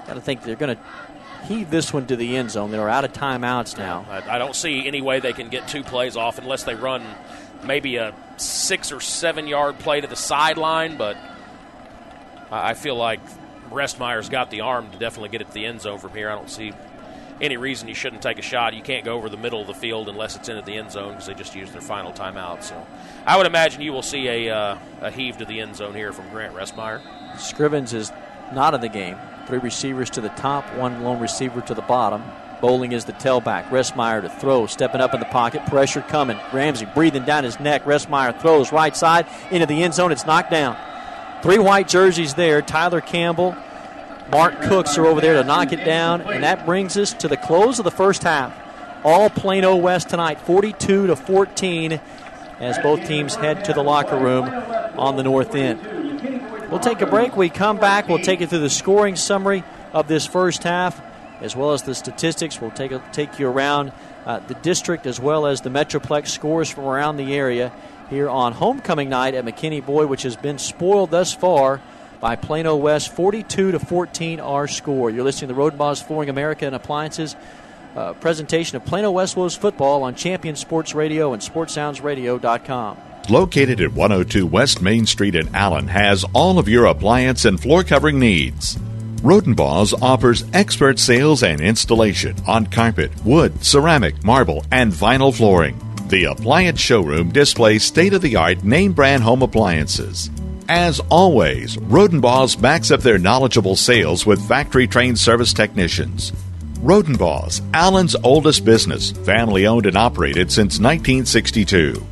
got to think they're going to heave this one to the end zone. They're out of timeouts now. I don't see any way they can get 2 plays off unless they run maybe a 6 or 7 yard play to the sideline, but I feel like Restmeyer's got the arm to definitely get it to the end zone from here. I don't see any reason you shouldn't take a shot. You can't go over the middle of the field unless it's into the end zone because they just used their final timeout. So I would imagine you will see a heave to the end zone here from Grant Restmeyer. Scrivens is not in the game. 3 receivers to the top, 1 lone receiver to the bottom. Bowling is the tailback. Restmeyer to throw, stepping up in the pocket, pressure coming. Ramsey breathing down his neck. Restmeyer throws right side into the end zone. It's knocked down. 3 white jerseys there. Tyler Campbell, Mark Cooks are over there to knock it down, and that brings us to the close of the first half. All Plano West tonight, 42-14, as both teams head to the locker room on the north end. We'll take a break. We come back. We'll take you through the scoring summary of this first half, as well as the statistics. We'll take you around the district as well as the Metroplex scores from around the area here on homecoming night at McKinney Boyd, which has been spoiled thus far by Plano West. 42-14 our score. You're listening to the Rodenbaugh's Flooring America and Appliances presentation of Plano West Wolves football on Champion Sports Radio and SportsSoundsRadio.com. Located at 102 West Main Street in Allen, has all of your appliance and floor covering needs. Rodenbaugh's offers expert sales and installation on carpet, wood, ceramic, marble, and vinyl flooring. The appliance showroom displays state-of-the-art name-brand home appliances. As always, Rodenbaugh's backs up their knowledgeable sales with factory-trained service technicians. Rodenbaugh's, Allen's oldest business, family-owned and operated since 1962.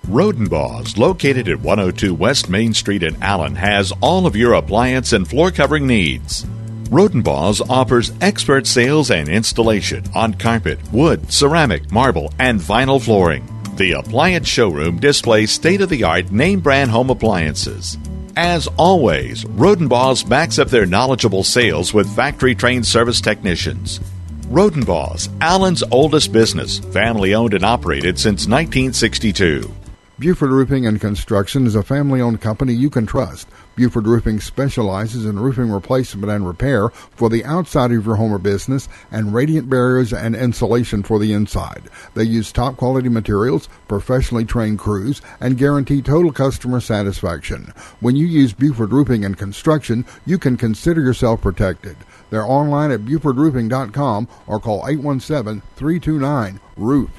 Rodenbaugh's, located at 102 West Main Street in Allen, has all of your appliance and floor covering needs. Rodenbaugh's offers expert sales and installation on carpet, wood, ceramic, marble, and vinyl flooring. The Appliance Showroom displays state-of-the-art name-brand home appliances. As always, Rodenbaugh's backs up their knowledgeable sales with factory-trained service technicians. Rodenbaugh's, Allen's oldest business, family-owned and operated since 1962. Buford Roofing and Construction is a family-owned company you can trust. Buford Roofing specializes in roofing replacement and repair for the outside of your home or business and radiant barriers and insulation for the inside. They use top-quality materials, professionally trained crews, and guarantee total customer satisfaction. When you use Buford Roofing and Construction, you can consider yourself protected. They're online at BufordRoofing.com or call 817-329-ROOF.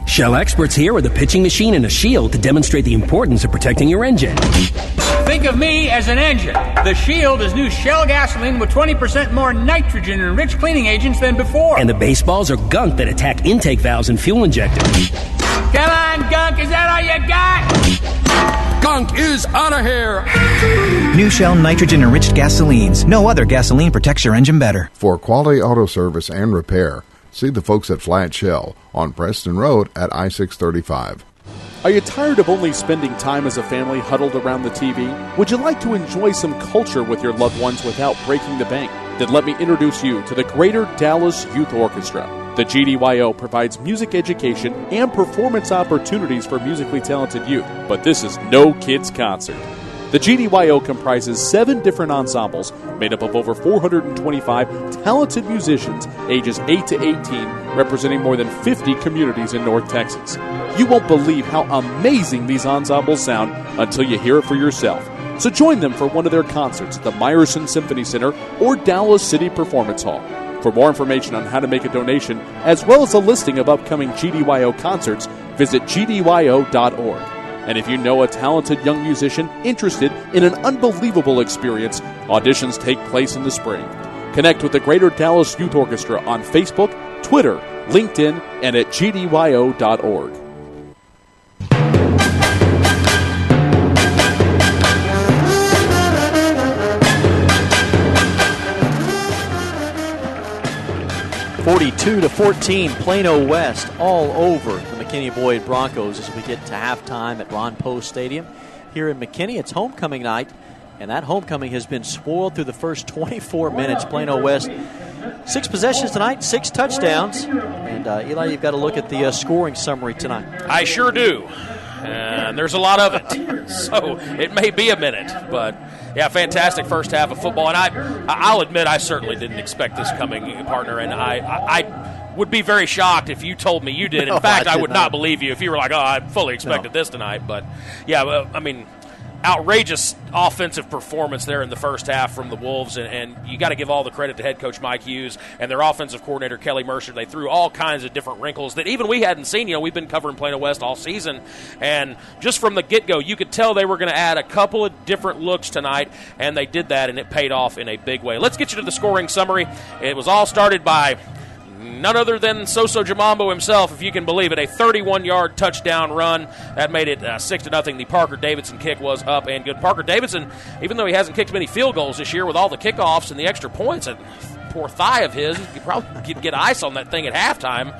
Shell experts here with a pitching machine and a shield to demonstrate the importance of protecting your engine. Think of me as an engine. The Shield is new Shell gasoline with 20% more nitrogen and rich cleaning agents than before. And the baseballs are gunk that attack intake valves and fuel injectors. Come on, gunk, is that all you got? Gunk is out of here. New Shell nitrogen-enriched gasolines. No other gasoline protects your engine better. For quality auto service and repair, see the folks at Flat Shell on Preston Road at I-635. Are you tired of only spending time as a family huddled around the TV? Would you like to enjoy some culture with your loved ones without breaking the bank? Then let me introduce you to the Greater Dallas Youth Orchestra. The GDYO provides music education and performance opportunities for musically talented youth, but this is no kids' concert. The GDYO comprises 7 different ensembles made up of over 425 talented musicians ages 8 to 18, representing more than 50 communities in North Texas. You won't believe how amazing these ensembles sound until you hear it for yourself. So join them for one of their concerts at the Meyerson Symphony Center or Dallas City Performance Hall. For more information on how to make a donation, as well as a listing of upcoming GDYO concerts, visit gdyo.org. And if you know a talented young musician interested in an unbelievable experience, auditions take place in the spring. Connect with the Greater Dallas Youth Orchestra on Facebook, Twitter, LinkedIn, and at gdyo.org. (42-14), Plano West all over the McKinney Boyd Broncos as we get to halftime at Ron Post Stadium here in McKinney. It's homecoming night, and that homecoming has been spoiled through the first 24 minutes. Plano West, 6 possessions tonight, 6 touchdowns. And Eli, you've got to look at the scoring summary tonight. I sure do. And there's a lot of it. So it may be a minute, but yeah, fantastic first half of football. And I'll admit I certainly didn't expect this coming, partner. And I would be very shocked if you told me you did. In fact, I would not believe you if you were like, oh, I fully expected this tonight. But yeah, I mean, outrageous offensive performance there in the first half from the Wolves, and you got to give all the credit to head coach Mike Hughes and their offensive coordinator Kelly Mercer. They threw all kinds of different wrinkles that even we hadn't seen. You know, we've been covering Plano West all season, and just from the get-go, you could tell they were going to add a couple of different looks tonight, and they did that, and it paid off in a big way. Let's get you to the scoring summary. It was all started by none other than Soso Jamambo himself, if you can believe it, a 31-yard touchdown run. That made it 6-0. The Parker Davidson kick was up and good. Parker Davidson, even though he hasn't kicked many field goals this year with all the kickoffs and the extra points, that poor thigh of his, he could probably get ice on that thing at halftime.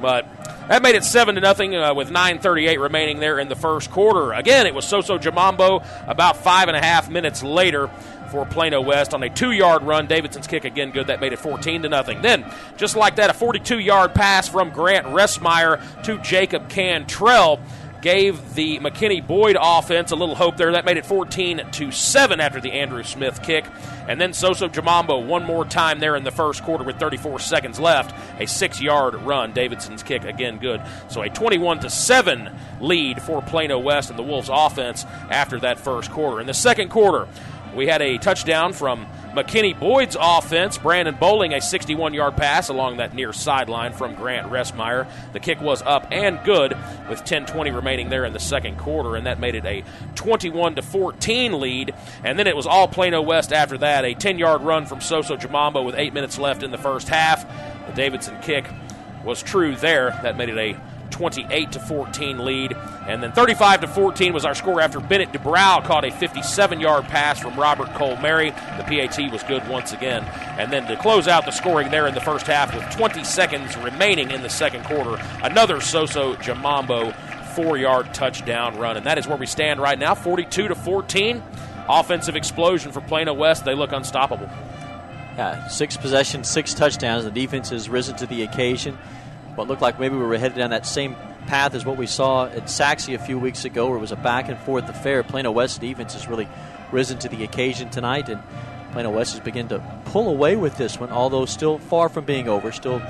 But that made it 7-0 with 9:38 remaining there in the first quarter. Again, it was Soso Jamambo about 5.5 minutes later for Plano West on a 2-yard run. Davidson's kick again good. That made it 14-0. Then, just like that, a 42-yard pass from Grant Ressmeyer to Jacob Cantrell gave the McKinney Boyd offense a little hope there. That made it 14-7 after the Andrew Smith kick. And then Soso Jamambo one more time there in the first quarter with 34 seconds left. A 6-yard run. Davidson's kick again good. So a 21-7 lead for Plano West and the Wolves offense after that first quarter. In the second quarter, we had a touchdown from McKinney Boyd's offense. Brandon Bowling, a 61-yard pass along that near sideline from Grant Ressmeyer. The kick was up and good with 10:20 remaining there in the second quarter, and that made it a 21-14 lead. And then it was all Plano West after that. A 10-yard run from Soso Jamambo with 8 minutes left in the first half. The Davidson kick was true there. That made it a 28-14 lead. And then 35-14 was our score after Bennett DeBrow caught a 57-yard pass from Robert Cole-Mary. The PAT was good once again. And then to close out the scoring there in the first half with 20 seconds remaining in the second quarter, another Soso Jamambo 4-yard touchdown run. And that is where we stand right now, 42-14. Offensive explosion for Plano West. They look unstoppable. Yeah, 6 possessions, 6 touchdowns. The defense has risen to the occasion. What looked like maybe we were headed down that same path as what we saw at Saxe a few weeks ago, where it was a back-and-forth affair. Plano West defense has really risen to the occasion tonight, and Plano West has begun to pull away with this one, although still far from being over. Still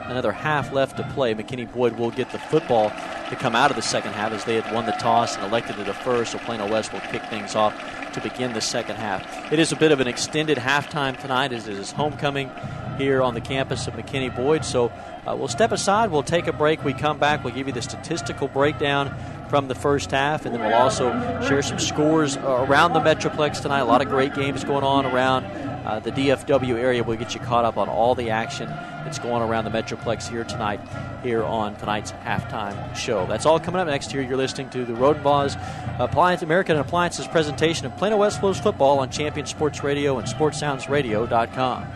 another half left to play. McKinney Boyd will get the football to come out of the second half as they had won the toss and elected to defer, so Plano West will kick things off to begin the second half. It is a bit of an extended halftime tonight as it is homecoming here on the campus of McKinney Boyd. So we'll step aside, we'll take a break. We come back, we'll give you the statistical breakdown from the first half, and then we'll also share some scores around the Metroplex tonight. A lot of great games going on around the DFW area. We'll get you caught up on all the action that's going around the Metroplex here tonight, here on tonight's halftime show. That's all coming up next here. You're listening to the Rodenbaugh's American Appliances presentation of Plano West Blues football on Champion Sports Radio and SportsSoundsRadio.com.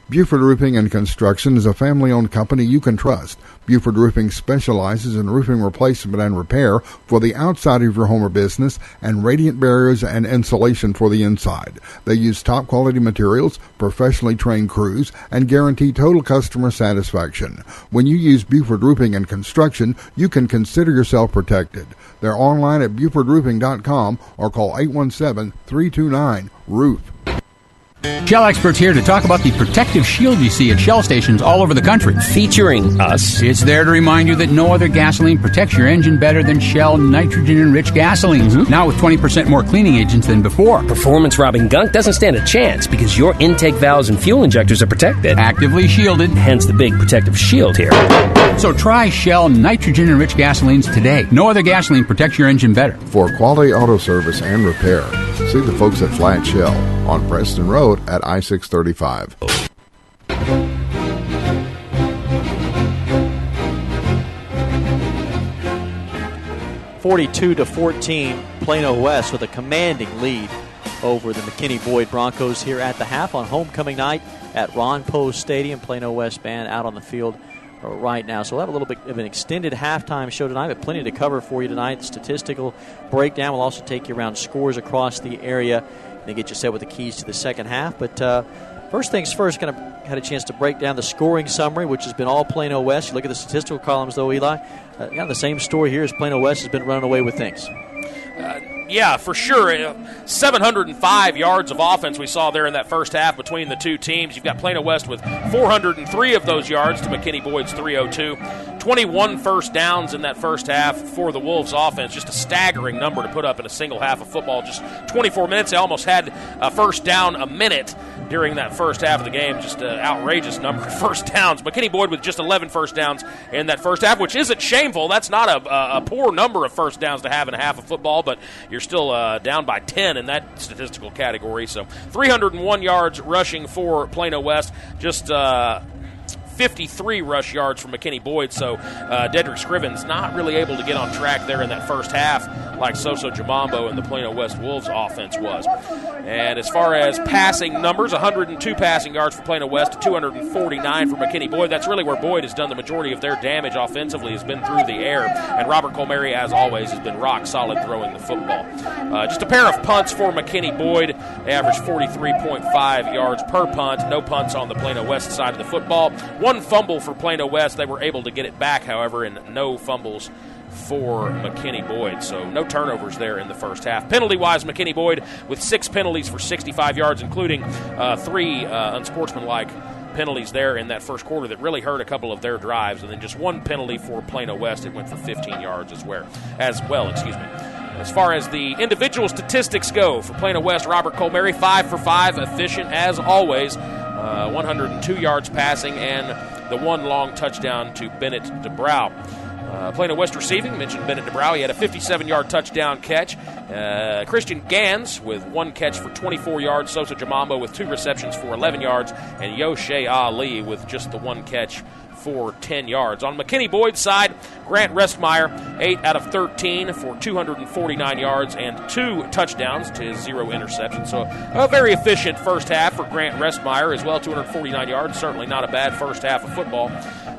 Buford Roofing and Construction is a family-owned company you can trust. Buford Roofing specializes in roofing replacement and repair for the outside of your home or business and radiant barriers and insulation for the inside. They use top-quality materials, professionally trained crews, and guarantee total customer satisfaction. When you use Buford Roofing and Construction, you can consider yourself protected. They're online at BufordRoofing.com or call 817-329-ROOF. Shell experts here to talk about the protective shield you see at Shell stations all over the country. Featuring us. It's there to remind you that no other gasoline protects your engine better than Shell nitrogen-enriched gasolines. Mm-hmm. Now with 20% more cleaning agents than before. Performance-robbing gunk doesn't stand a chance because your intake valves and fuel injectors are protected. Actively shielded. Hence the big protective shield here. So try Shell nitrogen-enriched gasolines today. No other gasoline protects your engine better. For quality auto service and repair, see the folks at Flat Shell on Preston Road at I-635. (42-14), Plano West with a commanding lead over the McKinney Boyd Broncos here at the half on homecoming night at Ron Poe Stadium. Plano West band out on the field right now. So we'll have a little bit of an extended halftime show tonight, but plenty to cover for you tonight. The statistical breakdown will also take you around scores across the area and then get you set with the keys to the second half. But first things first, had a chance to break down the scoring summary, which has been all Plano West. You look at the statistical columns, though, Eli. The same story here as Plano West has been running away with things. Yeah, for sure. 705 yards of offense we saw there in that first half between the two teams. You've got Plano West with 403 of those yards to McKinney Boyd's 302. 21 first downs in that first half for the Wolves offense. Just a staggering number to put up in a single half of football. Just 24 minutes. They almost had a first down a minute during that first half of the game. Just an outrageous number of first downs. McKinney Boyd with just 11 first downs in that first half, which isn't shameful. That's not a poor number of first downs to have in a half of football, but you're still down by 10 in that statistical category. So 301 yards rushing for Plano West. Just 53 rush yards from McKinney Boyd, so Dedrick Scrivens not really able to get on track there in that first half like Soso Jamambo and the Plano West Wolves offense was. And as far as passing numbers, 102 passing yards for Plano West to 249 for McKinney Boyd. That's really where Boyd has done the majority of their damage offensively, has been through the air. And Robert Cole-Mary, as always, has been rock solid throwing the football. Just a pair of punts for McKinney Boyd. They averaged 43.5 yards per punt. No punts on the Plano West side of the football. One fumble for Plano West. They were able to get it back, however, and no fumbles for McKinney Boyd. So no turnovers there in the first half. Penalty-wise, McKinney Boyd with 6 penalties for 65 yards, including 3 unsportsmanlike penalties there in that first quarter that really hurt a couple of their drives, and then just 1 penalty for Plano West. It went for 15 yards as well. As far as the individual statistics go, for Plano West, Robert Cole-Mary, 5 for 5, efficient as always, 102 yards passing, and the 1 long touchdown to Bennett DeBrow. Plano West receiving, mentioned Bennett DeBrow. He had a 57-yard touchdown catch. Christian Gans with 1 catch for 24 yards. Sosa Jamambo with 2 receptions for 11 yards. And Yoshe Ali with just the 1 catch for 10 yards. On McKinney Boyd's side, Grant Restmeyer, 8 out of 13 for 249 yards and 2 touchdowns to 0 interceptions. So a very efficient first half for Grant Restmeyer as well, 249 yards. Certainly not a bad first half of football.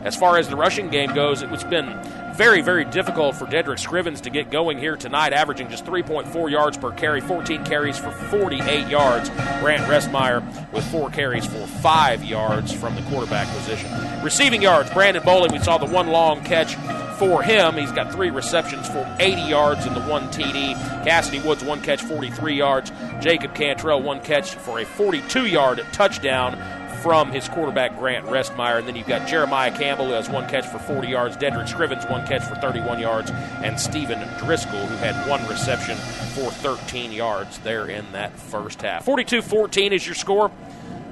As far as the rushing game goes, it's been very, very difficult for Dedrick Scrivens to get going here tonight, averaging just 3.4 yards per carry, 14 carries for 48 yards. Grant Restmeyer with 4 carries for 5 yards from the quarterback position. Receiving yards, Brandon Bowling, we saw the one long catch for him. He's got 3 receptions for 80 yards and the 1 TD. Cassidy Woods, 1 catch, 43 yards. Jacob Cantrell, 1 catch for a 42-yard touchdown from his quarterback, Grant Restmeyer. And then you've got Jeremiah Campbell, who has 1 catch for 40 yards, Dedrick Scrivens, 1 catch for 31 yards, and Stephen Driscoll, who had 1 reception for 13 yards there in that first half. 42-14 is your score.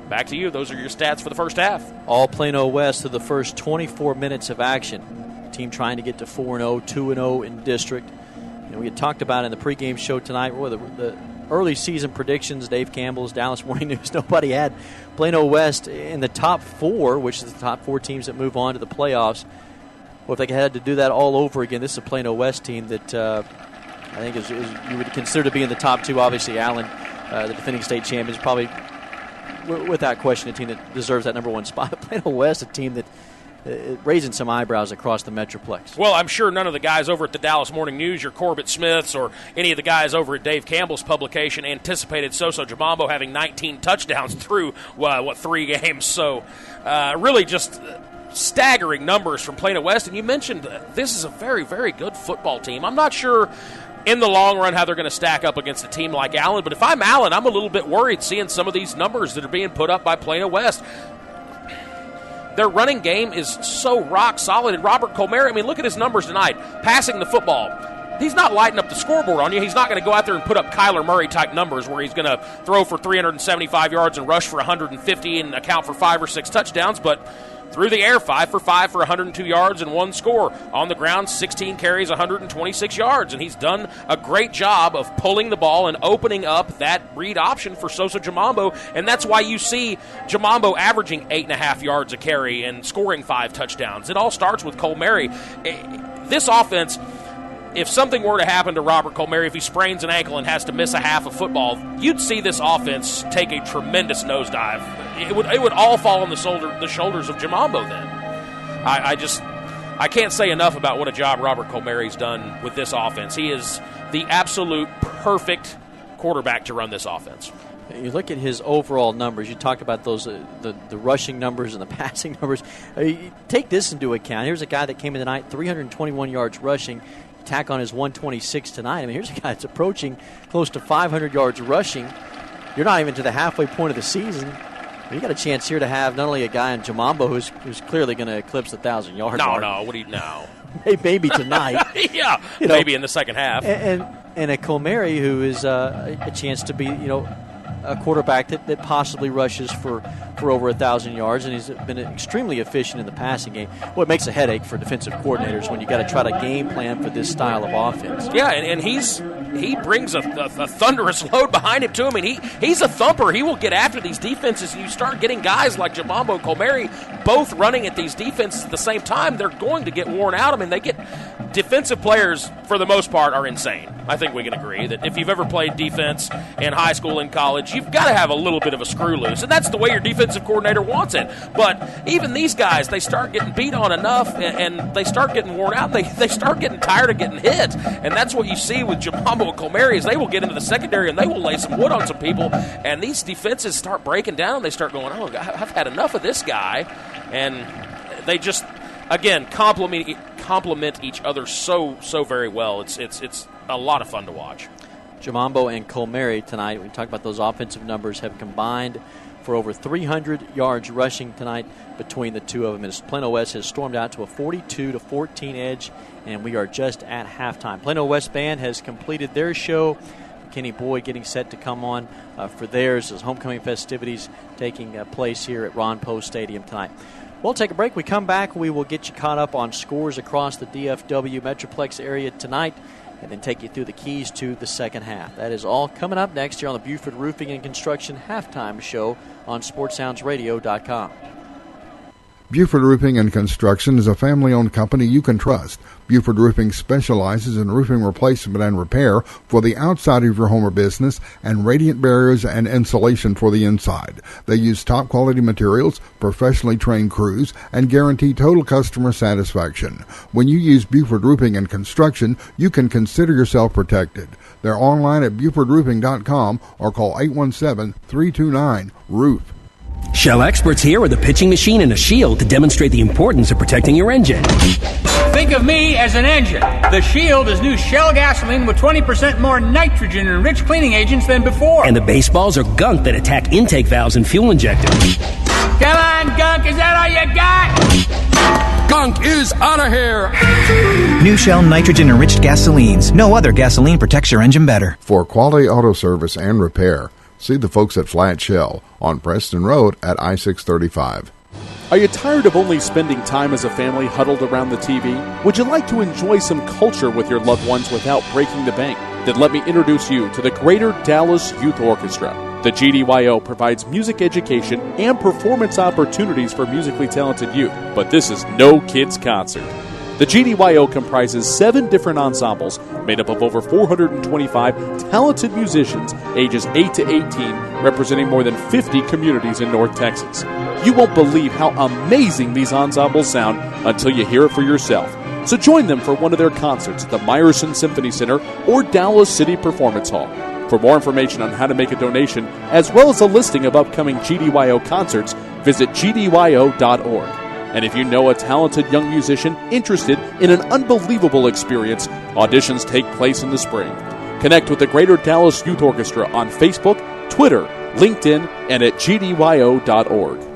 Back to you. Those are your stats for the first half. All Plano West through the first 24 minutes of action. Team trying to get to 4-0, 2-0 in district. And we had talked about in the pregame show tonight, the early season predictions, Dave Campbell's Dallas Morning News, nobody had Plano West in the top 4, which is the top 4 teams that move on to the playoffs. Well, if they had to do that all over again, this is a Plano West team that I think is you would consider to be in the top 2. Obviously, Allen, the defending state champions, probably without question a team that deserves that number 1 spot. Plano West, a team that raising some eyebrows across the Metroplex. Well, I'm sure none of the guys over at the Dallas Morning News, your Corbett Smiths, or any of the guys over at Dave Campbell's publication anticipated Soso Jamambo having 19 touchdowns through, 3 games. So really just staggering numbers from Plano West. And you mentioned this is a very, very good football team. I'm not sure in the long run how they're going to stack up against a team like Allen, but if I'm Allen, I'm a little bit worried seeing some of these numbers that are being put up by Plano West. Their running game is so rock solid. And Robert Colmeri, look at his numbers tonight. Passing the football, he's not lighting up the scoreboard on you. He's not going to go out there and put up Kyler Murray-type numbers where he's going to throw for 375 yards and rush for 150 and account for 5 or 6 touchdowns. But through the air, 5 for 5 for 102 yards and 1 score. On the ground, 16 carries, 126 yards. And he's done a great job of pulling the ball and opening up that read option for Soso Jamambo. And that's why you see Jamambo averaging 8.5 yards a carry and scoring 5 touchdowns. It all starts with Colmeri. This offense, if something were to happen to Robert Colmeri, if he sprains an ankle and has to miss a half of football, you'd see this offense take a tremendous nosedive. It would all fall on the shoulders of Jamambo then. I can't say enough about what a job Robert Colmeri's done with this offense. He is the absolute perfect quarterback to run this offense. You look at his overall numbers. You talked about those the rushing numbers and the passing numbers. Take this into account. Here's a guy that came in tonight, 321 yards rushing. Tack on his 126 tonight. Here's a guy that's approaching close to 500 yards rushing. You're not even to the halfway point of the season. You got a chance here to have not only a guy in Jamambo who's clearly going to eclipse the 1,000-yard mark. No, what do you know? Maybe tonight. Yeah, maybe in the second half. And a Colmeri who is a chance to be, a quarterback that possibly rushes for over 1,000 yards, and he's been extremely efficient in the passing game. Well, it makes a headache for defensive coordinators when you got to try to game plan for this style of offense. Yeah, and he brings a thunderous load behind him too. He's a thumper. He will get after these defenses, and you start getting guys like Jamambo and Colmeri both running at these defenses at the same time. They're going to get worn out. Defensive players, for the most part, are insane. I think we can agree that if you've ever played defense in high school and college, you've got to have a little bit of a screw loose, and that's the way your defensive coordinator wants it. But even these guys, they start getting beat on enough, and they start getting worn out, and they start getting tired of getting hit. And that's what you see with Jamambo and Colmeri is they will get into the secondary, and they will lay some wood on some people, and these defenses start breaking down, and they start going, oh, I've had enough of this guy. And they just, again, complement each other so very well. It's a lot of fun to watch. Jamambo and Colmeri tonight, we talked about those offensive numbers, have combined for over 300 yards rushing tonight between the two of them. As Plano West has stormed out to a 42-14 edge, and we are just at halftime. Plano West Band has completed their show. McKinney Boyd getting set to come on for theirs as homecoming festivities taking place here at Ron Poe Stadium tonight. We'll take a break. We come back, we will get you caught up on scores across the DFW Metroplex area tonight and then take you through the keys to the second half. That is all coming up next here on the Buford Roofing and Construction Halftime Show on SportsSoundsRadio.com. Buford Roofing and Construction is a family-owned company you can trust. Buford Roofing specializes in roofing replacement and repair for the outside of your home or business and radiant barriers and insulation for the inside. They use top-quality materials, professionally trained crews, and guarantee total customer satisfaction. When you use Buford Roofing and Construction, you can consider yourself protected. They're online at BufordRoofing.com or call 817-329-ROOF. Shell experts here with a pitching machine and a shield to demonstrate the importance of protecting your engine. Think of me as an engine. The Shield is new Shell gasoline with 20% more nitrogen and rich cleaning agents than before. And the baseballs are gunk that attack intake valves and fuel injectors. Come on, Gunk, is that all you got? Gunk is out of here. New Shell nitrogen-enriched gasolines. No other gasoline protects your engine better. For quality auto service and repair, see the folks at Flat Shell on Preston Road at I-635. Are you tired of only spending time as a family huddled around the TV? Would you like to enjoy some culture with your loved ones without breaking the bank? Then let me introduce you to the Greater Dallas Youth Orchestra. The GDYO provides music education and performance opportunities for musically talented youth, but this is no kids' concert. The GDYO comprises 7 different ensembles made up of over 425 talented musicians ages 8 to 18, representing more than 50 communities in North Texas. You won't believe how amazing these ensembles sound until you hear it for yourself. So join them for one of their concerts at the Meyerson Symphony Center or Dallas City Performance Hall. For more information on how to make a donation, as well as a listing of upcoming GDYO concerts, visit gdyo.org. And if you know a talented young musician interested in an unbelievable experience, auditions take place in the spring. Connect with the Greater Dallas Youth Orchestra on Facebook, Twitter, LinkedIn, and at gdyo.org.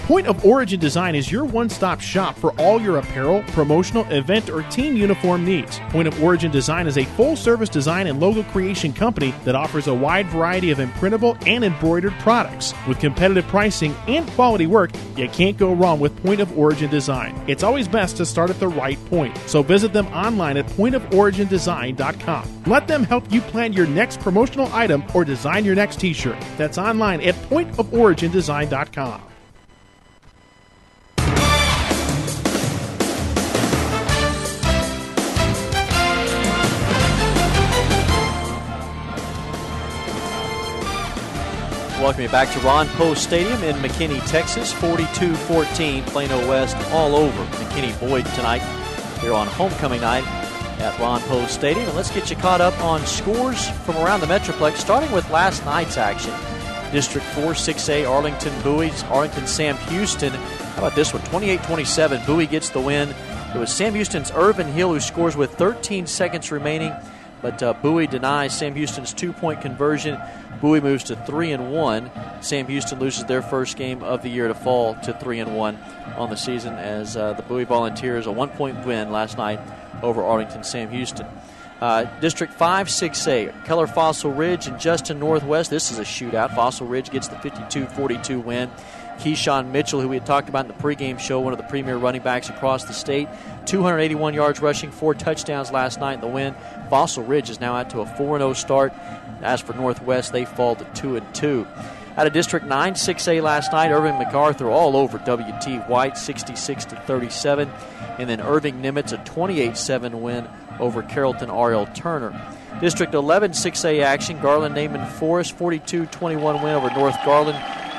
Point of Origin Design is your one-stop shop for all your apparel, promotional, event, or team uniform needs. Point of Origin Design is a full-service design and logo creation company that offers a wide variety of imprintable and embroidered products. With competitive pricing and quality work, you can't go wrong with Point of Origin Design. It's always best to start at the right point, so visit them online at pointoforigindesign.com. Let them help you plan your next promotional item or design your next t-shirt. That's online at pointoforigindesign.com. Welcome you back to Ron Post Stadium in McKinney, Texas. 42-14, Plano West all over McKinney Boyd tonight here on homecoming night at Ron Post Stadium. And let's get you caught up on scores from around the Metroplex, starting with last night's action. District 4 6A Arlington Bowie, Arlington Sam Houston. How about this one? 28-27, Bowie gets the win. It was Sam Houston's Irvin Hill who scores with 13 seconds remaining, but Bowie denies Sam Houston's 2-point conversion. Bowie moves to 3-1. Sam Houston loses their first game of the year to fall to 3-1 on the season as the Bowie Volunteers a 1-point win last night over Arlington Sam Houston. District 5 6A, Keller Fossil Ridge and Justin Northwest. This is a shootout. Fossil Ridge gets the 52-42 win. Keyshawn Mitchell, who we had talked about in the pregame show, one of the premier running backs across the state, 281 yards rushing, 4 touchdowns last night in the win. Fossil Ridge is now out to a 4-0 start. As for Northwest, they fall to 2-2. Out of District 9 6A last night, Irving MacArthur all over W.T. White, 66-37. And then Irving Nimitz, a 28-7 win over Carrollton Ariel Turner. District 11 6A action, Garland Naaman Forest, 42-21 win over North Garland.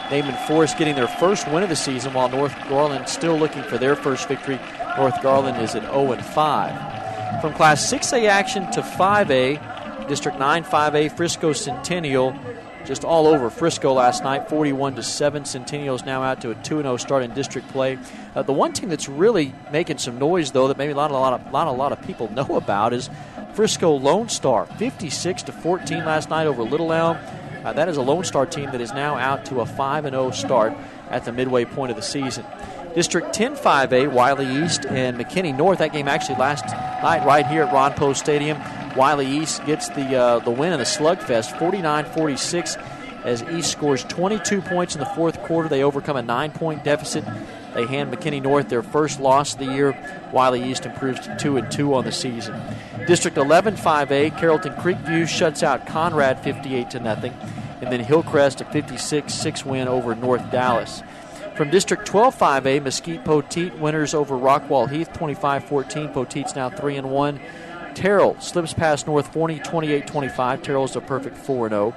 Naaman Forest getting their first win of the season, while North Garland still looking for their first victory. North Garland is at 0-5. From Class 6A action to 5A, District 9 5A, Frisco Centennial just all over Frisco last night, 41-7. Centennial's now out to a 2-0 start in district play. The one team that's really making some noise, though, that maybe not a lot of people know about is Frisco Lone Star, 56-14 last night over Little Elm. That is a Lone Star team that is now out to a 5-0 start at the midway point of the season. District 10 5A, Wiley East and McKinney North. That game actually last night right here at Ron Post Stadium. Wiley East gets the win in the slugfest, 49-46, as East scores 22 points in the fourth quarter. They overcome a 9-point deficit. They hand McKinney North their first loss of the year. Wiley East improves to 2-2 on the season. District 11 5A, Carrollton Creekview shuts out Conrad 58-0. and then Hillcrest a 56-6 win over North Dallas. From District 12 5A, Mesquite Poteet winners over Rockwall Heath 25-14. Poteet's now 3-1. Terrell slips past North Forney 28-25. Terrell's a perfect 4-0.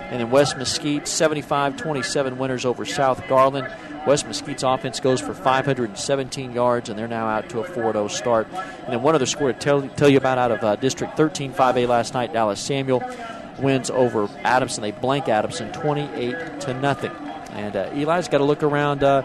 And then West Mesquite 75-27 winners over South Garland. West Mesquite's offense goes for 517 yards, and they're now out to a 4-0 start. And then one other score to tell you about out of District 13 5A last night, Dallas Samuel wins over Adamson. They blank Adamson 28-0. And Eli's got to look around the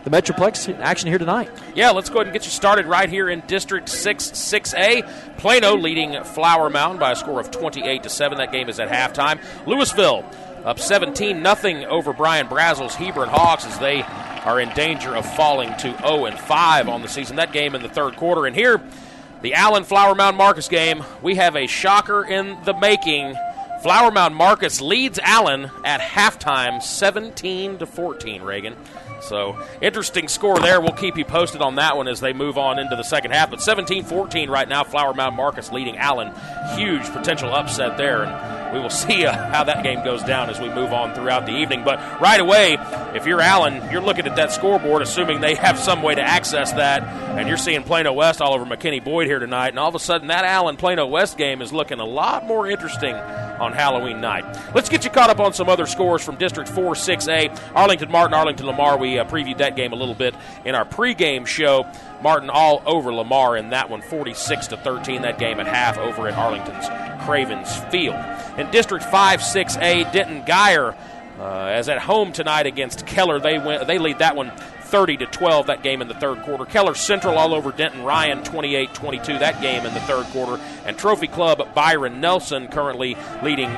Metroplex in action here tonight. Yeah, let's go ahead and get you started right here in District 6A. Plano leading Flower Mound by a score of 28-7. That game is at halftime. Louisville up 17-0 over Brian Brazel's Hebron Hawks as they are in danger of falling to 0-5 on the season. That game in the third quarter. And here, the Allen Flower Mound Marcus game, we have a shocker in the making. Flower Mound Marcus leads Allen at halftime 17-14, Reagan. So, interesting score there. We'll keep you posted on that one as they move on into the second half. But 17-14 right now, Flower Mound Marcus leading Allen. Huge potential upset there. And we will see how that game goes down as we move on throughout the evening. But right away, if you're Allen, you're looking at that scoreboard, assuming they have some way to access that. And you're seeing Plano West all over McKinney Boyd here tonight. And all of a sudden, that Allen-Plano West game is looking a lot more interesting on Halloween night. Let's get you caught up on some other scores from District 4 6A. Arlington Martin, Arlington Lamar. We previewed that game a little bit in our pregame show. Martin all over Lamar in that one, 46-13. That game at half over at Arlington's Cravens Field. In District 5 6A, Denton Geyer as at home tonight against Keller. They lead that one 30-12, that game in the third quarter. Keller Central all over Denton Ryan, 28-22, that game in the third quarter. And Trophy Club Byron Nelson currently leading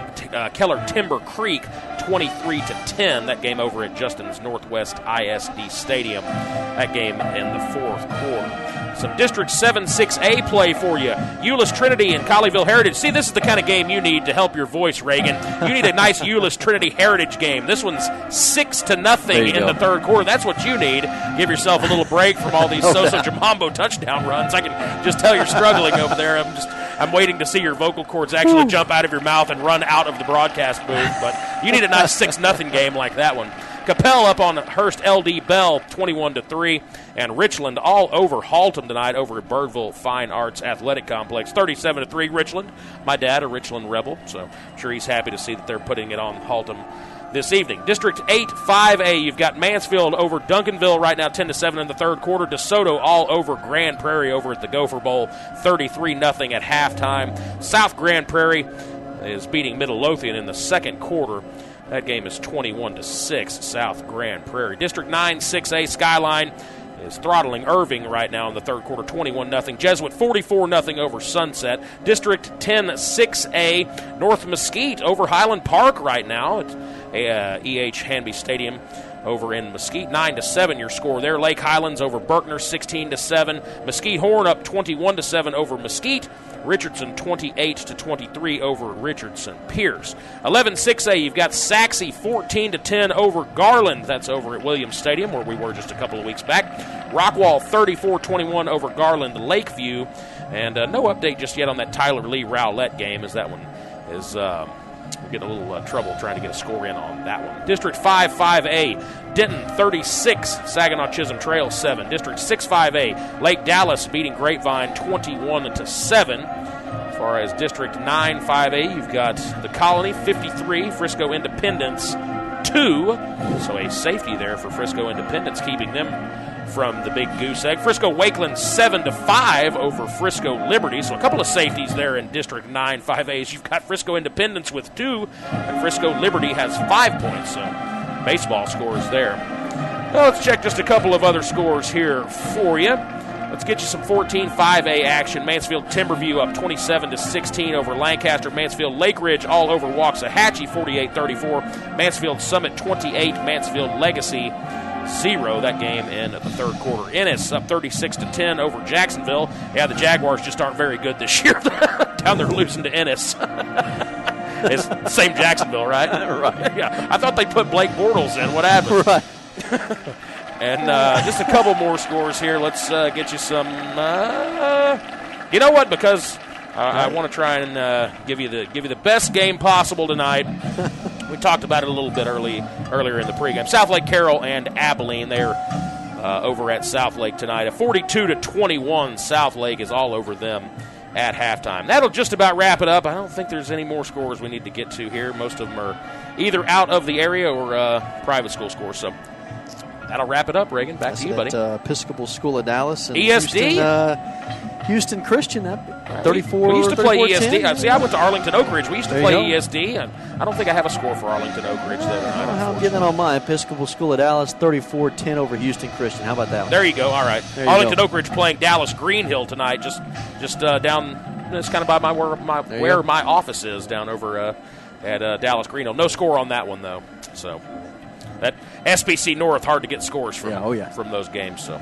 Keller Timber Creek 23-10, that game over at Justin's Northwest ISD Stadium, that game in the fourth quarter. Some District 7 6A play for you. Euless Trinity and Colleyville Heritage. See, this is the kind of game you need to help your voice, Reagan. You need a nice Euless Trinity Heritage game. This one's 6-0 in the third quarter. That's what you need. Give yourself a little break from all these Sosa Jamambo touchdown runs. I can just tell you're struggling over there. I'm waiting to see your vocal cords actually jump out of your mouth and run out of the broadcast booth. But you need a nice 6-0 game like that one. Capel up on Hearst LD Bell, 21-3, and Richland all over Haltom tonight over at Birdville Fine Arts Athletic Complex, 37-3. Richland, my dad, a Richland Rebel, so I'm sure he's happy to see that they're putting it on Haltom this evening. District 8 5A, you've got Mansfield over Duncanville right now, 10-7 in the third quarter. DeSoto all over Grand Prairie over at the Gopher Bowl, 33-0 at halftime. South Grand Prairie is beating Middle Lothian in the second quarter. That game is 21-6, South Grand Prairie. District 9 6A, Skyline is throttling Irving right now in the third quarter, 21-0. Jesuit 44-0 over Sunset. District 10 6A, North Mesquite over Highland Park right now at E.H. Hanby Stadium over in Mesquite. 9-7 your score there. Lake Highlands over Berkner, 16-7. Mesquite Horn up 21-7 over Mesquite. Richardson 28-23 over Richardson Pierce. 11-6A, you've got Saxe 14-10 over Garland. That's over at Williams Stadium, where we were just a couple of weeks back. Rockwall 34-21 over Garland Lakeview. And no update just yet on that Tyler Lee Rowlett game, as that one is we're getting a little trouble trying to get a score in on that one. District 5 5A, Denton 36, Saginaw Chisholm Trail 7. District 6 5A, Lake Dallas beating Grapevine 21-7. As far as District 9 5A, you've got the Colony 53, Frisco Independence 2. So a safety there for Frisco Independence, keeping them from the big goose egg. Frisco Wakeland 7-5 over Frisco Liberty. So a couple of safeties there in District 9 5As. You've got Frisco Independence with 2, and Frisco Liberty has 5 points. So baseball scores there. Well, let's check just a couple of other scores here for you. Let's get you some 14 5A action. Mansfield Timberview up 27-16 over Lancaster. Mansfield Lake Ridge all over Waxahachie, 48-34. Mansfield Summit 28, Mansfield Legacy 0, that game in the third quarter. Ennis up 36-10 over Jacksonville. Yeah, the Jaguars just aren't very good this year. Down there losing to Ennis. It's the same Jacksonville, right? Right. Yeah, I thought they put Blake Bortles in. What happened? Right. And just a couple more scores here. Let's get you some. You know what? Because I want to try and give you the best game possible tonight. We talked about it a little bit earlier in the pregame. Southlake Carroll and Abilene, they're over at Southlake tonight. A 42-21, Southlake is all over them at halftime. That'll just about wrap it up. I don't think there's any more scores we need to get to here. Most of them are either out of the area or private school scores. So that'll wrap it up, Reagan. Back to you, buddy. Episcopal School of Dallas. And ESD? Houston Christian, 34. We used to play 34-10. ESD. See, I went to Arlington Oak Ridge. We used to play ESD, and I don't think I have a score for Arlington Oak Ridge. I don't know how I'm getting on mine. Episcopal School of Dallas, 34-10 over Houston Christian. How about that one? There you go. All right. Arlington Oak Ridge playing Dallas Greenhill tonight, just down. It's kind of by where my office is down over at Dallas Greenhill. No score on that one though. So that SBC North, hard to get scores from from those games. So.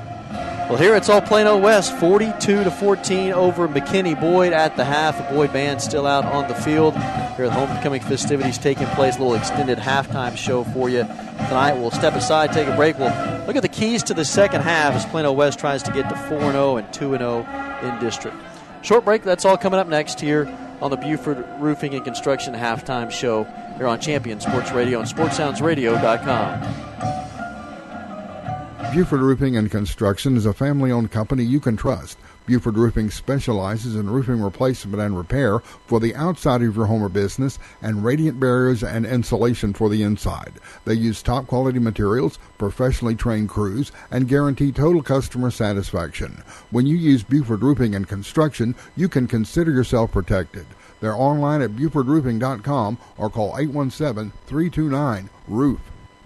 Well, here it's all Plano West, 42-14 over McKinney Boyd at the half. The Boyd band still out on the field. Here the homecoming festivities taking place. A little extended halftime show for you tonight. We'll step aside, take a break. We'll look at the keys to the second half as Plano West tries to get to 4-0 and 2-0 in district. Short break. That's all coming up next here on the Buford Roofing and Construction halftime show here on Champion Sports Radio and SportsSoundsRadio.com. Buford Roofing and Construction is a family-owned company you can trust. Buford Roofing specializes in roofing replacement and repair for the outside of your home or business and radiant barriers and insulation for the inside. They use top-quality materials, professionally trained crews, and guarantee total customer satisfaction. When you use Buford Roofing and Construction, you can consider yourself protected. They're online at BufordRoofing.com or call 817-329-ROOF.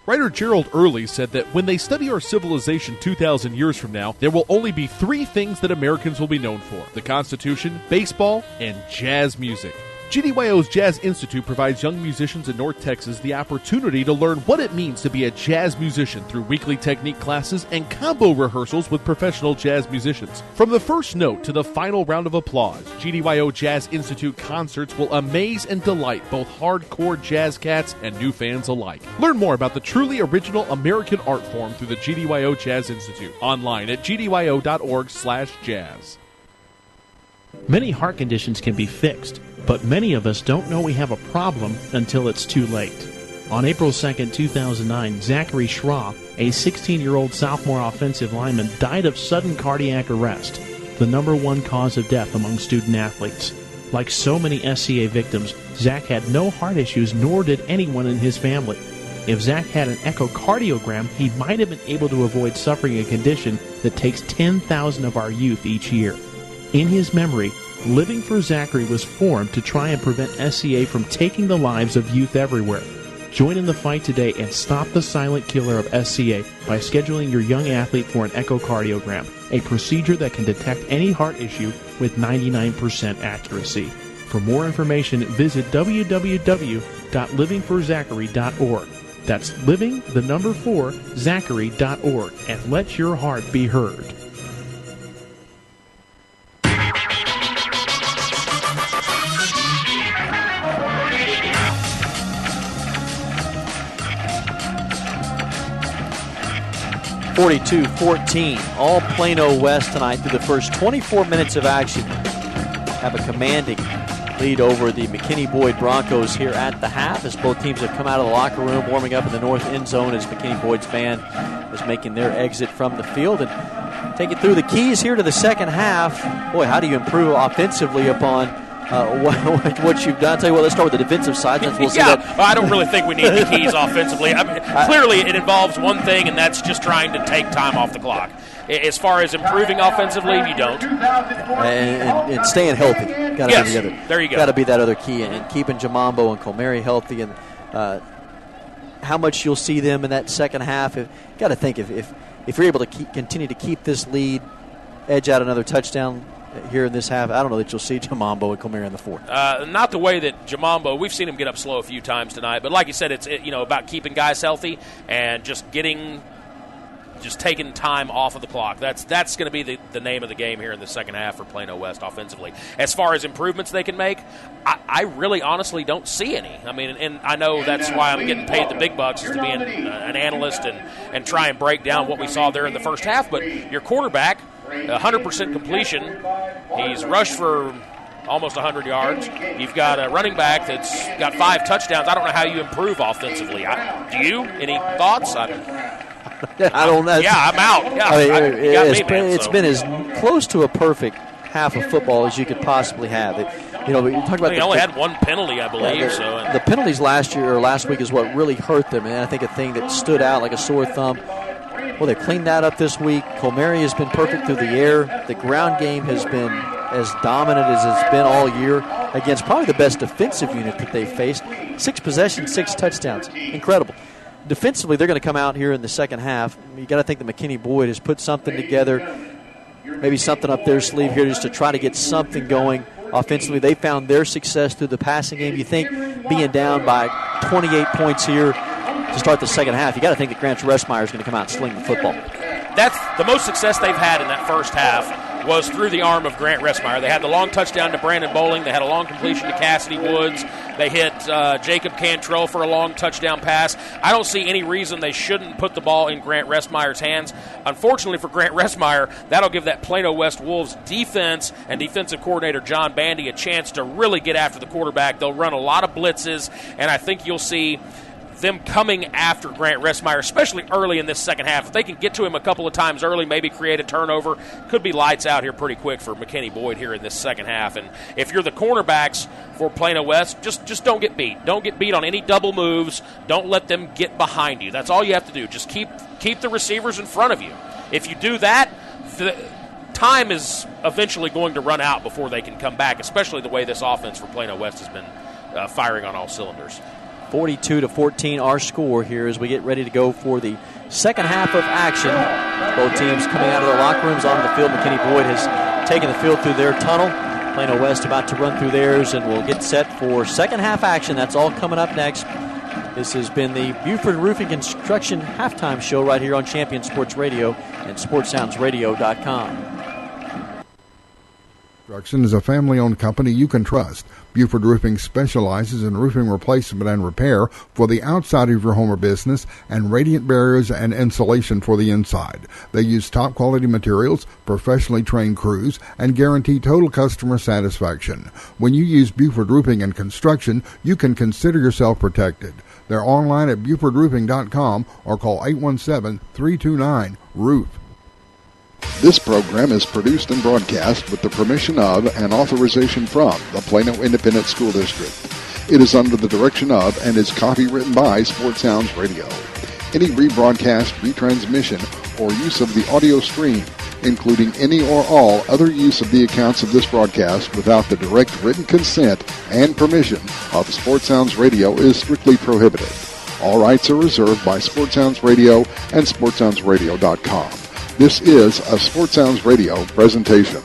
Writer Gerald Early said that when they study our civilization 2,000 years from now, there will only be three things that Americans will be known for: the Constitution, baseball, and jazz music. GDYO's Jazz Institute provides young musicians in North Texas the opportunity to learn what it means to be a jazz musician through weekly technique classes and combo rehearsals with professional jazz musicians. From the first note to the final round of applause, GDYO Jazz Institute concerts will amaze and delight both hardcore jazz cats and new fans alike. Learn more about the truly original American art form through the GDYO Jazz Institute. Online at gdyo.org/jazz. Many heart conditions can be fixed, but many of us don't know we have a problem until it's too late. On April 2nd, 2009, Zachary Schroff, a 16-year-old sophomore offensive lineman, died of sudden cardiac arrest, the number one cause of death among student athletes. Like so many SCA victims, Zach had no heart issues, nor did anyone in his family. If Zach had an echocardiogram, he might have been able to avoid suffering a condition that takes 10,000 of our youth each year. In his memory, Living for Zachary was formed to try and prevent SCA from taking the lives of youth everywhere. Join in the fight today and stop the silent killer of SCA by scheduling your young athlete for an echocardiogram, a procedure that can detect any heart issue with 99% accuracy. For more information, visit www.livingforzachary.org. That's living4zachary.org, and let your heart be heard. (42-14), all Plano West tonight through the first 24 minutes of action. Have a commanding lead over the McKinney Boyd Broncos here at the half as both teams have come out of the locker room, warming up in the north end zone as McKinney Boyd's fan is making their exit from the field. And take it through the keys here to the second half. Boy, how do you improve offensively upon what you've done? I'll tell you what, let's start with the defensive side. We'll see that. I don't really think we need the keys offensively. I mean, clearly it involves one thing, and that's just trying to take time off the clock. As far as improving offensively, you don't. And staying healthy. Got to be the other. There you go. Got to be that other key, and keeping Jamambo and Colmary healthy, and how much you'll see them in that second half. Got to think if you're able to continue to keep this lead, edge out another touchdown here in this half, I don't know that you'll see Jamambo and Colmary in the fourth. Not the way that Jamambo, we've seen him get up slow a few times tonight, but like you said, it's about keeping guys healthy and just taking time off of the clock. That's going to be the name of the game here in the second half for Plano West offensively. As far as improvements they can make, I really honestly don't see any. I mean, and I know that's why I'm getting paid the big bucks, is to be an analyst and try and break down what we saw there in the first half. But your quarterback, 100% completion, he's rushed for almost 100 yards. You've got a running back that's got 5 touchdowns. I don't know how you improve offensively. Do you? Any thoughts? I don't know. Yeah, I'm out. Yeah, it's been as close to a perfect half of football as you could possibly have. You talk about he only had 1 penalty, I believe. The penalties last week is what really hurt them, and I think a thing that stood out like a sore thumb. Well, they cleaned that up this week. Colmary has been perfect through the air. The ground game has been as dominant as it's been all year against probably the best defensive unit that they've faced. 6 possessions, 6 touchdowns. Incredible. Defensively, they're going to come out here in the second half. You got to think that McKinney Boyd has put something together, maybe something up their sleeve here just to try to get something going. Offensively, they found their success through the passing game. You think being down by 28 points here to start the second half, you got to think that Grant Ressmeyer is going to come out and sling the football. That's the most success they've had in that first half was through the arm of Grant Ressmeyer. They had the long touchdown to Brandon Bowling. They had a long completion to Cassidy Woods. They hit Jacob Cantrell for a long touchdown pass. I don't see any reason they shouldn't put the ball in Grant Ressmeyer's hands. Unfortunately for Grant Ressmeyer, that'll give that Plano West Wolves defense and defensive coordinator John Bandy a chance to really get after the quarterback. They'll run a lot of blitzes, and I think you'll see them coming after Grant Ressmeyer, especially early in this second half. If they can get to him a couple of times early, maybe create a turnover, could be lights out here pretty quick for McKinney Boyd here in this second half. And if you're the cornerbacks for Plano West, just don't get beat. Don't get beat on any double moves. Don't let them get behind you. That's all you have to do. Just keep the receivers in front of you. If you do that, the time is eventually going to run out before they can come back, especially the way this offense for Plano West has been firing on all cylinders. 42-14 our score here as we get ready to go for the second half of action. Both teams coming out of their locker rooms onto the field. McKinney Boyd has taken the field through their tunnel. Plano West about to run through theirs, and we'll get set for second half action. That's all coming up next. This has been the Buford Roofing Construction halftime show right here on Champion Sports Radio and SportsSoundsRadio.com. Construction is a family-owned company you can trust. Buford Roofing specializes in roofing replacement and repair for the outside of your home or business and radiant barriers and insulation for the inside. They use top-quality materials, professionally trained crews, and guarantee total customer satisfaction. When you use Buford Roofing and Construction, you can consider yourself protected. They're online at BufordRoofing.com or call 817-329-ROOF. This program is produced and broadcast with the permission of and authorization from the Plano Independent School District. It is under the direction of and is copywritten by Sports Sounds Radio. Any rebroadcast, retransmission, or use of the audio stream, including any or all other use of the accounts of this broadcast without the direct written consent and permission of Sports Sounds Radio is strictly prohibited. All rights are reserved by Sports Sounds Radio and SportsSoundsRadio.com. This is a Sports Sounds Radio presentation.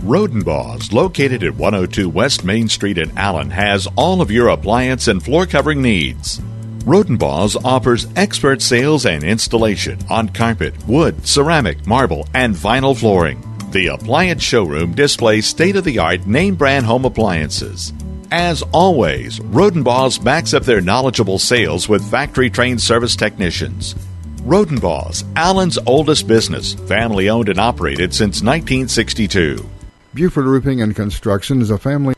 Rodenbaugh's, located at 102 West Main Street in Allen, has all of your appliance and floor covering needs. Rodenbaugh's offers expert sales and installation on carpet, wood, ceramic, marble, and vinyl flooring. The appliance showroom displays state-of-the-art name-brand home appliances. As always, Rodenbaugh's backs up their knowledgeable sales with factory-trained service technicians. Rodenbaugh's, Allen's oldest business, family-owned and operated since 1962. Buford Roofing and Construction is a family...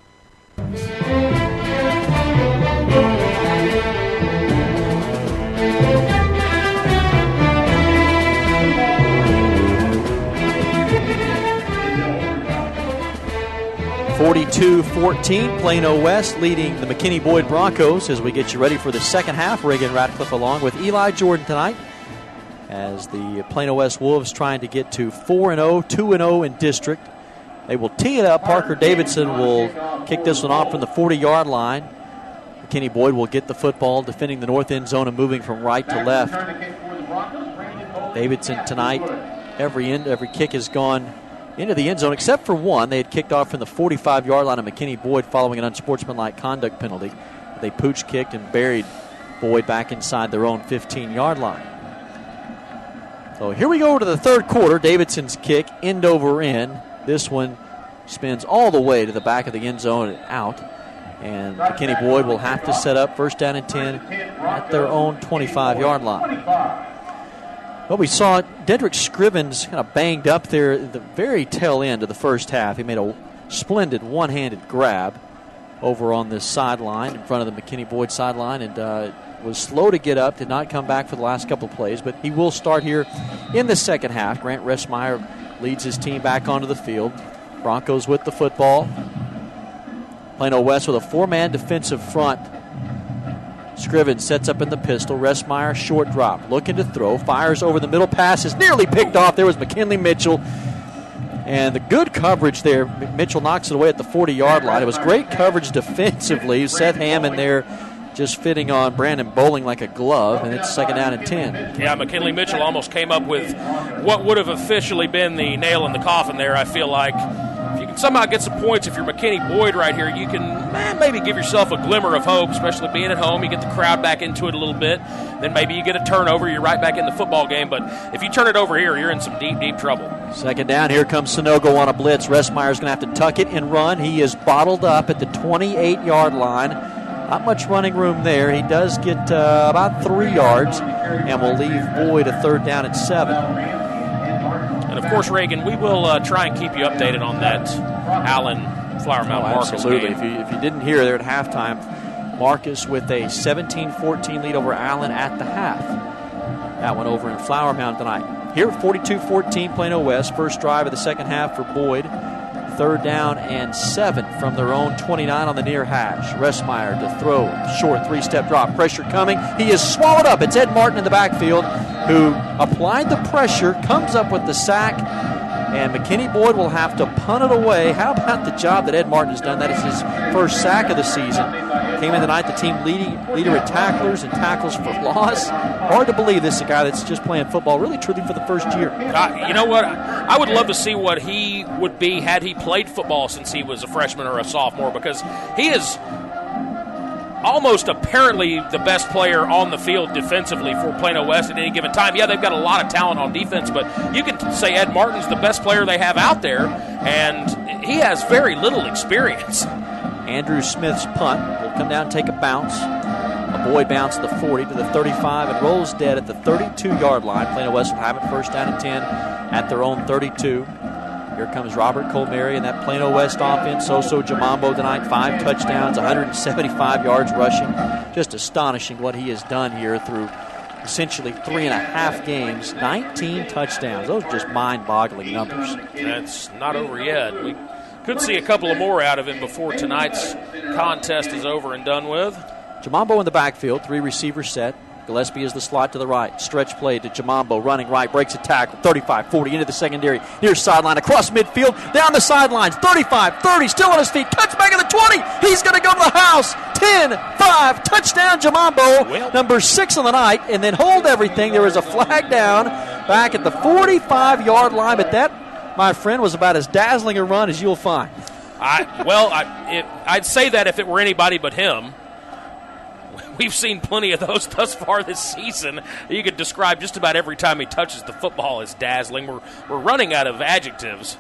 (42-14), Plano West leading the McKinney Boyd Broncos as we get you ready for the second half. Reagan Ratcliffe along with Eli Jordan tonight, as the Plano West Wolves trying to get to 4-0, 2-0 in district. They will tee it up. Parker Davidson will kick this one off from the 40-yard line. McKinney Boyd will get the football, defending the north end zone and moving from right to left. Davidson tonight, every kick has gone into the end zone except for one. They had kicked off from the 45-yard line of McKinney Boyd following an unsportsmanlike conduct penalty. They pooch kicked and buried Boyd back inside their own 15-yard line. So here we go to the third quarter. Davidson's kick, end over end. This one spins all the way to the back of the end zone and out. And McKinney Boyd will have to set up first down and 10 at their own 25-yard line. Well, we saw Dedrick Scrivens kind of banged up there at the very tail end of the first half. He made a splendid one-handed grab over on this sideline in front of the McKinney-Boyd sideline, and was slow to get up, did not come back for the last couple of plays, but he will start here in the second half. Grant Ressmeyer leads his team back onto the field. Broncos with the football. Plano West with a four-man defensive front. Scriven sets up in the pistol. Ressmeyer, short drop, looking to throw, fires over the middle, pass is nearly picked off. There was McKinley Mitchell. And the good coverage there, Mitchell knocks it away at the 40-yard line. It was great coverage defensively. Seth Hammond there just fitting on Brandon Bowling like a glove, and it's second down and 10. Yeah, McKinley Mitchell almost came up with what would have officially been the nail in the coffin there, I feel like. If you can somehow get some points, if you're McKinney Boyd right here, you can maybe give yourself a glimmer of hope, especially being at home. You get the crowd back into it a little bit. Then maybe you get a turnover. You're right back in the football game. But if you turn it over here, you're in some deep, deep trouble. Second down. Here comes Sunogo on a blitz. Ressmeyer's going to have to tuck it and run. He is bottled up at the 28-yard line. Not much running room there. He does get about 3 yards and will leave Boyd a third down at 7. And, of course, Reagan, we will try and keep you updated on that Allen Flower Mound Marcus absolutely. game. If you didn't hear there at halftime, Marcus with a 17-14 lead over Allen at the half. That one over in Flower Mound tonight. Here at 42-14 Plano West. First drive of the second half for Boyd. Third down and 7 from their own 29 on the near hash. Ressmeyer to throw. Short three-step drop. Pressure coming. He is swallowed up. It's Ed Martin in the backfield who applied the pressure, comes up with the sack, and McKinney Boyd will have to punt it away. How about the job that Ed Martin has done? That is his first sack of the season. Came in tonight, the team leader in tacklers and tackles for loss. Hard to believe this is a guy that's just playing football really truly for the first year. You know what? I would love to see what he would be had he played football since he was a freshman or a sophomore, because he is almost apparently the best player on the field defensively for Plano West at any given time. Yeah, they've got a lot of talent on defense, but you can say Ed Martin's the best player they have out there, and he has very little experience. Andrew Smith's punt will come down and take a bounce. A Boyd bounce to the 40 to the 35 and rolls dead at the 32-yard line. Plano West will have it first down and 10 at their own 32. Here comes Robert Colmary and that Plano West offense. Soso Jamambo tonight, 5 touchdowns, 175 yards rushing. Just astonishing what he has done here through essentially 3.5 games, 19 touchdowns. Those are just mind-boggling numbers. That's not over yet. We could see a couple of more out of him before tonight's contest is over and done with. Jamambo in the backfield, 3 receivers set. Gillespie is the slot to the right. Stretch play to Jamambo, running right, breaks a tackle, 35-40 into the secondary. Near sideline, across midfield, down the sidelines, 35-30, still on his feet, cuts back at the 20. He's going to go to the house. 10-5, touchdown Jamambo, number 6 on the night, and then hold everything. There was a flag down back at the 45-yard line, but that, my friend, was about as dazzling a run as you'll find. I'd say that if it were anybody but him. We've seen plenty of those thus far this season. You could describe just about every time he touches the football as dazzling. We're running out of adjectives.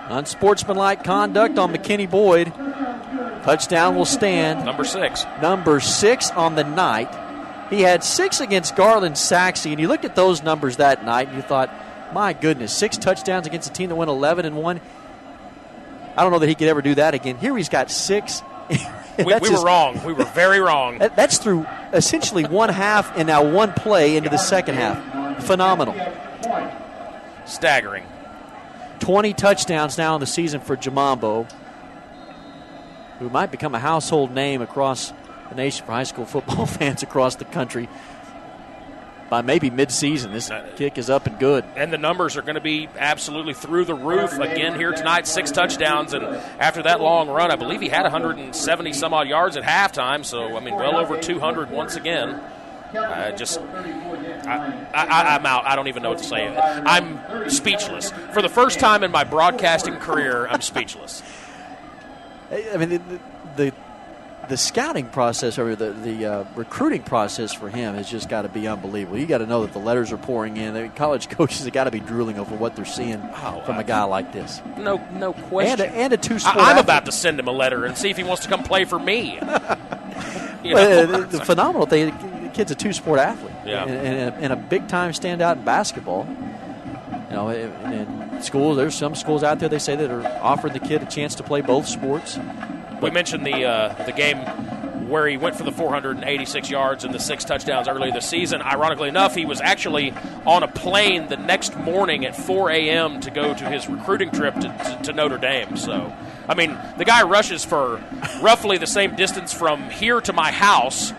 Unsportsmanlike conduct on McKinney Boyd. Touchdown will stand. Number 6. Number 6 on the night. He had 6 against Garland Saxe, and you looked at those numbers that night and you thought, my goodness, 6 touchdowns against a team that went 11-1. I don't know that he could ever do that again. Here he's got 6. We were wrong. We were very wrong. That's through essentially one half and now one play into the second half. Phenomenal. Staggering. 20 touchdowns now in the season for Jamambo, who might become a household name across the nation for high school football fans across the country by maybe mid-season. This kick is up and good. And the numbers are going to be absolutely through the roof again here tonight. 6 touchdowns, and after that long run, I believe he had 170-some-odd yards at halftime, so, well over 200 once again. I'm out. I don't even know what to say. I'm speechless. For the first time in my broadcasting career, I'm speechless. I mean, the scouting process or the recruiting process for him has just got to be unbelievable. You got to know that the letters are pouring in. College coaches have got to be drooling over what they're seeing from a guy like this. No question. And a two-sport I'm athlete. about to send him a letter and see if he wants to come play for me. The phenomenal thing, the kid's a two-sport athlete. Yeah. And a big-time standout in basketball. in schools, there's some schools out there, they say, that are offering the kid a chance to play both sports. We mentioned the game where he went for the 486 yards and the 6 touchdowns earlier this season. Ironically enough, he was actually on a plane the next morning at 4 a.m. to go to his recruiting trip to Notre Dame. So, I mean, the guy rushes for roughly the same distance from here to my house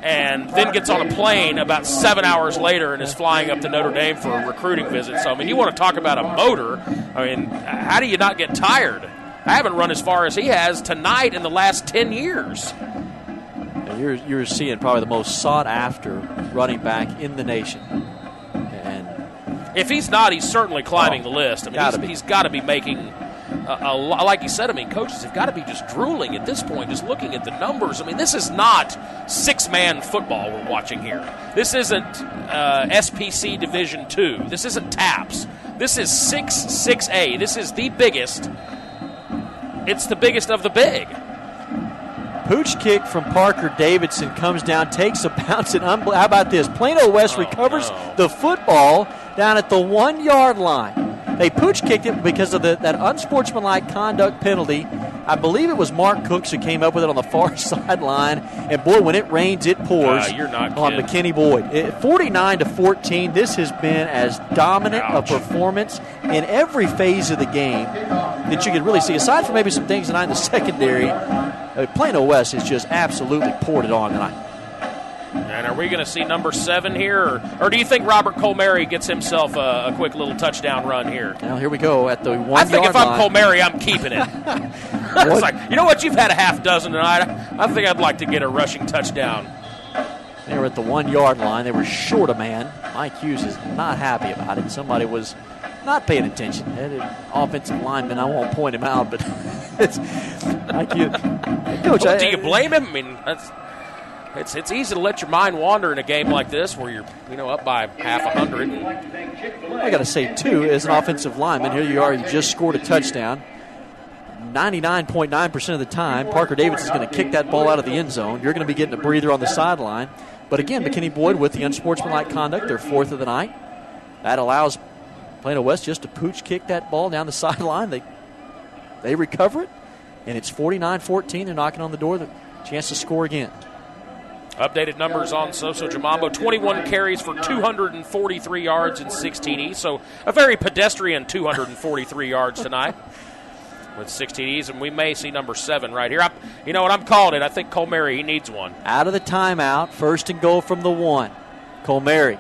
and then gets on a plane about 7 hours later and is flying up to Notre Dame for a recruiting visit. So, I mean, you want to talk about a motor. I mean, how do you not get tired? I haven't run as far as he has tonight in the last 10 years. You're seeing probably the most sought-after running back in the nation. And if he's not, he's certainly climbing the list. I mean, he's got to be making like you said, I mean, coaches have got to be just drooling at this point, just looking at the numbers. I mean, this is not six-man football we're watching here. This isn't SPC Division II. This isn't TAPS. This is 6A. This is the biggest. It's the biggest of the big. Pooch kick from Parker Davidson comes down, takes a bounce, and how about this? Plano West recovers the football down at the 1 yard line. They pooch kicked it because of that unsportsmanlike conduct penalty. I believe it was Mark Cooks who came up with it on the far sideline. And boy, when it rains, it pours on McKinney Boyd. 49-14. This has been as dominant a performance in every phase of the game that you could really see. Aside from maybe some things tonight in the secondary, Plano West has just absolutely poured it on tonight. And are we going to see number 7 here? Or do you think Robert Colmary gets himself a quick little touchdown run here? Well, here we go at the 1 yard line. I think if I'm Colmary, I'm keeping it. It's like, you know what? You've had a half dozen tonight. I think I'd like to get a rushing touchdown. They were at the 1 yard line. They were short a man. Mike Hughes is not happy about it. Somebody was not paying attention. Offensive lineman, I won't point him out, but it's Mike Hughes. Coach, do you blame him? I mean, it's easy to let your mind wander in a game like this where you're up by half 100. I got to say, too, as an offensive lineman, here you are, you just scored a touchdown. 99.9% of the time, Parker Davis is going to kick that ball out of the end zone. You're going to be getting a breather on the sideline. But again, McKinney Boyd with the unsportsmanlike conduct, their 4th of the night. That allows Plano West just to pooch kick that ball down the sideline. They recover it, and it's 49-14. They're knocking on the door, the chance to score again. Updated numbers on Soso Jamambo. 21 carries for 243 yards and 16 E's. So a very pedestrian 243 yards tonight with 16 E's. And we may see number 7 right here. You know what? I'm calling it. I think Colmary, he needs one. Out of the timeout. 1st and goal from the 1. Colmary.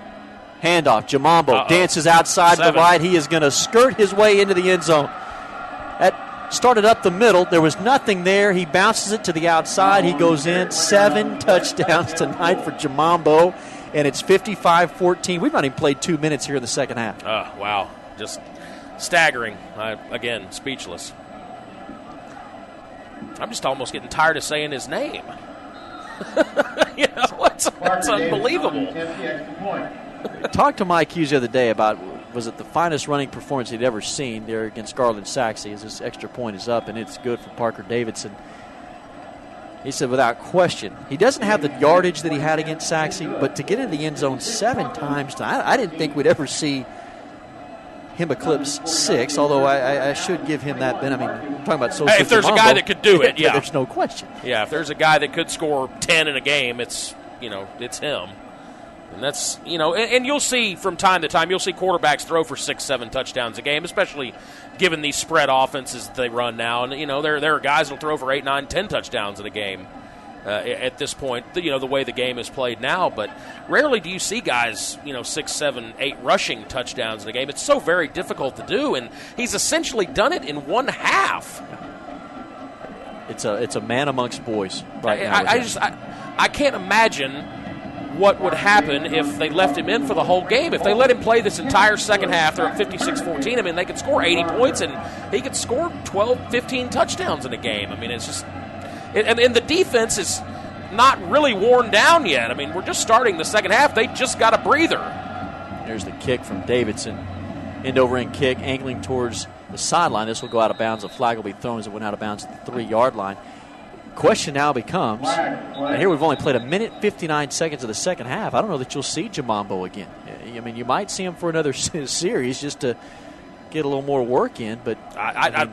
Handoff. Jamambo dances outside to the right. He is going to skirt his way into the end zone. That started up the middle. There was nothing there. He bounces it to the outside. He goes in. 7 touchdowns tonight for Jamambo, and it's 55-14. We've not even played 2 minutes here in the second half. Wow. Just staggering. Again, speechless. I'm just almost getting tired of saying his name. It's unbelievable. I talked to Mike Hughes the other day about, was it the finest running performance he'd ever seen there against Garland Saxe as this extra point is up, and it's good for Parker Davidson. He said without question. He doesn't have the yardage that he had against Saxe, but to get into the end zone 7 times, I didn't think we'd ever see him eclipse 6, although I should give him that. I mean, we're talking about Soso if there's Jamambo, a guy that could do it, yeah. There's no question. Yeah, if there's a guy that could score 10 in a game, it's him. And that's, and you'll see from time to time, you'll see quarterbacks throw for 6-7 touchdowns a game, especially given these spread offenses they run now. And, there are guys that will throw for 8, 9, 10 touchdowns in a game at this point, the way the game is played now. But rarely do you see guys, 6, 7, 8 rushing touchdowns in a game. It's so very difficult to do, and he's essentially done it in one half. It's a man amongst boys right now. I can't imagine what would happen if they left him in for the whole game. If they let him play this entire second half, they're at 56-14. I mean, they could score 80 points, and he could score 12, 15 touchdowns in a game. I mean, it's just – and the defense is not really worn down yet. I mean, we're just starting the second half. They just got a breather. There's the kick from Davidson. End-over-end kick, angling towards the sideline. This will go out of bounds. A flag will be thrown as it went out of bounds at the 3 yard line. question now becomes, and here we've only played 1:59 of the second half. I don't know that you'll see Jamambo again. I mean, you might see him for another series just to get a little more work in, but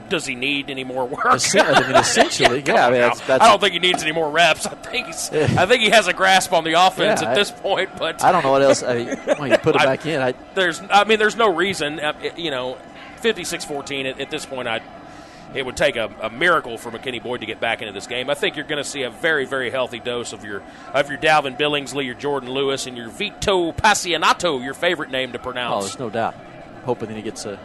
does he need any more work? Essentially, yeah. I don't think he needs any more reps. I think he has a grasp on the offense at this point. But I don't know what else. You put it back in. There's no reason. 56-14 at this point. It would take a miracle for McKinney Boyd to get back into this game. I think you're going to see a very, very healthy dose of your Dalvin Billingsley, your Jordan Lewis, and your Vito Pacianato, your favorite name to pronounce. Oh, there's no doubt. Hoping that he gets a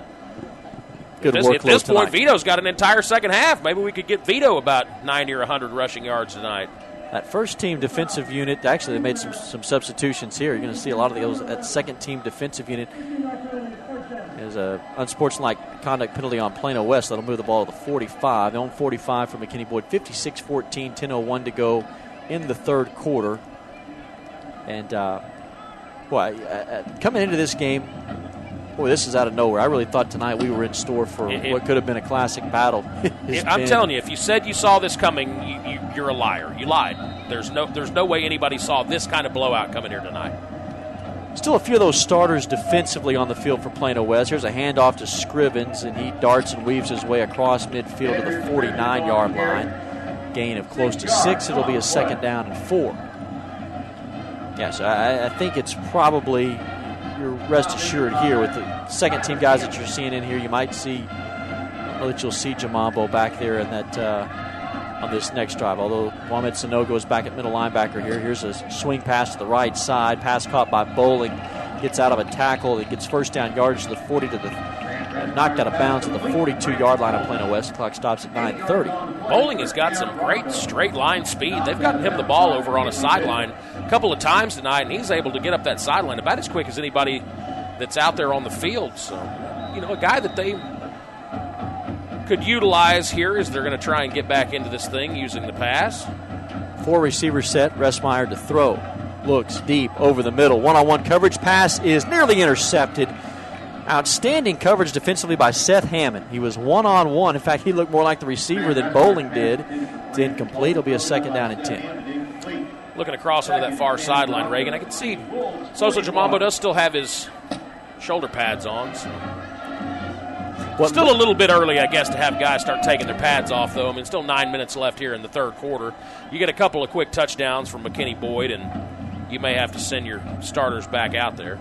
good workload at this point, tonight. Vito's got an entire second half. Maybe we could get Vito about 90 or 100 rushing yards tonight. That first-team defensive unit, actually, they made some substitutions here. You're going to see a lot of those. That second-team defensive unit is a unsportsmanlike conduct penalty on Plano West. That'll move the ball to the 45. Their own 45 for McKinney Boyd. 56-14, 10:01 to go in the third quarter. And, coming into this game, boy, this is out of nowhere. I really thought tonight we were in store for what could have been a classic battle. I'm telling you, if you said you saw this coming, you're a liar. You lied. There's no way anybody saw this kind of blowout coming here tonight. Still a few of those starters defensively on the field for Plano West. Here's a handoff to Scrivens, and he darts and weaves his way across midfield to the 49-yard line. Gain of close to 6. It'll be a 2nd down and 4. Yeah, so I think it's probably, you're rest assured here with the second-team guys that you're seeing in here, you might see, I don't know that you'll see Jamambo back there in that on this next drive, although Mohamed Sanogo is back at middle linebacker here. Here's a swing pass to the right side. Pass caught by Bowling. Gets out of a tackle. It gets first down yardage to the 40 to the knocked out of bounds at the 42-yard line of Plano West. The clock stops at 9:30. Bowling has got some great straight line speed. They've gotten him the ball over on a sideline a couple of times tonight, and he's able to get up that sideline about as quick as anybody that's out there on the field. So, a guy that they could utilize here as they're going to try and get back into this thing using the pass. 4 receiver set. Ressmeyer to throw. Looks deep over the middle. One-on-one coverage. Pass is nearly intercepted. Outstanding coverage defensively by Seth Hammond. He was one-on-one. In fact, he looked more like the receiver than Bowling did. It's incomplete. It'll be a 2nd down and 10. Looking across into that far sideline, Reagan, I can see Sosa Jamambo does still have his shoulder pads on. So. Still a little bit early, I guess, to have guys start taking their pads off, though. I mean, still 9 minutes left here in the third quarter. You get a couple of quick touchdowns from McKinney Boyd, and you may have to send your starters back out there.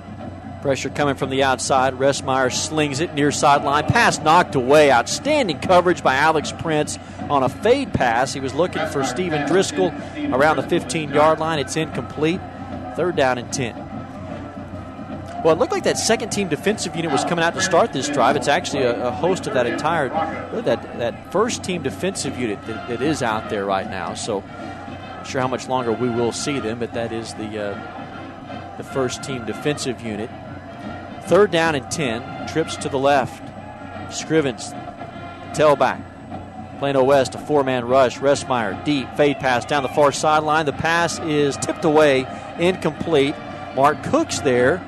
Pressure coming from the outside. Ressmeyer slings it near sideline. Pass knocked away. Outstanding coverage by Alex Prince on a fade pass. He was looking for Stephen Driscoll around the 15-yard line. It's incomplete. 3rd down and 10. Well, it looked like that second-team defensive unit was coming out to start this drive. It's actually a host of that entire, that first-team defensive unit that is out there right now. So, not sure how much longer we will see them, but that is the first-team defensive unit. 3rd down and 10. Trips to the left. Scrivens, tailback. Plano West, a 4-man rush. Ressmeyer, deep, fade pass down the far sideline. The pass is tipped away, incomplete. Mark Cook's there.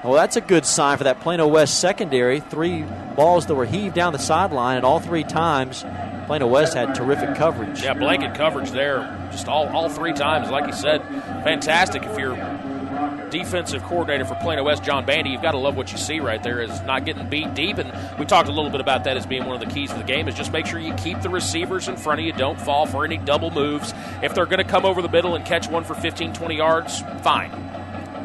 Well, that's a good sign for that Plano West secondary. 3 balls that were heaved down the sideline, and all 3 times Plano West had terrific coverage. Yeah, blanket coverage there, just all 3 times. Like you said, fantastic. If you're defensive coordinator for Plano West, John Bandy, you've got to love what you see right there, is not getting beat deep. And we talked a little bit about that as being one of the keys of the game, is just make sure you keep the receivers in front of you. Don't fall for any double moves. If they're going to come over the middle and catch one for 15, 20 yards, fine.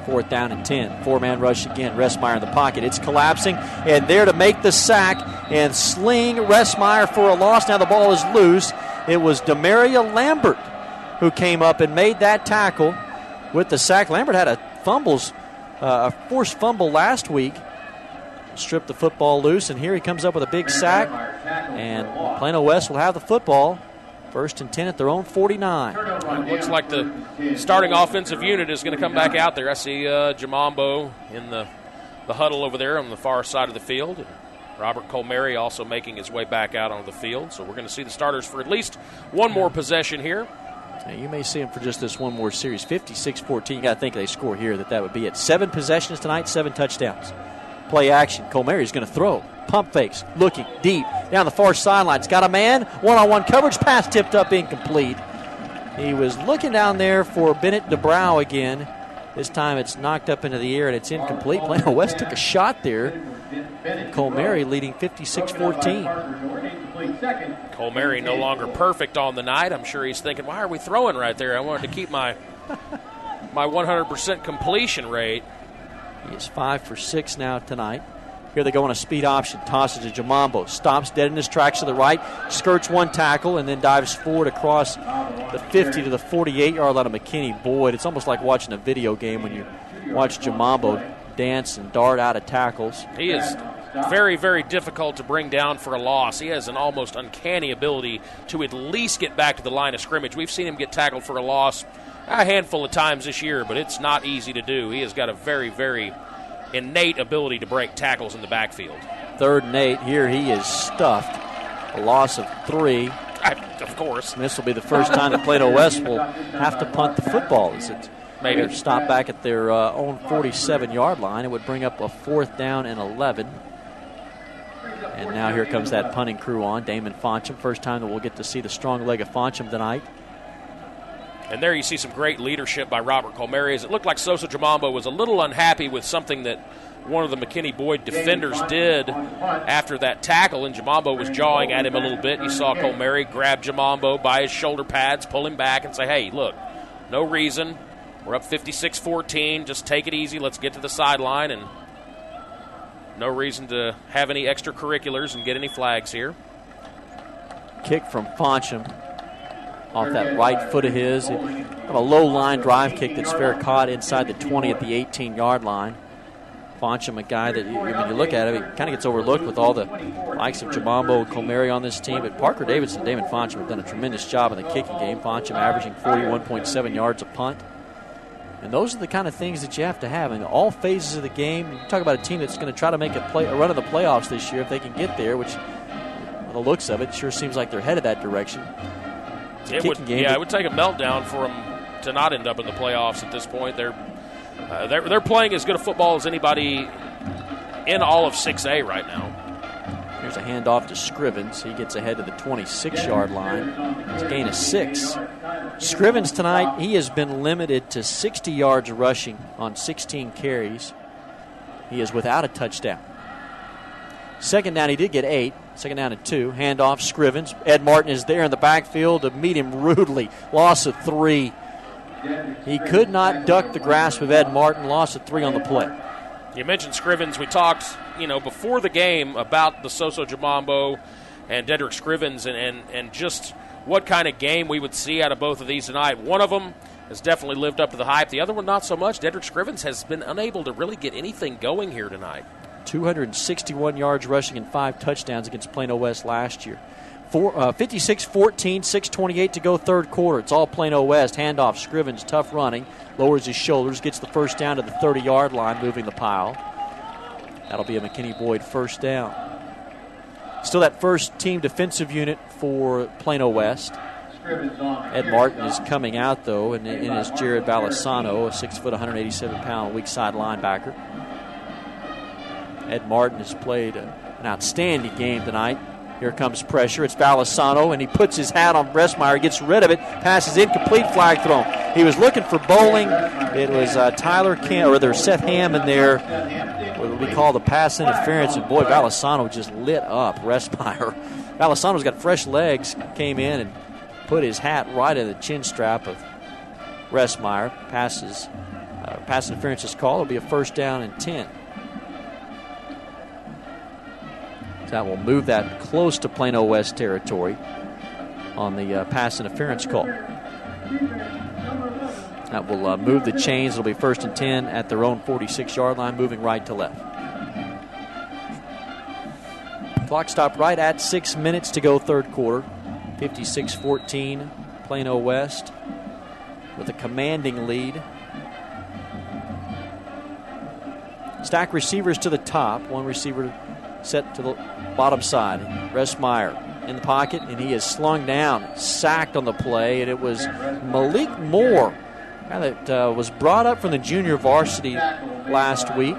4th down and 10. 4-man rush again. Ressmeyer in the pocket. It's collapsing, and there to make the sack and sling Ressmeyer for a loss. Now the ball is loose. It was Demaria Lambert who came up and made that tackle with the sack. Lambert had a forced fumble last week. Stripped the football loose, and here he comes up with a big sack, and Plano West will have the football. 1st and 10 at their own 49. It looks like the starting offensive unit is going to come back out there. I see Jamambo in the huddle over there on the far side of the field. And Robert Colmary also making his way back out onto the field. So we're going to see the starters for at least one more possession here. Now you may see them for just this one more series. 56-14. You got to think they score here. That would be it. 7 possessions tonight, 7 touchdowns. Play action. Colmary's going to throw. Pump fakes. Looking deep. Down the far sideline. It's got a man. One-on-one coverage. Pass tipped up incomplete. He was looking down there for Bennett DeBrow again. This time it's knocked up into the air and it's incomplete. Plano West took a shot there. Cole Mary leading 56-14. Cole Mary no longer perfect on the night. I'm sure he's thinking, why are we throwing right there? I wanted to keep my 100% completion rate. He is 5 for 6 now tonight. Here they go on a speed option. Tosses to Jamambo. Stops dead in his tracks to the right. Skirts one tackle and then dives forward across the 50 to the 48-yard line of McKinney. Boyd, it's almost like watching a video game when you watch Jamambo dance and dart out of tackles. He is very, very difficult to bring down for a loss. He has an almost uncanny ability to at least get back to the line of scrimmage. We've seen him get tackled for a loss a handful of times this year, but it's not easy to do. He has got a very, very innate ability to break tackles in the backfield. 3rd and 8. Here he is stuffed. A loss of 3. Of course. And this will be the first time that Plano West will have to punt the football. As it maybe stop back at their own 47-yard line. It would bring up a 4th down and 11. And now here comes that punting crew on. Damon Foncham. First time that we'll get to see the strong leg of Foncham tonight. And there you see some great leadership by Robert Colmeri. As it looked like Sosa Jamambo was a little unhappy with something that one of the McKinney Boyd defenders did after that tackle, and Jamambo was jawing at him a little bit. You saw Colmeri grab Jamambo by his shoulder pads, pull him back, and say, hey, look, no reason. We're up 56-14. Just take it easy. Let's get to the sideline, and no reason to have any extracurriculars and get any flags here. Kick from Foncham. Off that right foot of his. A low line drive kick that's fair caught inside the 20 at the 18-yard line. Foncham, a guy that, when you look at him, he kind of gets overlooked with all the likes of Jamambo and Colmeri on this team. But Parker Davidson and Damon Foncham have done a tremendous job in the kicking game. Foncham averaging 41.7 yards a punt. And those are the kind of things that you have to have in all phases of the game. You talk about a team that's going to try to make a run of the playoffs this year if they can get there, which, by the looks of it, sure seems like they're headed that direction. It would take a meltdown for them to not end up in the playoffs at this point. They're playing as good a football as anybody in all of 6A right now. Here's a handoff to Scrivens. He gets ahead to the 26-yard line. It's a gain of 6. Scrivens tonight, he has been limited to 60 yards rushing on 16 carries. He is without a touchdown. 2nd down, he did get 8. 2nd down and 2. Handoff, Scrivens. Ed Martin is there in the backfield to meet him rudely. Loss of 3. He could not duck the grasp of Ed Martin. Loss of 3 on the play. You mentioned Scrivens. We talked, before the game about the Soso Jamambo and Dedrick Scrivens and just what kind of game we would see out of both of these tonight. One of them has definitely lived up to the hype. The other one, not so much. Dedrick Scrivens has been unable to really get anything going here tonight. 261 yards rushing and 5 touchdowns against Plano West last year. 56-14, 6:28 to go, 3rd quarter. It's all Plano West. Handoff, Scrivens, tough running. Lowers his shoulders, gets the first down to the 30-yard line, moving the pile. That'll be a McKinney Boyd first down. Still that first team defensive unit for Plano West. Ed Martin is coming out, though, and in is Jared Balisano, a 6-foot, 187-pound weak side linebacker. Ed Martin has played an outstanding game tonight. Here comes pressure. It's Balisano, and he puts his hat on Bressmeyer, gets rid of it, passes incomplete, flag thrown. He was looking for bowling. It was Seth Hammond there, what we call the pass interference, and boy, Balisano just lit up Bressmeyer. Balisano's got fresh legs, came in and put his hat right in the chin strap of Bressmeyer. Pass interference is called. It'll be a first down and 10. That will move that close to Plano West territory on the pass interference call. That will move the chains. It'll be 1st and 10 at their own 46-yard line, moving right to left. Clock stopped right at 6 minutes to go, 3rd quarter. 56-14, Plano West with a commanding lead. Stack receivers to the top. One receiver set to the bottom side. Bressmeyer in the pocket, and he is slung down, sacked on the play, and it was Malik Moore, guy that was brought up from the junior varsity last week.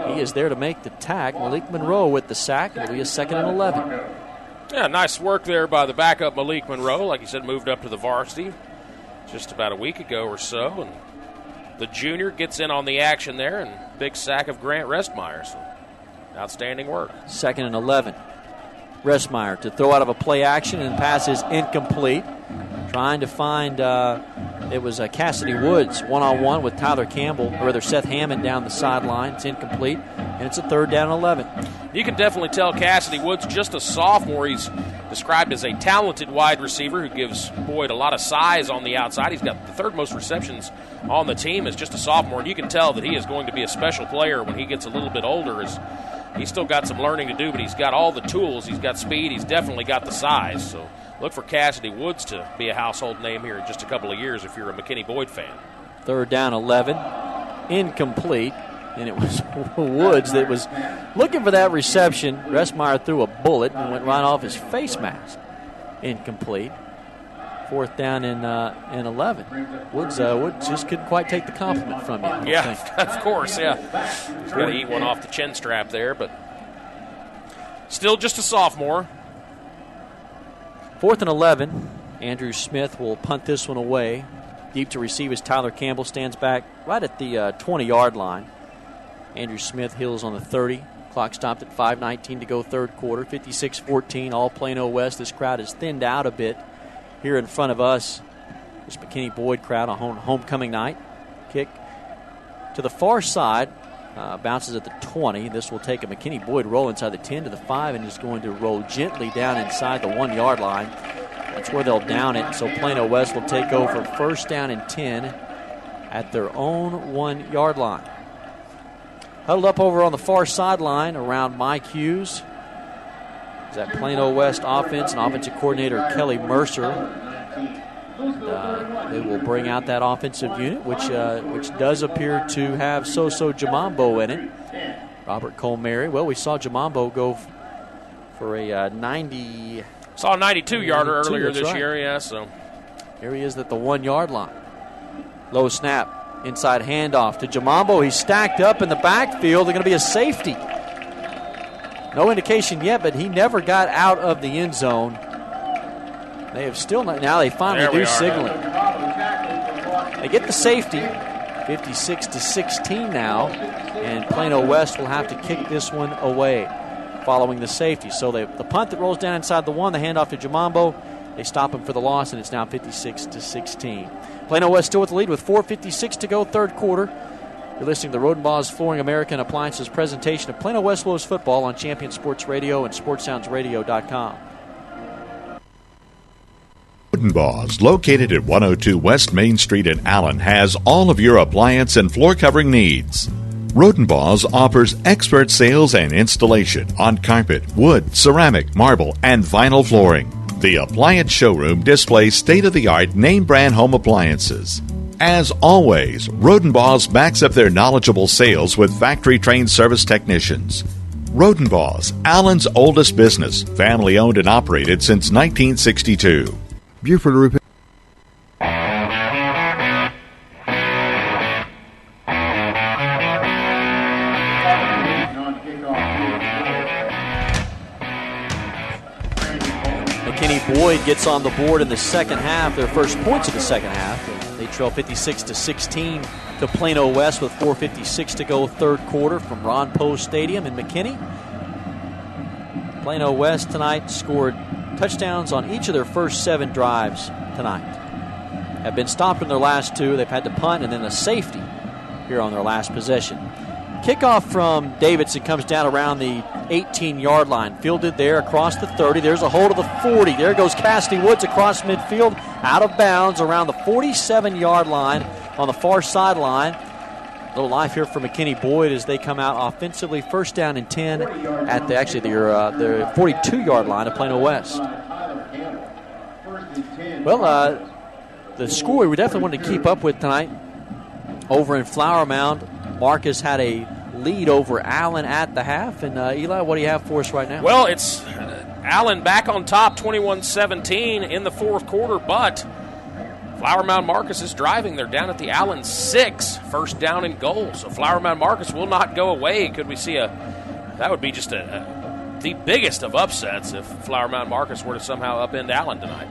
He is there to make the tack. Malik Monroe with the sack. It'll be a 2nd and 11. Yeah, nice work there by the backup Malik Monroe. Like you said, moved up to the varsity. just about a week ago or so, and the junior gets in on the action there, and big sack of Grant Restmeyer. So outstanding work. 2nd and 11. Restmeyer to throw out of a play action, and pass is incomplete. Trying to find, it was Cassidy Woods one-on-one with Tyler Campbell, or rather Seth Hammond down the sideline. It's incomplete, and it's a 3rd down and 11. You can definitely tell Cassidy Woods, just a sophomore. He's described as a talented wide receiver who gives Boyd a lot of size on the outside. He's got the 3rd most receptions on the team as just a sophomore, and you can tell that he is going to be a special player when he gets a little bit older. He's still got some learning to do, but he's got all the tools. He's got speed. He's definitely got the size. So look for Cassidy Woods to be a household name here in just a couple of years if you're a McKinney Boyd fan. 3rd down, 11. Incomplete. And it was Woods that was looking for that reception. Restmeyer threw a bullet and went right off his face mask. Incomplete. 4th down and 11. Woods just couldn't quite take the compliment from you. Yeah, of course, yeah. He's got to eat one off the chin strap there, but still just a sophomore. 4th and 11. Andrew Smith will punt this one away. Deep to receive as Tyler Campbell stands back right at the 20-yard line. Andrew Smith heels on the 30. Clock stopped at 5:19 to go 3rd quarter. 56-14, all Plano West. This crowd has thinned out a bit here in front of us. This McKinney Boyd crowd on homecoming night. Kick to the far side. Bounces at the 20. This will take a McKinney Boyd roll inside the 10 to the 5 and is going to roll gently down inside the 1-yard line. That's where they'll down it. So Plano West will take over 1st down and 10 at their own 1-yard line. Huddled up over on the far sideline around Mike Hughes is that Plano West offense and offensive coordinator Kelly Mercer. They will bring out that offensive unit, which does appear to have Soso Jamambo in it. Robert Colmary. Well, we saw Jamambo go for a 90. Saw a 92-yarder earlier this year, yeah. So here he is at the 1-yard line. Low snap. Inside handoff to Jamambo. He's stacked up in the backfield. They're going to be a safety. No indication yet, but he never got out of the end zone. They have still not. Now they finally do signaling. They get the safety. 56-16 now. And Plano West will have to kick this one away following the safety. So the punt that rolls down inside the 1, the handoff to Jamambo. They stop him for the loss, and it's now 56-16. Plano West still with the lead with 4:56 to go, 3rd quarter. You're listening to the Rodenbaugh's Flooring American Appliances presentation of Plano West Lowes football on Champion Sports Radio and SportsSoundsRadio.com. Rodenbaugh's, located at 102 West Main Street in Allen, has all of your appliance and floor covering needs. Rodenbaugh's offers expert sales and installation on carpet, wood, ceramic, marble, and vinyl flooring. The appliance showroom displays state-of-the-art name-brand home appliances. As always, Rodenbaugh's backs up their knowledgeable sales with factory-trained service technicians. Rodenbaugh's, Allen's oldest business, family-owned and operated since 1962. Buford Repair. Boyd gets on the board in the second half, their first points of the second half. They trail 56-16 to Plano West with 4:56 to go, 3rd quarter from Ron Poe Stadium in McKinney. Plano West tonight scored touchdowns on each of their first 7 drives tonight. Have been stopped in their last 2. They've had to punt and then a safety here on their last possession. Kickoff from Davidson comes down around the 18-yard line. Fielded there across the 30. There's a hold of the 40. There goes Cassidy Woods across midfield, out of bounds around the 47-yard line on the far sideline. A little life here for McKinney Boyd as they come out offensively. 1st down and 10 at their 42-yard line of Plano West. Well, the score we definitely wanted to keep up with tonight over in Flower Mound. Marcus had a lead over Allen at the half. And, Eli, what do you have for us right now? Well, it's Allen back on top, 21-17 in the 4th quarter, but Flower Mound Marcus is driving. They're down at the Allen 6, 1st down and goal. So Flower Mound Marcus will not go away. Could we see that would be just the biggest of upsets if Flower Mound Marcus were to somehow upend Allen tonight.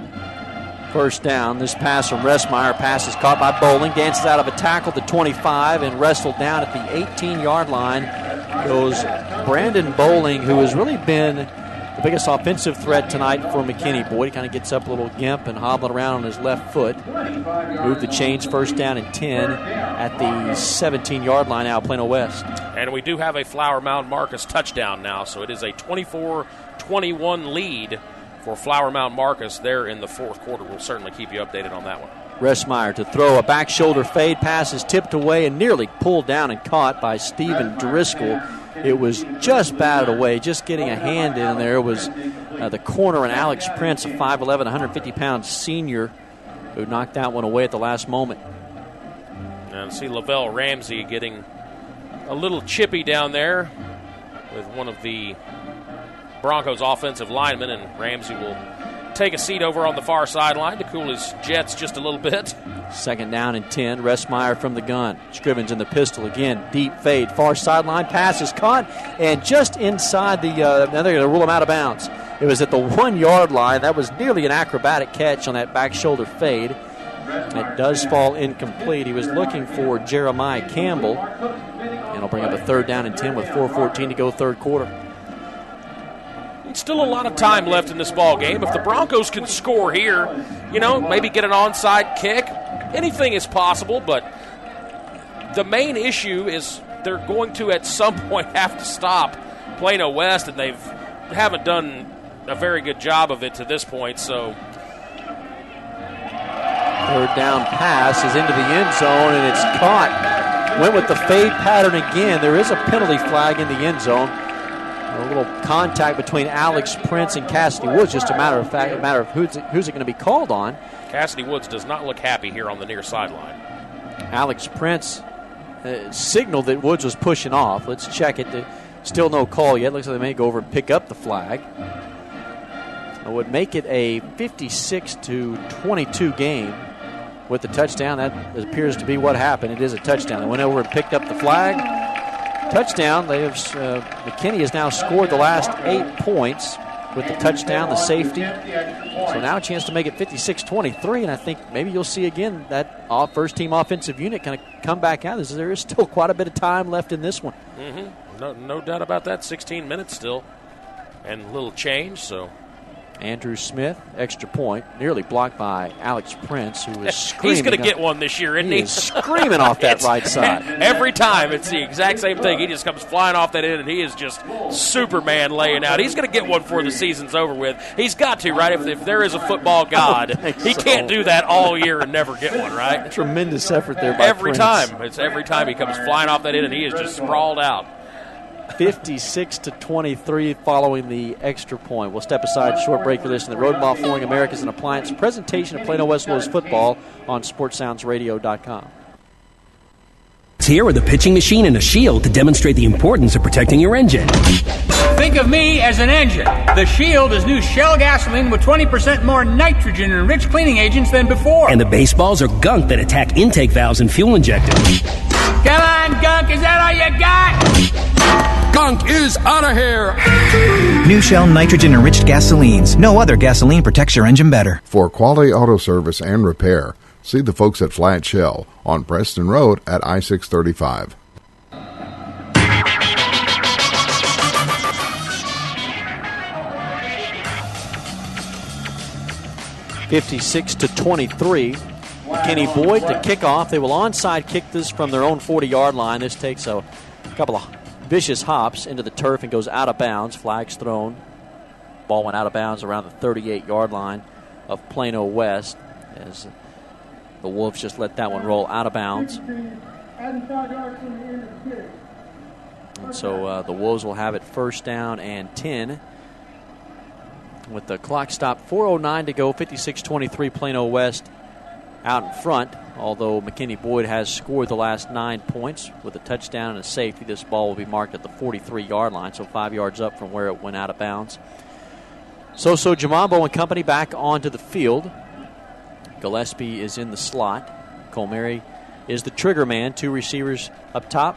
First down. This pass from Ressmeyer. Pass is caught by Bowling. Dances out of a tackle to 25 and wrestled down at the 18-yard line. Goes Brandon Bowling, who has really been the biggest offensive threat tonight for McKinney. Boyd kind of gets up a little gimp and hobbling around on his left foot. Move the chains, first down and 10 at the 17-yard line now, Plano West. And we do have a Flower Mound Marcus touchdown now, so it is a 24-21 lead for Flower Mound Marcus there in the fourth quarter. We'll certainly keep you updated on that one. Ressmeyer to throw a back shoulder fade. Pass is tipped away and nearly pulled down and caught by Stephen Driscoll. It was just batted away, just getting a hand in there. It was the corner and Alex Prince, a 5'11", 150-pound senior, who knocked that one away at the last moment. And see Lavelle Ramsey getting a little chippy down there with one of the Broncos offensive linemen, and Ramsey will take a seat over on the far sideline to cool his jets just a little bit. Second down and 10. Ressmeyer from the gun. Scrivens in the pistol again. Deep fade. Far sideline. Pass is caught. And just inside the, now they're going to rule him out of bounds. It was at the 1-yard line. That was nearly an acrobatic catch on that back shoulder fade. It does fall incomplete. He was looking for Jeremiah Campbell. And it'll bring up a third down and 10 with 4:14 to go third quarter. Still a lot of time left in this ball game. If the Broncos can score here, maybe get an onside kick, anything is possible, but the main issue is they're going to at some point have to stop Plano West, and they haven't done a very good job of it to this point. So third down pass is into the end zone, and it's caught. Went with the fade pattern again. There is a penalty flag in the end zone. A little contact between Alex Prince and Cassidy Woods. Just a matter of who's it going to be called on. Cassidy Woods does not look happy here on the near sideline. Alex Prince signaled that Woods was pushing off. Let's check it. Still no call yet. Looks like they may go over and pick up the flag. It would make it a 56-22 game with the touchdown. That appears to be what happened. It is a touchdown. They went over and picked up the flag. Touchdown. They have McKinney has now scored the last 8 points with the touchdown, the safety. So now a chance to make it 56-23, and I think maybe you'll see again that first-team offensive unit kind of come back out. There is still quite a bit of time left in this one. Mm-hmm. No doubt about that. 16 minutes still, and a little change. So Andrew Smith, extra point, nearly blocked by Alex Prince, who is screaming. He's going to get one this year, isn't he? He is screaming off that right side. Every time, it's the exact same thing. He just comes flying off that end, and he is just Superman laying out. He's going to get one before the season's over with. He's got to, right? If there is a football god, he can't do that all year and never get one, right? Tremendous effort there by every Prince. time. It's every time he comes flying off that end, and he is just sprawled out. 56-23 following the extra point. We'll step aside, short break for this in the Rodenbaugh Flooring Americas and Appliance presentation of Plano West Wolves football on SportsSoundsRadio.com. Here with a pitching machine and a shield to demonstrate the importance of protecting your engine. Think of me as an engine. The Shield is new Shell gasoline with 20% more nitrogen and rich cleaning agents than before. And the baseballs are gunk that attack intake valves and fuel injectors. Come on, Gunk, is that all you got? Gunk is out of here. New Shell nitrogen-enriched gasolines. No other gasoline protects your engine better. For quality auto service and repair, see the folks at Flat Shell on Preston Road at I-635. (56-23). McKinney Boyd to kick off. They will onside kick this from their own 40-yard line. This takes a couple of vicious hops into the turf and goes out of bounds. Flag's thrown. Ball went out of bounds around the 38-yard line of Plano West as the Wolves just let that one roll out of bounds. And so the Wolves will have it first down and 10. With the clock stopped, 4:09 to go, 56-23 Plano West out in front, although McKinney Boyd has scored the last 9 points with a touchdown and a safety. This ball will be marked at the 43-yard line, so 5 yards up from where it went out of bounds. So Jamambo and company back onto the field. Gillespie is in the slot. Colmary is the trigger man. 2 receivers up top.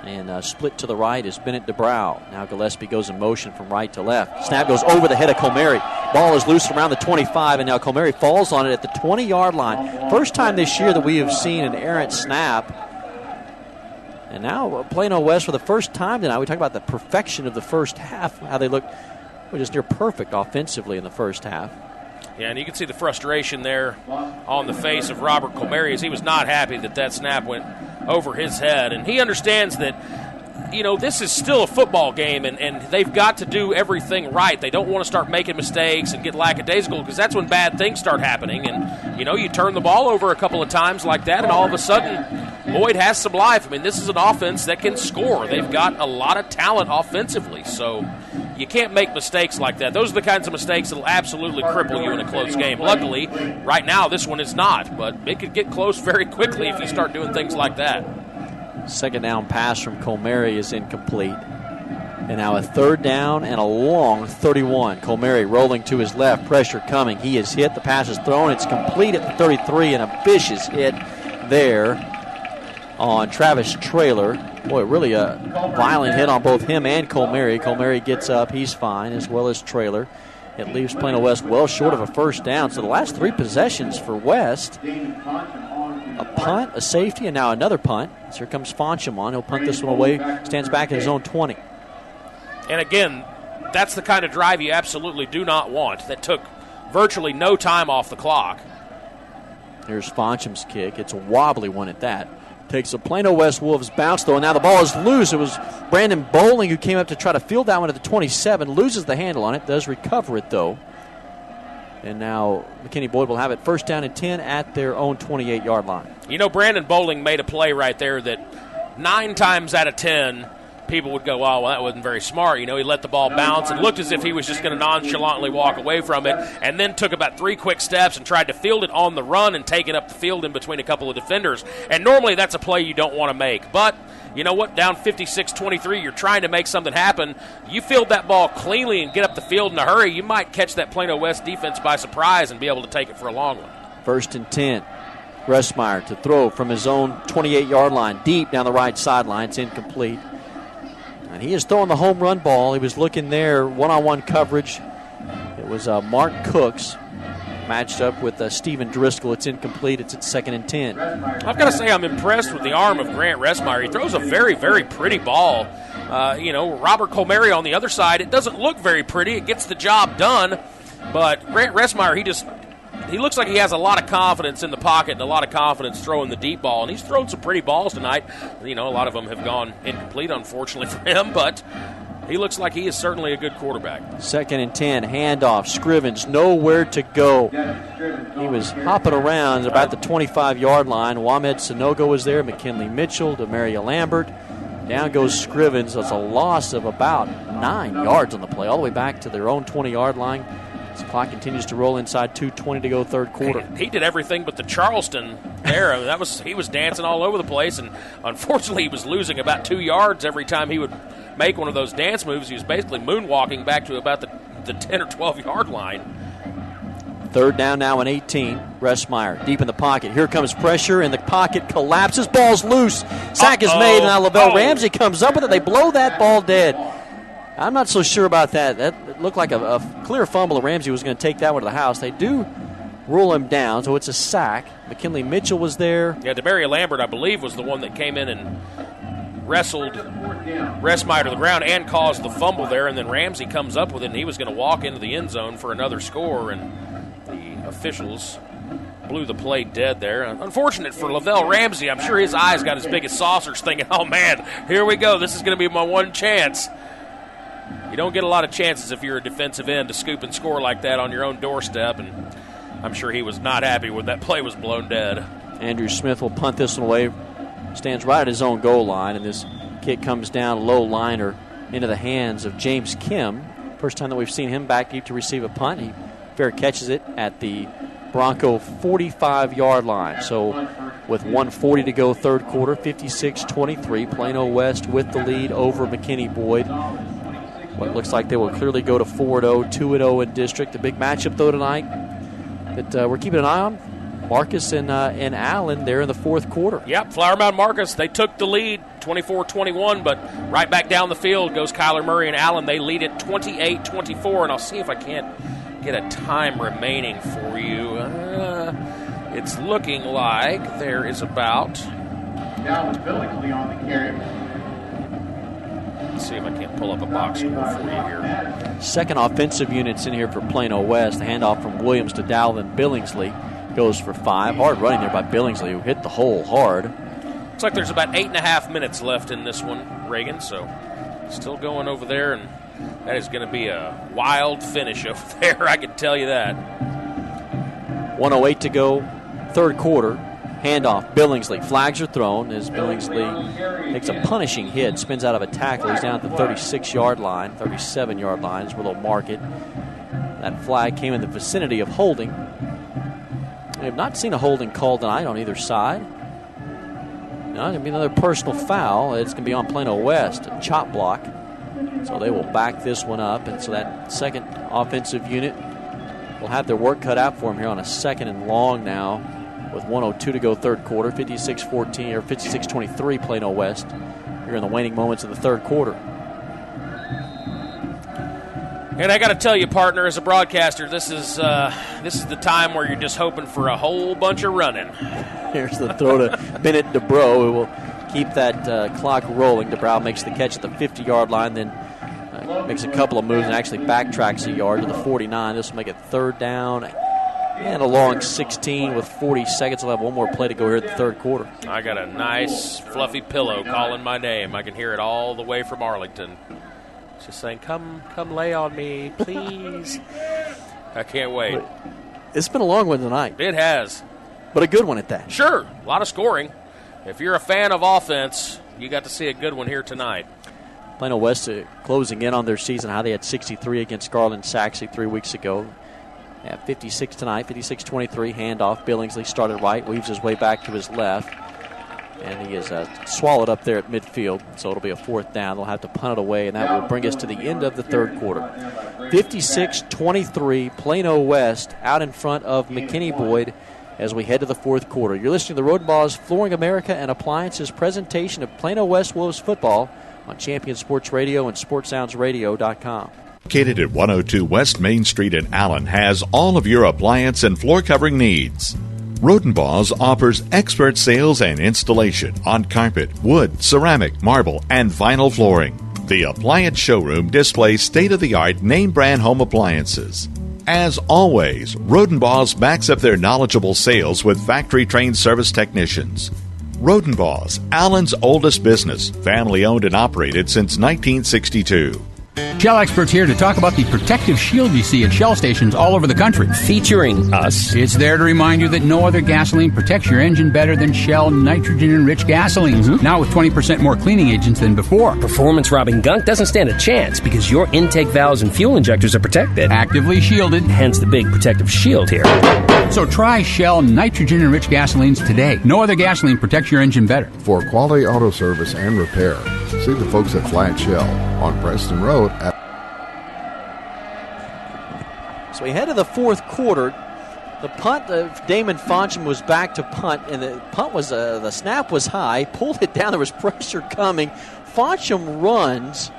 And split to the right is Bennett DeBrow. Now Gillespie goes in motion from right to left. Snap goes over the head of Colmary. Ball is loose around the 25, and now Comeri falls on it at the 20-yard line. First time this year that we have seen an errant snap. And now Plano West for the first time tonight. We talk about the perfection of the first half, how they look just near perfect offensively in the first half. Yeah, and you can see the frustration there on the face of Robert Comeri as he was not happy that snap went over his head. And he understands that, this is still a football game, and they've got to do everything right. They don't want to start making mistakes and get lackadaisical, because that's when bad things start happening. And, you turn the ball over a couple of times like that, and all of a sudden Lloyd has some life. I mean, this is an offense that can score. They've got a lot of talent offensively, so you can't make mistakes like that. Those are the kinds of mistakes that will absolutely cripple you in a close game. Luckily, right now, this one is not, but it could get close very quickly if you start doing things like that. Second down pass from Comeri is incomplete. And now a third down and a long 31. Comeri rolling to his left, pressure coming. He is hit, the pass is thrown, it's complete at the 33, and a vicious hit there on Travis Traylor. Boy, really a violent hit on both him and Comeri. Comeri gets up, he's fine, as well as Traylor. It leaves Plano West well short of a first down. So the last three possessions for West, a punt, a safety, and now another punt. So here comes Foncham on. He'll punt this one away, stands back at his own 20. And again, that's the kind of drive you absolutely do not want. That took virtually no time off the clock. Here's Foncham's kick. It's a wobbly one at that. Takes a Plano West Wolves bounce, though, and now the ball is loose. It was Brandon Bowling who came up to try to field that one at the 27, loses the handle on it, does recover it, though. And now McKinney Boyd will have it first down and 10 at their own 28-yard line. Brandon Bowling made a play right there that 9 times out of 10 people would go, oh, well, that wasn't very smart. He let the ball bounce and looked as if he was just going to nonchalantly walk away from it, and then took about 3 quick steps and tried to field it on the run and take it up the field in between a couple of defenders. And normally that's a play you don't want to make. But you know what? Down 56-23, you're trying to make something happen. You field that ball cleanly and get up the field in a hurry, you might catch that Plano West defense by surprise and be able to take it for a long one. First and 10. Gressmeyer to throw from his own 28-yard line, deep down the right sideline. It's incomplete. And he is throwing the home run ball. He was looking there, one-on-one coverage. It was Mark Cooks matched up with Stephen Driscoll. It's incomplete. It's at second and 10. I've got to say I'm impressed with the arm of Grant Ressmeyer. He throws a very, very pretty ball. Robert Comeri on the other side, it doesn't look very pretty. It gets the job done. But Grant Ressmeyer, he looks like he has a lot of confidence in the pocket and a lot of confidence throwing the deep ball. And he's thrown some pretty balls tonight. A lot of them have gone incomplete, unfortunately for him, but he looks like he is certainly a good quarterback. Second and 10, handoff. Scrivens, nowhere to go. He was hopping around about the 25-yard line. Wamed Sonogo was there, McKinley Mitchell, Demaria Lambert. Down goes Scrivens. That's a loss of about 9 yards on the play, all the way back to their own 20-yard line. The clock continues to roll inside 2:20 to go third quarter. He did everything but the Charleston there. He was dancing all over the place, and unfortunately he was losing about 2 yards every time he would make one of those dance moves. He was basically moonwalking back to about the 10 or 12-yard line. Third down now and 18. Ressmeyer deep in the pocket. Here comes pressure, and the pocket collapses. Ball's loose. Sack is made, and now Lavelle Ramsey comes up with it. They blow that ball dead. I'm not so sure about that. That looked like a clear fumble. Ramsey was going to take that one to the house. They do rule him down, so it's a sack. McKinley Mitchell was there. Yeah, Demaria Lambert, I believe, was the one that came in and wrestled Ressmeyer to the ground and caused the fumble there, and then Ramsey comes up with it, and he was going to walk into the end zone for another score, and the officials blew the play dead there. Unfortunate for Lavelle Ramsey. I'm sure his eyes got as big as saucers thinking, oh, man, here we go. This is going to be my one chance. You don't get a lot of chances if you're a defensive end to scoop and score like that on your own doorstep, and I'm sure he was not happy when that play was blown dead. Andrew Smith will punt this one away, stands right at his own goal line, and this kick comes down low liner into the hands of James Kim. First time that we've seen him back deep to receive a punt. He fair catches it at the Bronco 45-yard line. So with 1:40 to go third quarter, 56-23, Plano West with the lead over McKinney Boyd. What looks like they will clearly go to 4-0, 2-0 in district. The big matchup, though, tonight that we're keeping an eye on, Marcus and Allen there in the fourth quarter. Yep, Flower Mound Marcus, they took the lead 24-21, but right back down the field goes Kyler Murray and Allen. They lead it 28-24, and I'll see if I can't get a time remaining for you. It's looking like there is about... Dallas Billingsley on the carry. Let's see if I can't pull up a box score for you here. Second offensive units in here for Plano West. The handoff from Williams to Dalvin Billingsley goes for 5. Hard running there by Billingsley, who hit the hole hard. Looks like there's about 8.5 minutes left in this one, Reagan, so still going over there, and that is going to be a wild finish over there, I can tell you that. 1:08 to go, third quarter. Handoff, Billingsley. Flags are thrown as Billingsley takes a punishing hit, spins out of a tackle. He's down at the 36-yard line, 37-yard line is where they'll mark it. That flag came in the vicinity of holding. We have not seen a holding called tonight on either side. No, it's going to be another personal foul. It's going to be on Plano West, a chop block. So they will back this one up. And so that second offensive unit will have their work cut out for them here on a second and long now with 1:02 to go third quarter, 56-14 or 56-23 Plano West here in the waning moments of the third quarter. And I got to tell you, partner, as a broadcaster, this is the time where you're just hoping for a whole bunch of running. Here's the throw to Bennett DeBro, who will keep that clock rolling. DeBrow makes the catch at the 50-yard line, then makes a couple of moves and actually backtracks a yard to the 49. This will make it third down and a long 16 with 40 seconds. We'll have one more play to go here in the third quarter. I got a nice fluffy pillow calling my name. I can hear it all the way from Arlington. It's just saying, come lay on me, please. I can't wait. It's been a long one tonight. It has. But a good one at that. Sure, a lot of scoring. If you're a fan of offense, you got to see a good one here tonight. Plano West closing in on their season high. They had 63 against Garland Saxey 3 weeks ago. At 56 tonight, 56-23, handoff. Billingsley started right, weaves his way back to his left, and he is swallowed up there at midfield, so it'll be a fourth down. They'll have to punt it away, and that will bring us to the end of the third quarter. 56-23, Plano West out in front of McKinney Boyd as we head to the fourth quarter. You're listening to the Road Boss Flooring America and Appliances presentation of Plano West Wolves football on Champion Sports Radio and SportsSoundsRadio.com. Located at 102 West Main Street in Allen, has all of your appliance and floor covering needs. Rodenbaugh's offers expert sales and installation on carpet, wood, ceramic, marble, and vinyl flooring. The appliance showroom displays state-of-the-art name-brand home appliances. As always, Rodenbaugh's backs up their knowledgeable sales with factory-trained service technicians. Rodenbaugh's, Allen's oldest business, family-owned and operated since 1962. Shell experts here to talk about the protective shield you see at Shell stations all over the country. Featuring us. It's there to remind you that no other gasoline protects your engine better than Shell nitrogen-enriched gasolines. Mm-hmm. Now with 20% more cleaning agents than before. Performance-robbing gunk doesn't stand a chance because your intake valves and fuel injectors are protected. Actively shielded. Hence the big protective shield here. So try Shell nitrogen-enriched gasolines today. No other gasoline protects your engine better. For quality auto service and repair, see the folks at Flat Shell on Preston Road. So we head to the fourth quarter. The punt of Damon Foncham was back to punt, and the punt was the snap was high, pulled it down. There was pressure coming. Foncham runs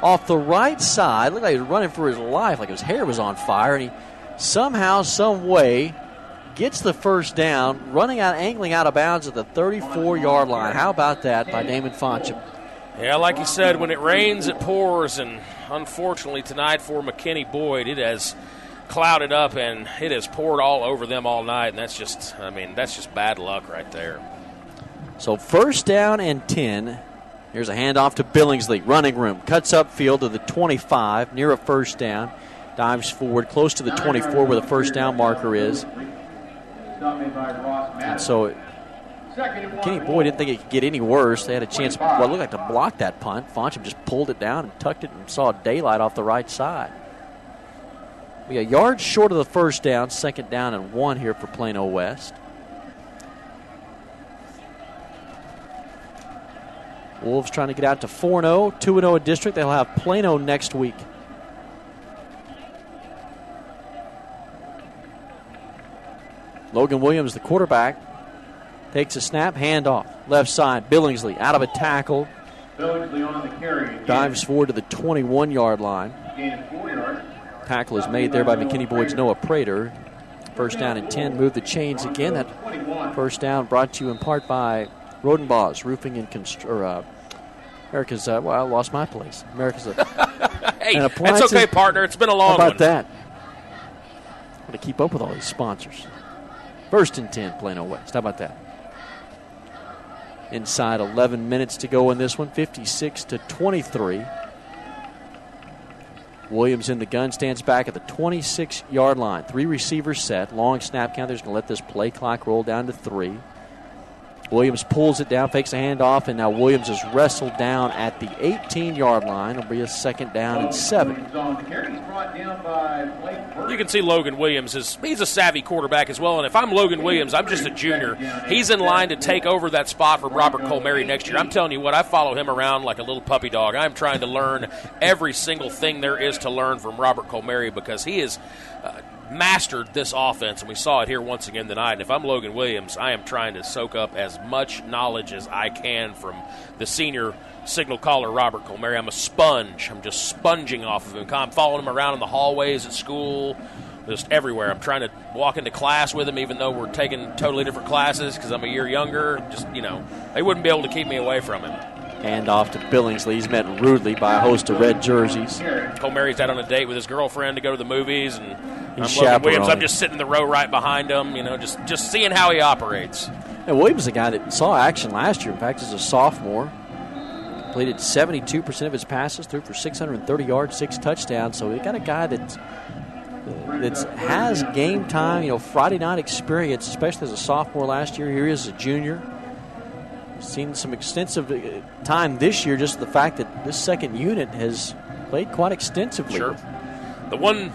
off the right side. Looked like he was running for his life, like his hair was on fire, and he somehow, some way, gets the first down, angling out of bounds at the 34-yard line. How about that by Damon Foncham? Yeah, like you said, when it rains, it pours, and unfortunately tonight for McKinney Boyd, it has clouded up and it has poured all over them all night, and that's just bad luck right there. So first down and 10. Here's a handoff to Billingsley, running room, cuts upfield to the 25, near a first down, dives forward close to the 24 where the first down marker is. And so McKinney Boyd didn't think it could get any worse. They had a chance, what looked like, to block that punt. Foncham just pulled it down and tucked it and saw daylight off the right side. We a yard short of the first down, second down and 1 here for Plano West. Wolves trying to get out to 4-0, 2-0 in district. They'll have Plano next week. Logan Williams, the quarterback, takes a snap, handoff, left side. Billingsley out of a tackle. Billingsley on the carry. Dives forward to the 21-yard line. Gain 4 yards. Tackle is made there by McKinney Boyd's Noah Prater. First down and 10. Move the chains again. That first down brought to you in part by Rodenbaugh's Roofing and America's. Well, I lost my place. America's. Hey, that's okay, partner. It's been a long one. How about that? I'm going to keep up with all these sponsors. First and 10, Plano West. How about that? Inside 11 minutes to go in this one, 56-23. Williams in the gun, stands back at the 26-yard line. 3 receivers set. Long snap count. They're going to let this play clock roll down to 3. Williams pulls it down, fakes a handoff, and now Williams is wrestled down at the 18-yard line. It'll be a second down and 7. You can see Logan Williams he's a savvy quarterback as well, and if I'm Logan Williams, I'm just a junior. He's in line to take over that spot from Robert Colmary next year. I'm telling you what, I follow him around like a little puppy dog. I'm trying to learn every single thing there is to learn from Robert Colmary because he is mastered this offense, and we saw it here once again tonight. And if I'm Logan Williams, I am trying to soak up as much knowledge as I can from the senior signal caller, Robert Colmary. I'm a sponge. I'm just sponging off of him. I'm following him around in the hallways at school, just everywhere. I'm trying to walk into class with him, even though we're taking totally different classes because I'm a year younger. Just, they wouldn't be able to keep me away from him. Hand off to Billingsley. He's met rudely by a host of red jerseys. Colmary's out on a date with his girlfriend to go to the movies, and He's I'm Logan Williams. I'm just sitting in the row right behind him, just seeing how he operates. And Williams is a guy that saw action last year. In fact, as a sophomore, completed 72% of his passes, threw for 630 yards, 6 touchdowns. So we got a guy that has game time, Friday night experience, especially as a sophomore last year. Here he is as a junior. Seen some extensive time this year, just the fact that this second unit has played quite extensively. Sure. The one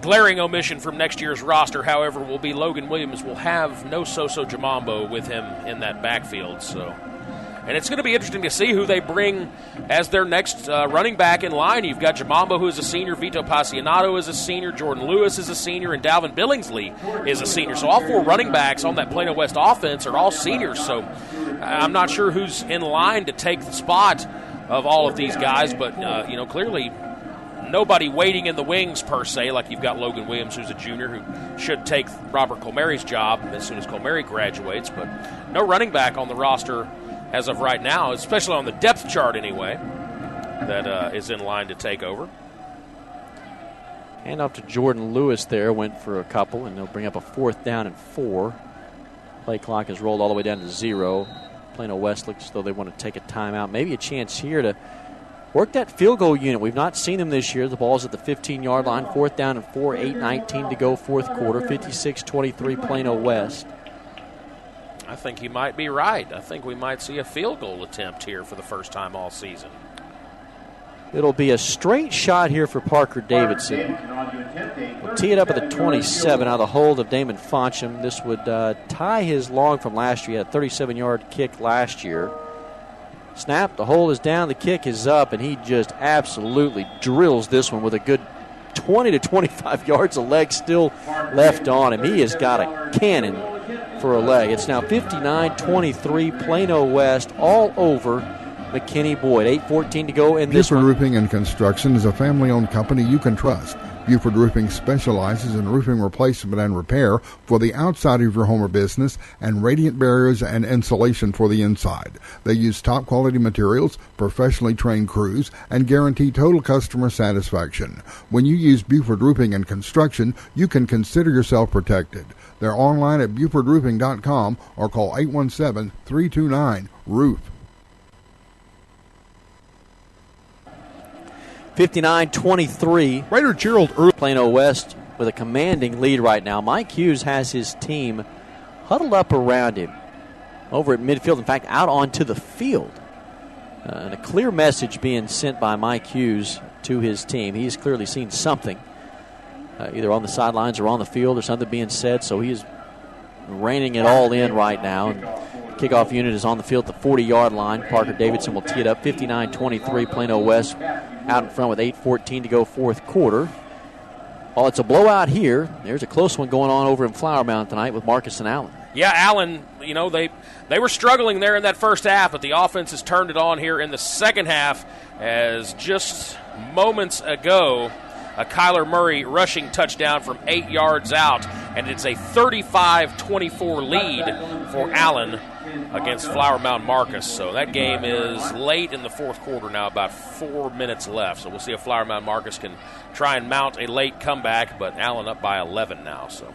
glaring omission from next year's roster, however, will be Logan Williams will have no Soso Jamambo with him in that backfield. And it's going to be interesting to see who they bring as their next running back in line. You've got Jamambo, who is a senior, Vito Pacianato is a senior, Jordan Lewis is a senior, and Dalvin Billingsley is a senior. So all 4 running backs on that Plano West offense are all seniors. So I'm not sure who's in line to take the spot of all of these guys, but, clearly nobody waiting in the wings per se, like you've got Logan Williams, who's a junior, who should take Robert Colmary's job as soon as Colmary graduates, but no running back on the roster as of right now, especially on the depth chart anyway, that is in line to take over. Hand off to Jordan Lewis there, went for a couple, and they'll bring up a 4th down and 4. Play clock has rolled all the way down to 0. Plano West looks as though they want to take a timeout. Maybe a chance here to work that field goal unit. We've not seen them this year. The ball's at the 15-yard line, 4th down and 4, 8:19 to go, 4th quarter, 56-23 Plano West. I think he might be right. I think we might see a field goal attempt here for the first time all season. It'll be a straight shot here for Parker Davidson. We'll tee it up at the 27 out of the hold of Damon Foncham. This would tie his long from last year. He had a 37-yard kick last year. Snap, the hold is down, the kick is up, and he just absolutely drills this one with a good 20 to 25 yards of leg still left on him. He has got a cannon for a leg. It's now 59-23 Plano West all over McKinney Boyd. 8:14 to go in this Buford one. Roofing and Construction is a family-owned company you can trust. Buford Roofing specializes in roofing replacement and repair for the outside of your home or business and radiant barriers and insulation for the inside. They use top-quality materials, professionally trained crews, and guarantee total customer satisfaction. When you use Buford Roofing and Construction, you can consider yourself protected. They're online at BufordRoofing.com or call 817-329-ROOF. 59-23. Ryder Gerald Early. Plano West with a commanding lead right now. Mike Hughes has his team huddled up around him over at midfield. In fact, out onto the field. And a clear message being sent by Mike Hughes to his team. He's clearly seen something, either on the sidelines or on the field, or something being said. So he is reining it all in right now. And kickoff unit is on the field at the 40-yard line. Parker Davidson will tee it up. 59-23 Plano West out in front with 8:14 to go, 4th quarter. Well, it's a blowout here. There's a close one going on over in Flower Mound tonight with Marcus and Allen. Yeah, Allen, they were struggling there in that first half, but the offense has turned it on here in the second half, as just moments ago a Kyler Murray rushing touchdown from 8 yards out, and it's a 35-24 lead for Allen against Flower Mound Marcus. So that game is late in the fourth quarter now, about 4 minutes left. So we'll see if Flower Mound Marcus can try and mount a late comeback, but Allen up by 11 now. So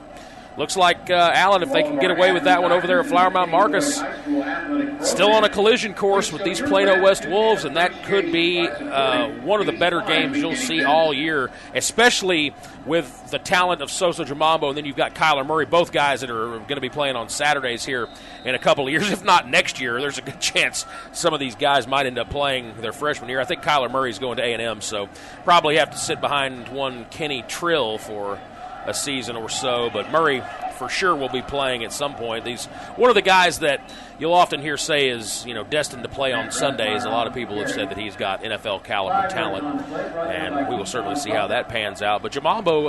looks like Allen, if they can get away with that one over there at Flower Mound Marcus, still on a collision course with these Plano West Wolves, and that could be one of the better games you'll see all year, especially with the talent of Soso Jamambo, and then you've got Kyler Murray, both guys that are going to be playing on Saturdays here in a couple of years. If not next year, there's a good chance some of these guys might end up playing their freshman year. I think Kyler Murray's going to A&M, so probably have to sit behind one Kenny Trill for a season or so, but Murray for sure will be playing at some point. He's one of the guys that you'll often hear say is, destined to play on Sundays. A lot of people have said that he's got NFL caliber talent, and we will certainly see how that pans out. But Jamambo,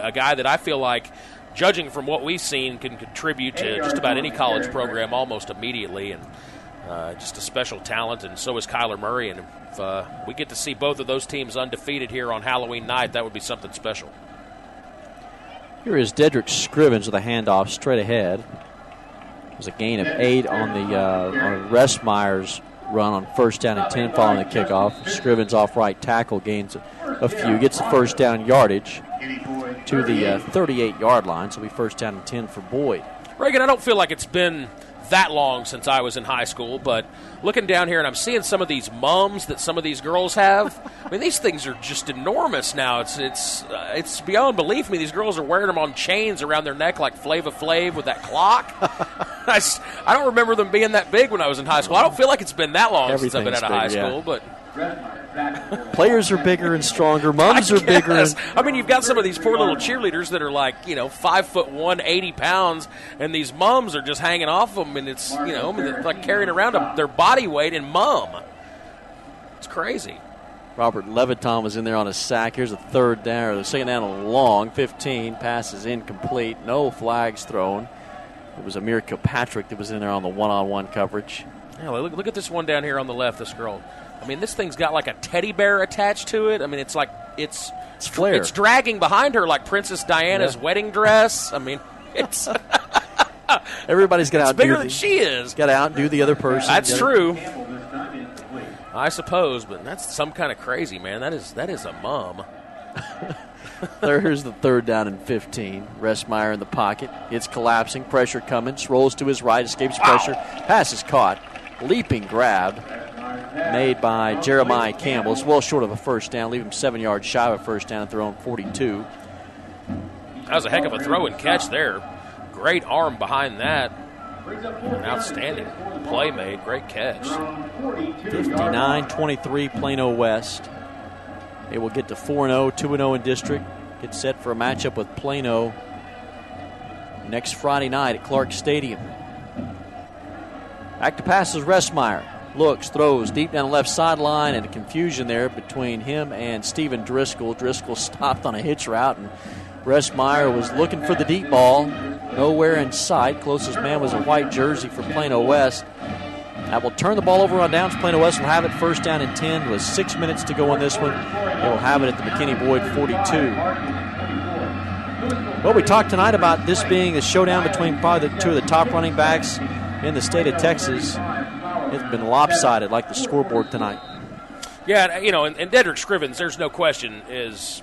a guy that I feel like, judging from what we've seen, can contribute to just about any college program almost immediately, and just a special talent, and so is Kyler Murray. And if we get to see both of those teams undefeated here on Halloween night, that would be something special. Here is Dedrick Scrivens with a handoff straight ahead. It was a gain of 8 on the on Restmeyer's run on first down and 10 following the kickoff. Scrivens off right tackle gains a few, gets the first down yardage to the 38-yard line, so it'll be first down and 10 for Boyd. Reagan, I don't feel like it's been that long since I was in high school, but looking down here and I'm seeing some of these mums that some of these girls have. I mean, these things are just enormous now. It's beyond belief to me. These girls are wearing them on chains around their neck like Flava Flav with that clock. I don't remember them being that big when I was in high school. I don't feel like it's been that long since I've been out of high school, but players are bigger and stronger. Mums are bigger. I mean, you've got some of these poor little cheerleaders that are like, 5'1", 80 pounds, and these mums are just hanging off them, and it's, they're like carrying around their body weight in mum. It's crazy. Robert Leviton was in there on a sack. Here's a third down, or the second down and long. 15, pass is incomplete. No flags thrown. It was Amir Kilpatrick that was in there on the one-on-one coverage. Yeah, look at this one down here on the left, this girl. I mean, this thing's got like a teddy bear attached to it. I mean, it's like it's flare. It's dragging behind her like Princess Diana's wedding dress. I mean, it's everybody's got to outdo bigger than she is. Got to outdo the other person. That's true. I suppose, but that's some kind of crazy, man. That is a mum. There's the third down and 15. Restmeyer in the pocket. It's collapsing. Pressure coming. Rolls to his right. Escapes pressure. Pass is caught. Leaping grab made by Jeremiah Campbell. It's well short of a first down. Leave him 7 yards shy of a first down at their own 42. That was a heck of a throw and catch there. Great arm behind that. An outstanding play made. Great catch. 59-23 Plano West. They will get to 4-0, 2-0 in district. Get set for a matchup with Plano next Friday night at Clark Stadium. Back to pass is Restmeyer. Looks, throws deep down the left sideline, and a confusion there between him and Steven Driscoll. Driscoll stopped on a hitch route, and Restmeyer was looking for the deep ball. Nowhere in sight. Closest man was a white jersey for Plano West. That will turn the ball over on downs. Plano West will have it first down and 10 with 6 minutes to go in this one. They will have it at the McKinney-Boyd 42. Well, we talked tonight about this being a showdown between probably the two of the top running backs in the state of Texas. It's been lopsided like the scoreboard tonight. Yeah, and Dedrick Scrivens, there's no question, is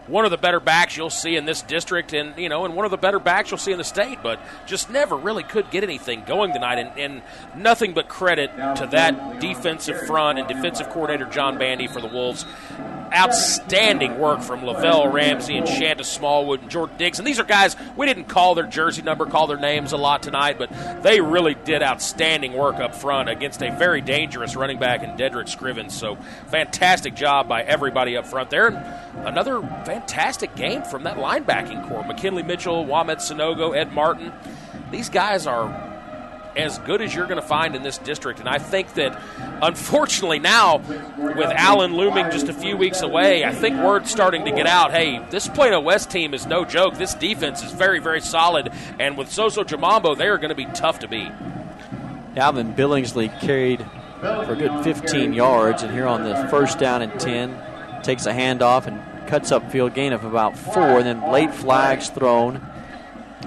one of the better backs you'll see in this district, and one of the better backs you'll see in the state, but just never really could get anything going tonight, and nothing but credit to that defensive front and defensive coordinator John Bandy for the Wolves. Outstanding work from Lavelle Ramsey and Shanta Smallwood and Jordan Dixon. These are guys, we didn't call their jersey number, call their names a lot tonight, but they really did outstanding work up front against a very dangerous running back in Dedrick Scrivens. So fantastic job by everybody up front there. And another fantastic game from that linebacking core. McKinley Mitchell, Wamed Sanogo, Ed Martin. These guys are as good as you're going to find in this district. And I think that, unfortunately now, with Allen looming just a few weeks away, I think word's starting to get out, hey, this Plano West team is no joke. This defense is very, very solid. And with Soso Jamambo, they are going to be tough to beat. Alvin Billingsley carried for a good 15 yards. And here on the first down and 10, takes a handoff and cuts upfield, gain of about 4, and then late flags thrown.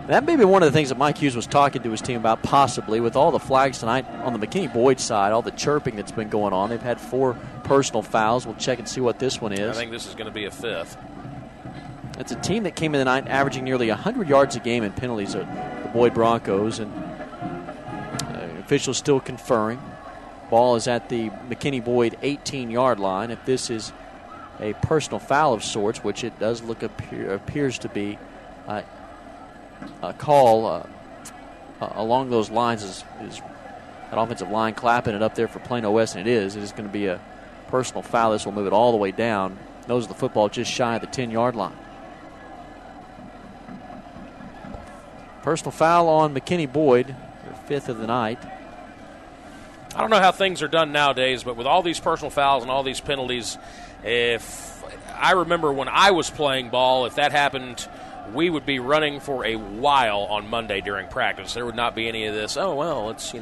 That may be one of the things that Mike Hughes was talking to his team about, possibly, with all the flags tonight on the McKinney Boyd side, all the chirping that's been going on. They've had 4 personal fouls. We'll check and see what this one is. I think this is going to be a 5th. It's a team that came in the night averaging nearly 100 yards a game in penalties, the Boyd Broncos, and officials still conferring. Ball is at the McKinney Boyd 18-yard line. If this is a personal foul of sorts, which it does appears to be, a call along those lines is an offensive line clapping it up there for Plano West, and it is going to be a personal foul. This will move it all the way down. Nose of the football just shy of the 10-yard line. Personal foul on McKinney Boyd, their 5th of the night. I don't know how things are done nowadays, but with all these personal fouls and all these penalties, if I remember when I was playing ball, if that happened, we would be running for a while on Monday during practice. There would not be any of this, oh, well, let's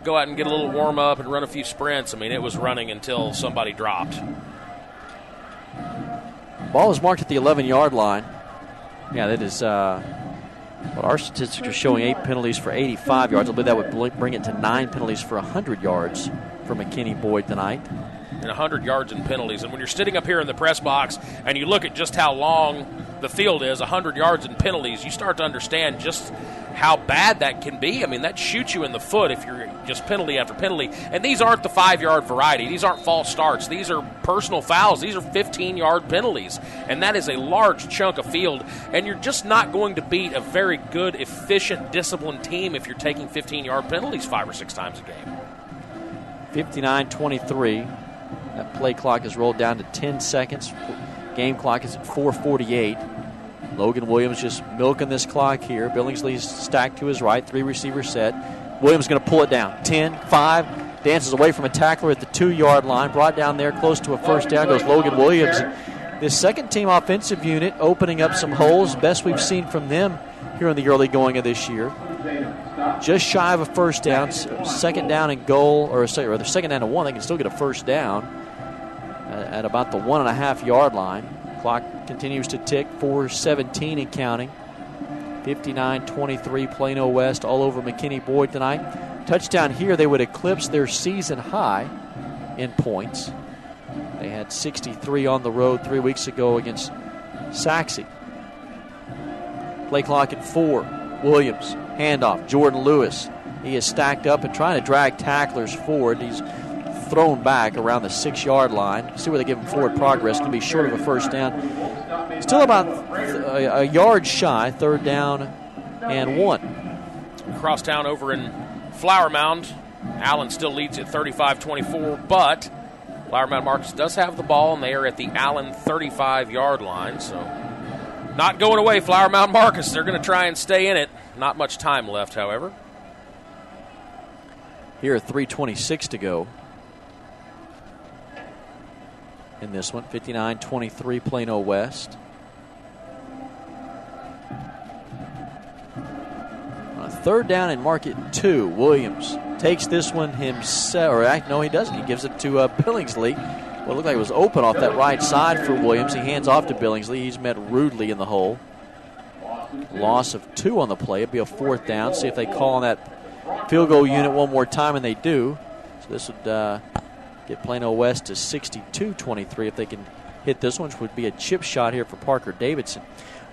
go out and get a little warm-up and run a few sprints. I mean, it was running until somebody dropped. Ball is marked at the 11-yard line. Yeah, that is our statistics are showing 8 penalties for 85 yards. I believe that would bring it to 9 penalties for 100 yards for McKinney Boyd tonight. And 100 yards in penalties. And when you're sitting up here in the press box and you look at just how long the field is, 100 yards in penalties, you start to understand just how bad that can be. I mean, that shoots you in the foot if you're just penalty after penalty. And these aren't the 5-yard variety. These aren't false starts. These are personal fouls. These are 15-yard penalties. And that is a large chunk of field. And you're just not going to beat a very good, efficient, disciplined team if you're taking 15-yard penalties 5 or 6 times a game. 59-23. That play clock is rolled down to 10 seconds. Game clock is at 4:48. Logan Williams just milking this clock here. Billingsley's stacked to his right, 3 receiver set. Williams going to pull it down. 10, 5, dances away from a tackler at the 2-yard line. Brought down there close to a first down goes Logan Williams. This second-team offensive unit opening up some holes. Best we've seen from them here in the early going of this year. Just shy of a first down. Second down and goal, or second down and 1. They can still get a first down at about the 1.5-yard line. Clock continues to tick, 4:17 and counting. 59-23 Plano West all over McKinney Boyd tonight. Touchdown here, they would eclipse their season high in points. They had 63 on the road 3 weeks ago against Saxe. Play clock at 4. Williams, handoff, Jordan Lewis. He is stacked up and trying to drag tacklers forward. He's thrown back around the 6-yard line. See where they give him forward progress. Going to be short of a first down. Still about a yard shy, 3rd down and 1. Crosstown over in Flower Mound. Allen still leads at 35-24, but Flower Mound Marcus does have the ball, and they are at the Allen 35-yard line. So not going away, Flower Mound Marcus. They're going to try and stay in it. Not much time left, however. Here, 3:26 to go in this one. 59-23 Plano West. On a 3rd down and mark it 2. Williams takes this one himself. No, he doesn't. He gives it to Billingsley. Well, it looked like it was open off that right side for Williams. He hands off to Billingsley. He's met rudely in the hole. Loss of 2 on the play. It'd be a 4th down. See if they call on that field goal unit one more time, and they do. So this would get Plano West to 62-23 if they can hit this one, which would be a chip shot here for Parker Davidson.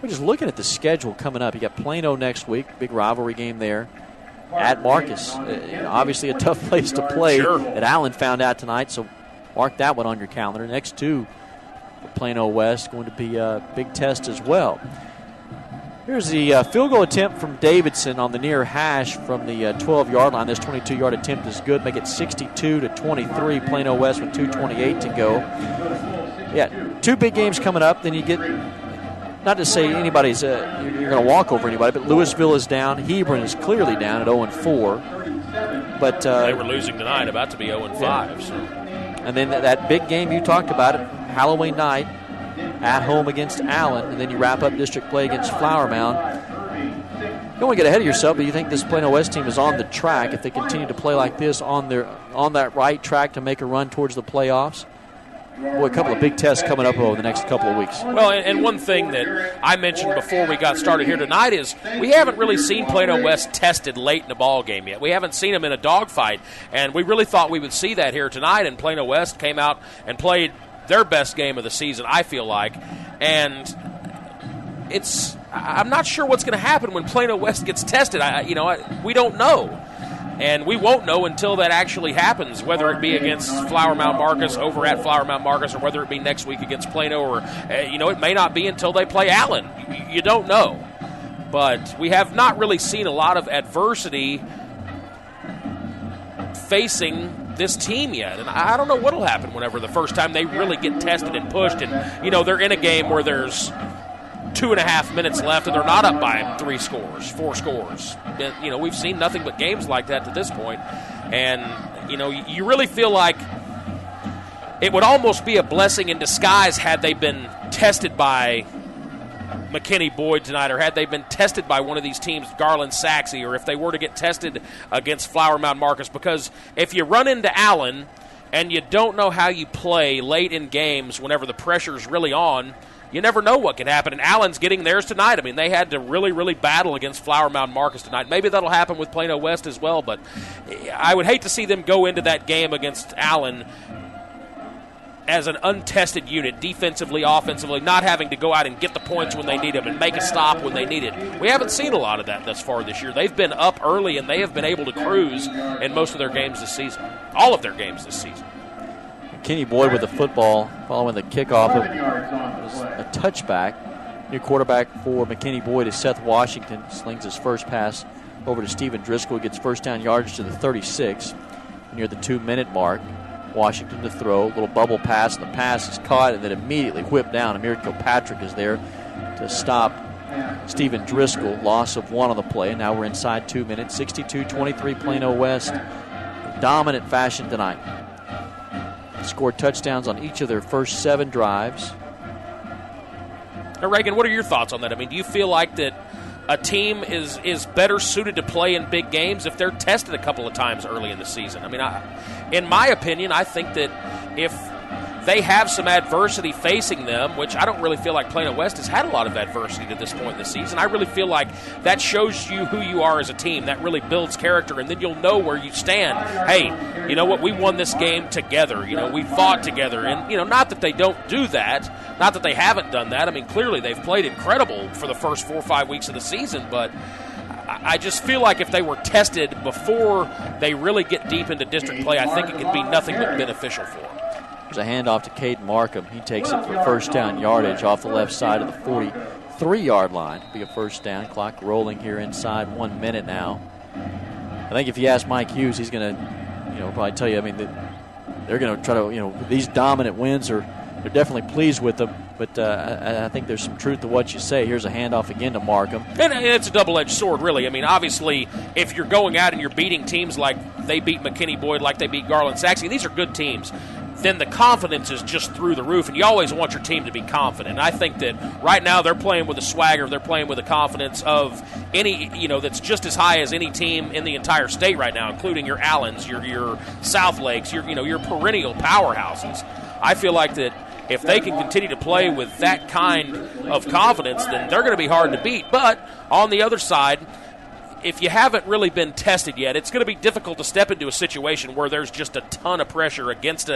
We're just looking at the schedule coming up. You got Plano next week, big rivalry game there at Marcus. Obviously a tough place to play that Allen found out tonight, so mark that one on your calendar. Next 2 for Plano West, going to be a big test as well. Here's the field goal attempt from Davidson on the near hash from the 12-yard line. This 22-yard attempt is good. Make it 62-23. Plano West with 2:28 to go. Yeah, 2 big games coming up. Then you get, not to say anybody's you're going to walk over anybody, but Louisville is down. Hebron is clearly down at 0-4. But they were losing tonight, about to be 0-5. Yeah. So. And then that big game you talked about, Halloween night, at home against Allen, and then you wrap up district play against Flower Mound. You don't want to get ahead of yourself, but you think this Plano West team is on the track if they continue to play like this, on that right track to make a run towards the playoffs. a couple of big tests coming up over the next couple of weeks. Well, and one thing that I mentioned before we got started here tonight is we haven't really seen Plano West tested late in the ball game yet. We haven't seen them in a dogfight, and we really thought we would see that here tonight, and Plano West came out and played their best game of the season, I feel like, and I'm not sure what's going to happen when Plano West gets tested. We don't know. And we won't know until that actually happens, whether it be against Flower Mound Marcus over at Flower Mound Marcus, or whether it be next week against Plano, or, it may not be until they play Allen. You don't know. But we have not really seen a lot of adversity facing this team yet. And I don't know what will happen whenever the first time they really get tested and pushed. And, they're in a game where there's 2.5 minutes left and they're not up by 4 scores. We've seen nothing but games like that to this point. And, you really feel like it would almost be a blessing in disguise had they been tested by McKinney Boyd tonight, or had they been tested by one of these teams, Garland Saxe, or if they were to get tested against Flower Mound Marcus. Because if you run into Allen and you don't know how you play late in games whenever the pressure's really on, you never know what can happen. And Allen's getting theirs tonight. I mean, they had to really, really battle against Flower Mound Marcus tonight. Maybe that'll happen with Plano West as well, but I would hate to see them go into that game against Allen as an untested unit, defensively, offensively, not having to go out and get the points when they need them and make a stop when they need it. We haven't seen a lot of that thus far this year. They've been up early, and they have been able to cruise in most of their games this season, all of their games this season. McKinney Boyd with the football following the kickoff. It was a touchback. New quarterback for McKinney Boyd is Seth Washington. Slings his first pass over to Stephen Driscoll. Gets first down yardage to the 36 near the 2-minute mark. Washington to throw. A little bubble pass. The pass is caught and then immediately whipped down. Amir Kilpatrick is there to stop Stephen Driscoll. Loss of 1 on the play. Now we're inside 2 minutes. 62-23 Plano West. Dominant fashion tonight. Scored touchdowns on each of their first 7 drives. Now, Reagan, what are your thoughts on that? I mean, do you feel like that a team is better suited to play in big games if they're tested a couple of times early in the season? I mean, in my opinion, I think that if they have some adversity facing them, which I don't really feel like Plano West has had a lot of adversity to this point in the season. I really feel like that shows you who you are as a team. That really builds character, and then you'll know where you stand. Hey, you know what? We won this game together. We fought together. And, not that they don't do that, not that they haven't done that. I mean, clearly they've played incredible for the first 4 or 5 weeks of the season, but I just feel like if they were tested before they really get deep into district play, I think it could be nothing but beneficial for them. There's a handoff to Caden Markham. He takes it for first down yardage off the left side of the 43-yard line. Be a first down. Clock rolling here inside 1 minute now. I think if you ask Mike Hughes, he's going to, probably tell you. I mean, they're going to try to, these dominant wins they're definitely pleased with them. But I think there's some truth to what you say. Here's a handoff again to Markham. And it's a double-edged sword, really. I mean, obviously, if you're going out and you're beating teams like they beat McKinney Boyd, like they beat Garland Saxe, these are good teams, then the confidence is just through the roof, and you always want your team to be confident. And I think that right now they're playing with a swagger, they're playing with a confidence of any, that's just as high as any team in the entire state right now, including your Allens, your South Lakes, your perennial powerhouses. I feel like that if they can continue to play with that kind of confidence, then they're going to be hard to beat. But on the other side, if you haven't really been tested yet, it's going to be difficult to step into a situation where there's just a ton of pressure against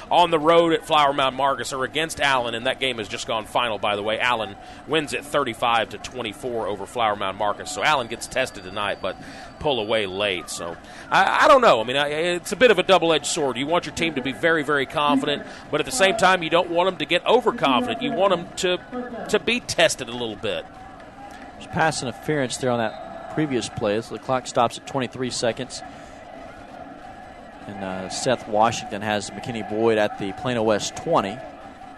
on the road at Flower Mound Marcus or against Allen, and that game has just gone final, by the way. Allen wins it 35-24 over Flower Mound Marcus. So Allen gets tested tonight, but pull away late. So I don't know. I mean, it's a bit of a double-edged sword. You want your team to be very, very confident, but at the same time, you don't want them to get overconfident. You want them to be tested a little bit. There's pass interference there on that previous plays. The clock stops at 23 seconds. And Seth Washington has McKinney Boyd at the Plano West 20.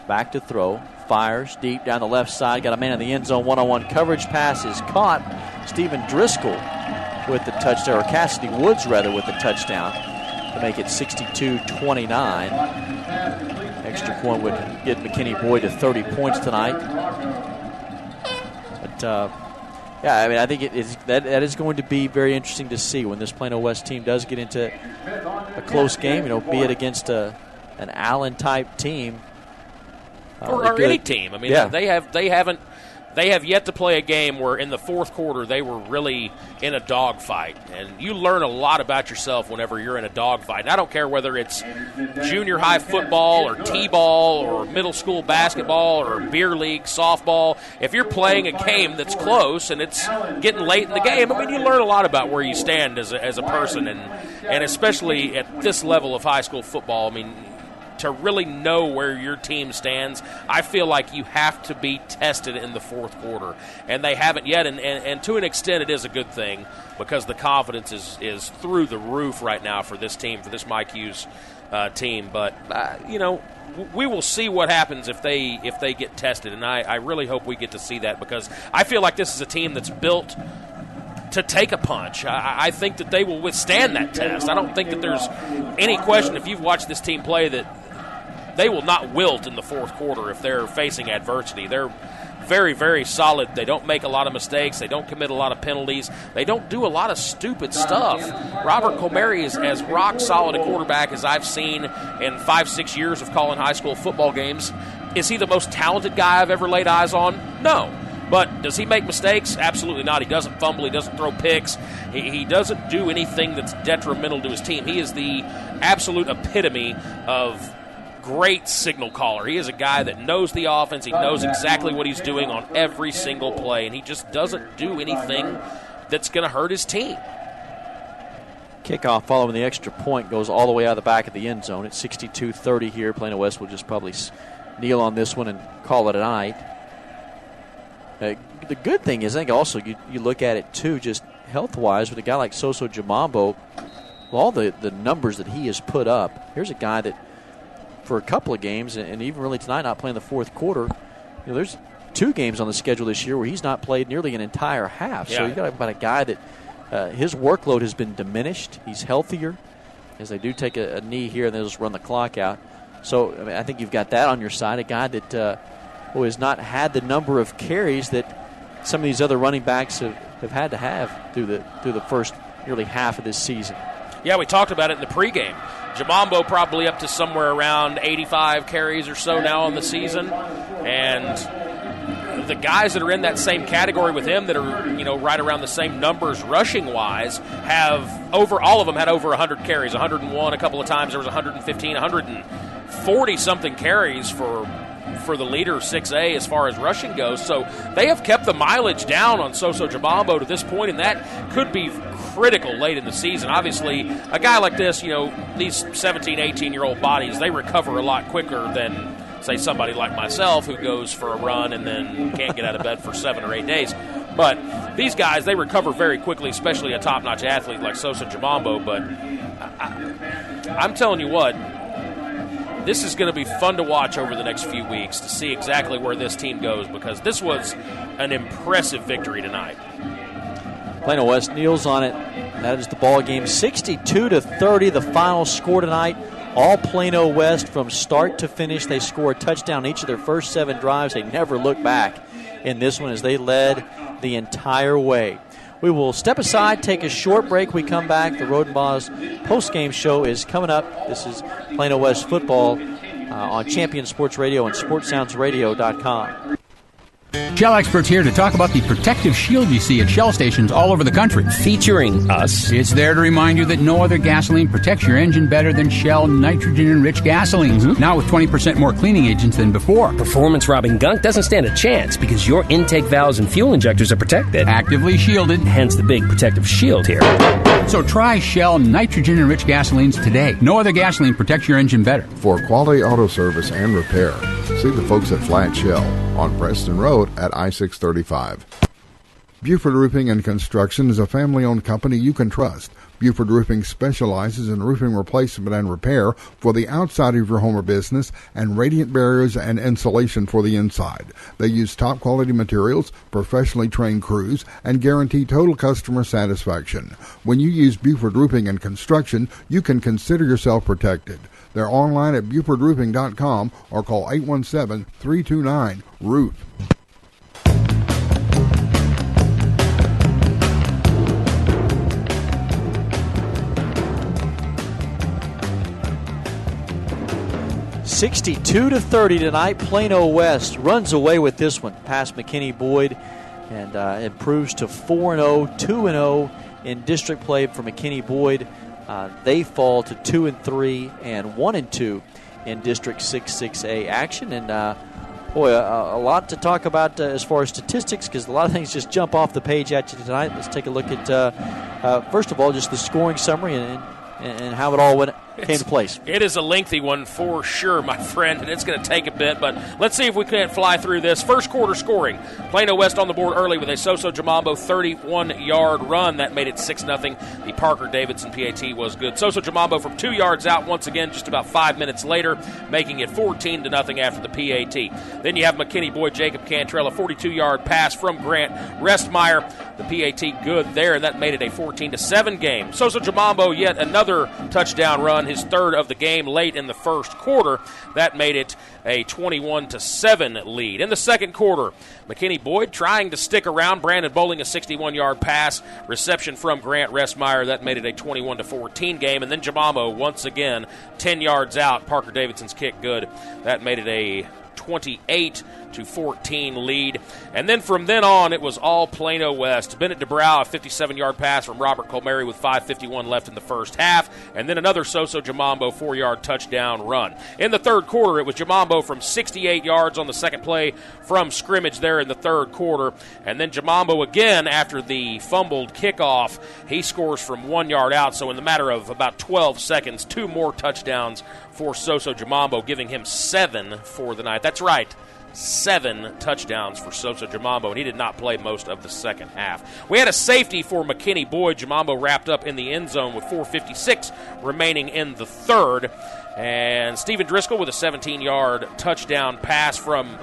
Back to throw. Fires deep down the left side. Got a man in the end zone. One-on-one coverage pass is caught. Stephen Driscoll with the touchdown, or Cassidy Woods rather, with the touchdown to make it 62-29. Extra point would get McKinney Boyd to 30 points tonight. But yeah, I mean, I think that is going to be very interesting to see when this Plano West team does get into a close game, be it against an Allen-type team. or any team. I mean, they have yet to play a game where in the fourth quarter they were really in a dogfight. And you learn a lot about yourself whenever you're in a dogfight. And I don't care whether it's junior high football or t-ball or middle school basketball or beer league softball. If you're playing a game that's close and it's getting late in the game, I mean, you learn a lot about where you stand as a person. And especially at this level of high school football, I mean, to really know where your team stands, I feel like you have to be tested in the fourth quarter. And they haven't yet, and to an extent it is a good thing because the confidence is through the roof right now for this team, for this Mike Hughes team. But, we will see what happens if they get tested, and I really hope we get to see that because I feel like this is a team that's built to take a punch. I think that they will withstand that test. I don't think that there's any question if you've watched this team play that they will not wilt in the fourth quarter if they're facing adversity. They're very, very solid. They don't make a lot of mistakes. They don't commit a lot of penalties. They don't do a lot of stupid stuff. Robert Comeri is as rock solid a quarterback as I've seen in 5-6 years of calling high school football games. Is he the most talented guy I've ever laid eyes on? No. But does he make mistakes? Absolutely not. He doesn't fumble. He doesn't throw picks. He doesn't do anything that's detrimental to his team. He is the absolute epitome of great signal caller. He is a guy that knows the offense. He knows exactly what he's doing on every single play, and he just doesn't do anything that's going to hurt his team. Kickoff following the extra point goes all the way out of the back of the end zone. It's 62-30 here. Plano West will just probably kneel on this one and call it a night. The good thing is, I think also you look at it too, just health-wise, with a guy like Soso Jamambo, all the numbers that he has put up. Here's a guy that for a couple of games, and even really tonight not playing the fourth quarter, there's 2 games on the schedule this year where he's not played nearly an entire half. Yeah. So you got about a guy that his workload has been diminished. He's healthier as they do take a knee here and they'll just run the clock out. So I think you've got that on your side, a guy that has not had the number of carries that some of these other running backs have had to have through the first nearly half of this season. Yeah, we talked about it in the pregame. Jamambo probably up to somewhere around 85 carries or so now on the season. And the guys that are in that same category with him that are, right around the same numbers rushing-wise all of them had over 100 carries, 101 a couple of times. There was 115, 140-something carries for the leader 6A as far as rushing goes. So they have kept the mileage down on Soso Jamambo to this point, and that could be critical late in the season. Obviously, a guy like this, these 17, 18-year-old bodies, they recover a lot quicker than, say, somebody like myself who goes for a run and then can't get out of bed for 7 or 8 days. But these guys, they recover very quickly, especially a top-notch athlete like Soso Jamambo. But I'm telling you what, this is going to be fun to watch over the next few weeks to see exactly where this team goes because this was an impressive victory tonight. Plano West kneels on it. That is the ball game. 62-30, the final score tonight. All Plano West from start to finish. They score a touchdown each of their first 7 drives. They never look back in this one as they led the entire way. We will step aside, take a short break. We come back. The Rodenbaugh's post-game show is coming up. This is Plano West football on Champion Sports Radio and SportsSoundsRadio.com. Shell experts here to talk about the protective shield you see at Shell stations all over the country. Featuring us. It's there to remind you that no other gasoline protects your engine better than Shell nitrogen-enriched gasolines. Mm-hmm. Now with 20% more cleaning agents than before. Performance-robbing gunk doesn't stand a chance because your intake valves and fuel injectors are protected. Actively shielded. Hence the big protective shield here. So try Shell nitrogen-enriched gasolines today. No other gasoline protects your engine better. For quality auto service and repair, see the folks at Flat Shell on Preston Road at I-635. Buford Roofing and Construction is a family-owned company you can trust. Buford Roofing specializes in roofing replacement and repair for the outside of your home or business and radiant barriers and insulation for the inside. They use top-quality materials, professionally trained crews, and guarantee total customer satisfaction. When you use Buford Roofing and Construction, you can consider yourself protected. They're online at BufordRoofing.com or call 817-329-ROOF. 62-30 tonight. Plano West runs away with this one past McKinney Boyd and improves to 4-0, 2-0 in district play for McKinney Boyd. They fall to 2-3 and 1-2 in District 6-6A action. And a lot to talk about as far as statistics, because a lot of things just jump off the page at you tonight. Let's take a look at, first of all, just the scoring summary and how it all came to place. It is a lengthy one for sure, my friend, and it's going to take a bit, but let's see if we can't fly through this. First quarter scoring, Plano West on the board early with a Soso Jamambo 31-yard run. That made it 6-0. The Parker Davidson PAT was good. Soso Jamambo from 2 yards out once again just about 5 minutes later, making it 14-0 after the PAT. Then you have McKinney Boyd, Jacob Cantrell, a 42-yard pass from Grant Restmeyer. The PAT good there, and that made it a 14-7 game. Soso Jamambo yet another touchdown run, his third of the game late in the first quarter. That made it a 21-7 lead. In the second quarter, McKinney Boyd trying to stick around. Brandon Bowling, a 61-yard pass, reception from Grant Restmeyer. That made it a 21-14 game. And then Jamambo once again 10 yards out. Parker Davidson's kick good. That made it a 28-14 lead. And then from then on, it was all Plano West. Bennett DeBrow, a 57-yard pass from Robert Colmary with 5:51 left in the first half. And then another Soso Jamambo 4-yard touchdown run. In the third quarter, it was Jamambo from 68 yards on the second play from scrimmage there in the third quarter. And then Jamambo again after the fumbled kickoff. He scores from 1 yard out. So in the matter of about 12 seconds, 2 more touchdowns for Soso Jamambo, giving him 7 for the night. That's right, 7 touchdowns for Soso Jamambo, and he did not play most of the second half. We had a safety for McKinney Boyd. Jamambo wrapped up in the end zone with 4:56 remaining in the third. And Stephen Driscoll with a 17-yard touchdown pass from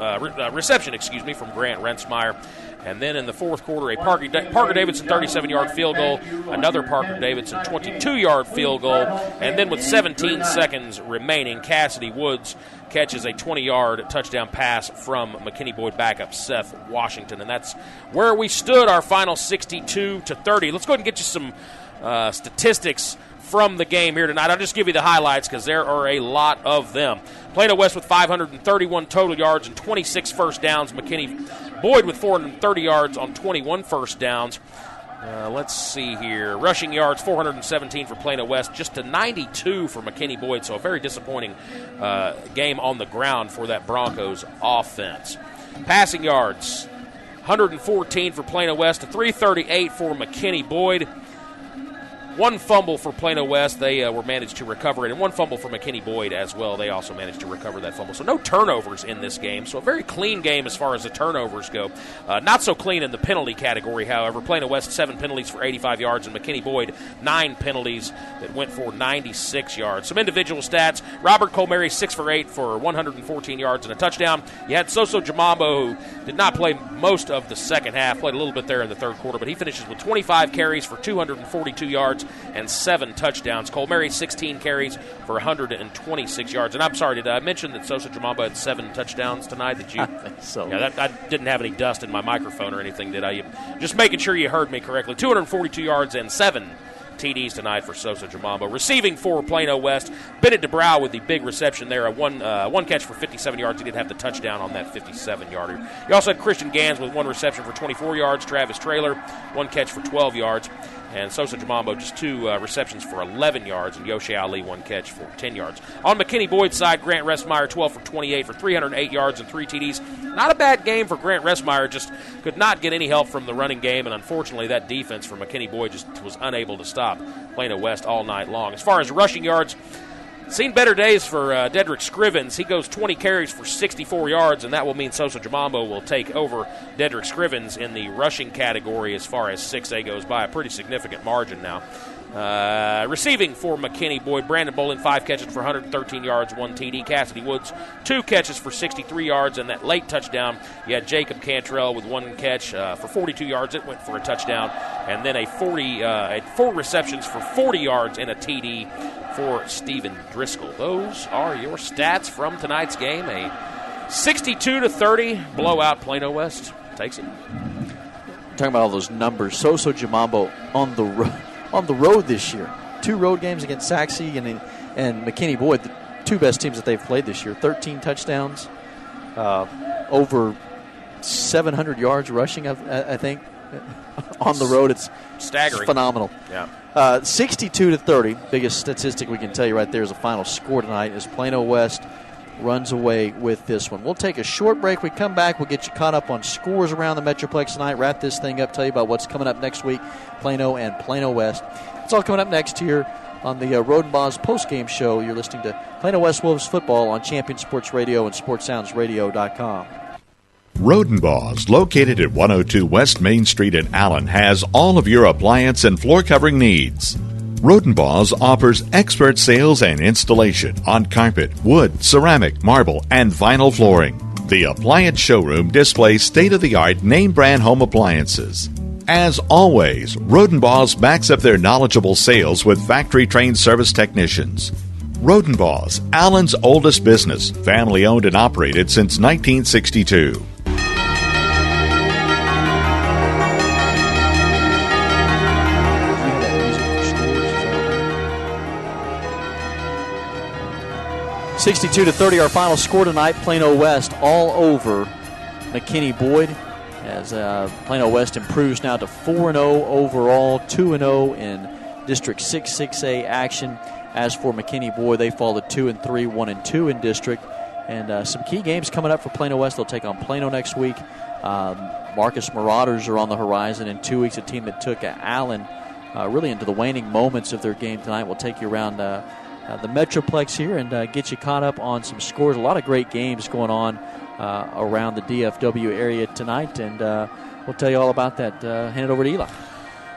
reception from Grant Rensmeyer. And then in the fourth quarter, a Parker Davidson 37-yard field goal, another Parker Davidson 22-yard field goal, and then with 17 seconds remaining, Cassidy Woods catches a 20-yard touchdown pass from McKinney Boyd backup Seth Washington. And that's where we stood, our final 62-30. Let's go ahead and get you some statistics from the game here tonight. I'll just give you the highlights because there are a lot of them. Plano West with 531 total yards and 26 first downs. McKinney Boyd with 430 yards on 21 first downs. Let's see here. Rushing yards, 417 for Plano West, just to 92 for McKinney Boyd, so a very disappointing game on the ground for that Broncos offense. Passing yards, 114 for Plano West, to 338 for McKinney Boyd. 1 fumble for Plano West. They were managed to recover it, and 1 fumble for McKinney Boyd as well. They also managed to recover that fumble. So no turnovers in this game. So a very clean game as far as the turnovers go. Not so clean in the penalty category, however. Plano West, 7 penalties for 85 yards, and McKinney Boyd, 9 penalties that went for 96 yards. Some individual stats. Robert Colmary, 6 for 8 for 114 yards and a touchdown. You had Soso Jamambo, who did not play most of the second half, played a little bit there in the third quarter, but he finishes with 25 carries for 242 yards and 7 touchdowns. Colmary, 16 carries for 126 yards. And I'm sorry, did I mention that Soso Jamambo had 7 touchdowns tonight? Did you? I think so. Yeah, I didn't have any dust in my microphone or anything, did I? Just making sure you heard me correctly. 242 yards and 7 TDs tonight for Soso Jamambo. Receiving for Plano West, Bennett DeBrow with the big reception there. One catch for 57 yards. He did have the touchdown on that 57-yarder. You also had Christian Gans with 1 reception for 24 yards. Travis Traylor, 1 catch for 12 yards. And Soso Jamambo just 2 receptions for 11 yards, and Yoshi Ali 1 catch for 10 yards. On McKinney Boyd's side, Grant Restmeyer 12 for 28 for 308 yards and 3 TDs. Not a bad game for Grant Restmeyer, just could not get any help from the running game, and unfortunately that defense for McKinney Boyd just was unable to stop Plano West all night long. As far as rushing yards, seen better days for Dedrick Scrivens. He goes 20 carries for 64 yards, and that will mean Soso Jamambo will take over Dedrick Scrivens in the rushing category as far as 6A goes by a pretty significant margin now. Receiving for McKinney Boyd, Brandon Bowling, 5 catches for 113 yards, 1 TD. Cassidy Woods, 2 catches for 63 yards, and that late touchdown, you had Jacob Cantrell with 1 catch for 42 yards. It went for a touchdown, and then 4 receptions for 40 yards and a TD for Stephen Driscoll. Those are your stats from tonight's game. A 62-30 blowout. Plano West takes it. Talking about all those numbers, Soso Jamambo on the road this year. 2 road games against Saxe and McKinney Boyd. two best teams that they've played this year. 13 touchdowns, over 700 yards rushing, I think, on the road. It's staggering. It's phenomenal. Yeah. 62-30, biggest statistic we can tell you right there is a final score tonight as Plano West runs away with this one. We'll take a short break. We come back, we'll get you caught up on scores around the Metroplex tonight, wrap this thing up, tell you about what's coming up next week, Plano and Plano West. It's all coming up next here on the Rodenbaugh's postgame show. You're listening to Plano West Wolves football on Champion Sports Radio and SportsSoundsRadio.com. Rodenbaugh's, located at 102 West Main Street in Allen, has all of your appliance and floor covering needs. Rodenbaugh's offers expert sales and installation on carpet, wood, ceramic, marble, and vinyl flooring. The appliance showroom displays state-of-the-art name-brand home appliances. As always, Rodenbaugh's backs up their knowledgeable sales with factory-trained service technicians. Rodenbaugh's, Allen's oldest business, family-owned and operated since 1962. 62-30, our final score tonight. Plano West all over McKinney Boyd as Plano West improves now to 4-0 overall, 2-0 in District 6-6A action. As for McKinney Boyd, they fall to 2-3, 1-2 in district. And some key games coming up for Plano West. They'll take on Plano next week. Marcus Marauders are on the horizon. In 2 weeks, a team that took Allen really into the waning moments of their game tonight. We'll take you around the Metroplex here and get you caught up on some scores. A lot of great games going on around the DFW area tonight, and we'll tell you all about that. Hand it over to Eli.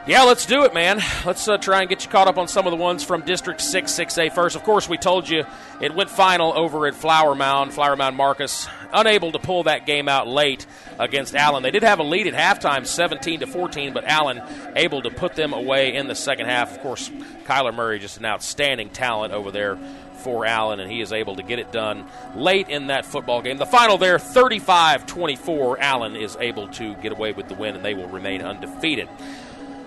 Yeah, let's do it, man. Let's try and get you caught up on some of the ones from District 6-6A first. Of course, we told you it went final over at Flower Mound. Flower Mound Marcus unable to pull that game out late against Allen. They did have a lead at halftime, 17-14, but Allen able to put them away in the second half. Of course, Kyler Murray, just an outstanding talent over there for Allen, and he is able to get it done late in that football game. The final there, 35-24. Allen is able to get away with the win, and they will remain undefeated.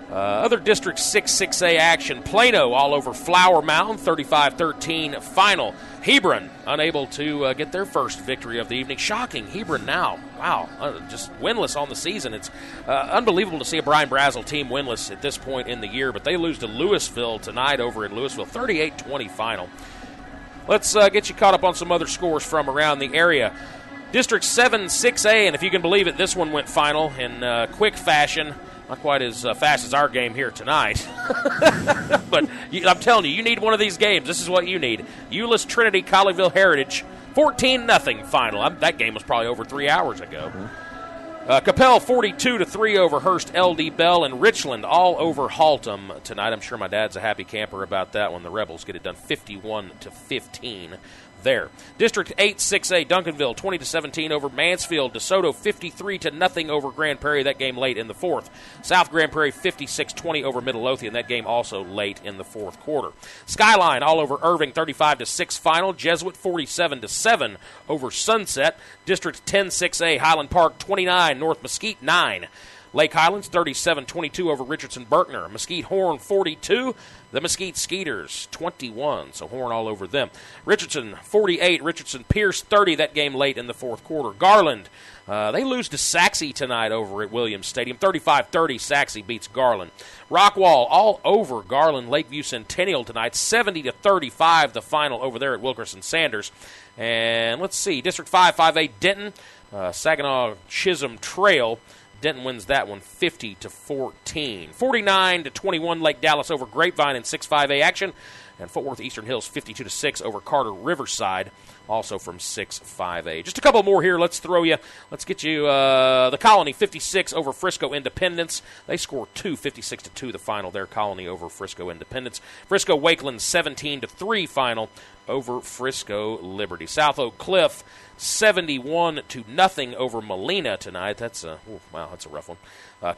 Other District 6-6A action. Plano all over Flower Mound, 35-13 final. Hebron unable to get their first victory of the evening. Shocking, Hebron now. Wow, just winless on the season. It's unbelievable to see a Brian Brazel team winless at this point in the year, but they lose to Louisville tonight over in Louisville, 38-20 final. Let's get you caught up on some other scores from around the area. District 7-6A, and if you can believe it, this one went final in quick fashion. Not quite as fast as our game here tonight. But I'm telling you, you need one of these games. This is what you need. Euless Trinity Colleyville Heritage, 14-0 final. That game was probably over 3 hours ago. Capel 42-3 over Hearst LD Bell, and Richland all over Haltom tonight. I'm sure my dad's a happy camper about that one. The Rebels get it done 51-15 there. District 8-6A, Duncanville 20-17 over Mansfield. DeSoto 53-0 over Grand Prairie. That game late in the fourth. South Grand Prairie 56-20 over Midlothian. That game also late in the fourth quarter. Skyline all over Irving 35-6 final. Jesuit 47-7 over Sunset. District 10-6A, Highland Park 29, North Mesquite 9. Lake Highlands 37-22 over Richardson Berkner. Mesquite Horn 42. The Mesquite Skeeters 21. So Horn all over them. Richardson 48. Richardson Pierce 30. That game late in the fourth quarter. Garland, they lose to Saxe tonight over at Williams Stadium. 35-30. Saxe beats Garland. Rockwall all over Garland. Lakeview Centennial tonight. 70-35 the final over there at Wilkerson Sanders. And let's see. District 5-5A Denton. Saginaw Chisholm Trail. Denton wins that one 50-14. 49-21 Lake Dallas over Grapevine in 6-5A action. And Fort Worth Eastern Hills 52-6 over Carter Riverside, also from 6-5A. Just a couple more here. Let's get you the Colony 56 over Frisco Independence. They score 56-2 the final there. Colony over Frisco Independence. Frisco Wakeland 17-3 final over Frisco Liberty. South Oak Cliff 71-0 over Molina tonight. That's a rough one.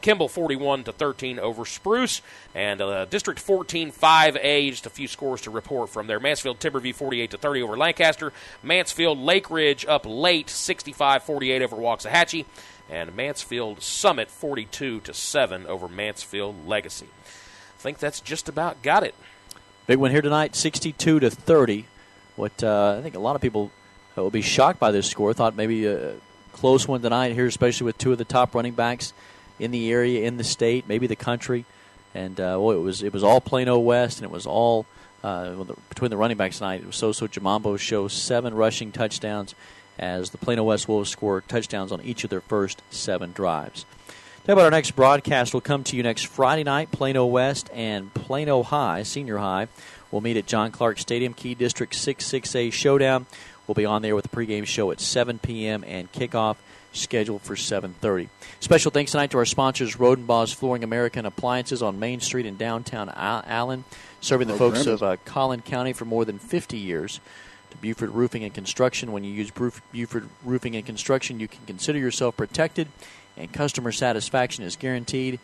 Kimball 41-13 over Spruce, and District 14-5A. Just a few scores to report from there. Mansfield Timberview 48-30 over Lancaster. Mansfield Lake Ridge up late 65-48 over Waxahachie, and Mansfield Summit 42-7 over Mansfield Legacy. I think that's just about got it. Big one here tonight, 62-30. what I think a lot of people will be shocked by this score. Thought maybe a close one tonight here, especially with two of the top running backs in the area, in the state, maybe the country. And it was all Plano West, and it was all between the running backs tonight. It was Soso Jamambo show 7 rushing touchdowns as the Plano West Wolves score touchdowns on each of their first 7 drives. Tell you about our next broadcast. Will come to you next Friday night. Plano West and Plano High, Senior High, will meet at John Clark Stadium. Key District 6-6A Showdown. We'll be on there with the pregame show at 7 p.m. and kickoff scheduled for 7:30. Special thanks tonight to our sponsors, Rodenbaugh's Flooring American Appliances on Main Street in downtown Allen, serving the folks of Collin County for more than 50 years. To Buford Roofing and Construction. When you use Buford Roofing and Construction, you can consider yourself protected, and customer satisfaction is guaranteed.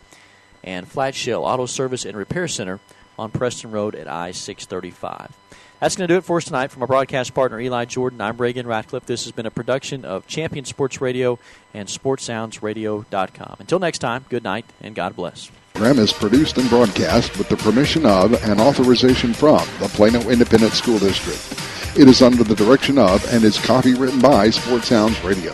And Flat Shell Auto Service and Repair Center on Preston Road at I-635. That's going to do it for us tonight. From our broadcast partner, Eli Jordan, I'm Reagan Ratcliffe. This has been a production of Champion Sports Radio and SportsSoundsRadio.com. Until next time, good night and God bless. The program is produced and broadcast with the permission of and authorization from the Plano Independent School District. It is under the direction of and is copywritten by Sports Sounds Radio.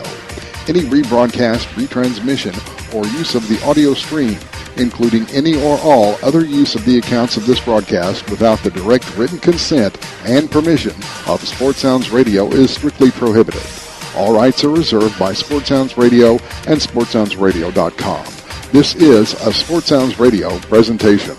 Any rebroadcast, retransmission, or use of the audio stream, including any or all other use of the accounts of this broadcast without the direct written consent and permission of Sports Sounds Radio is strictly prohibited. All rights are reserved by Sports Sounds Radio and SportsSoundsRadio.com. This is a Sports Sounds Radio presentation.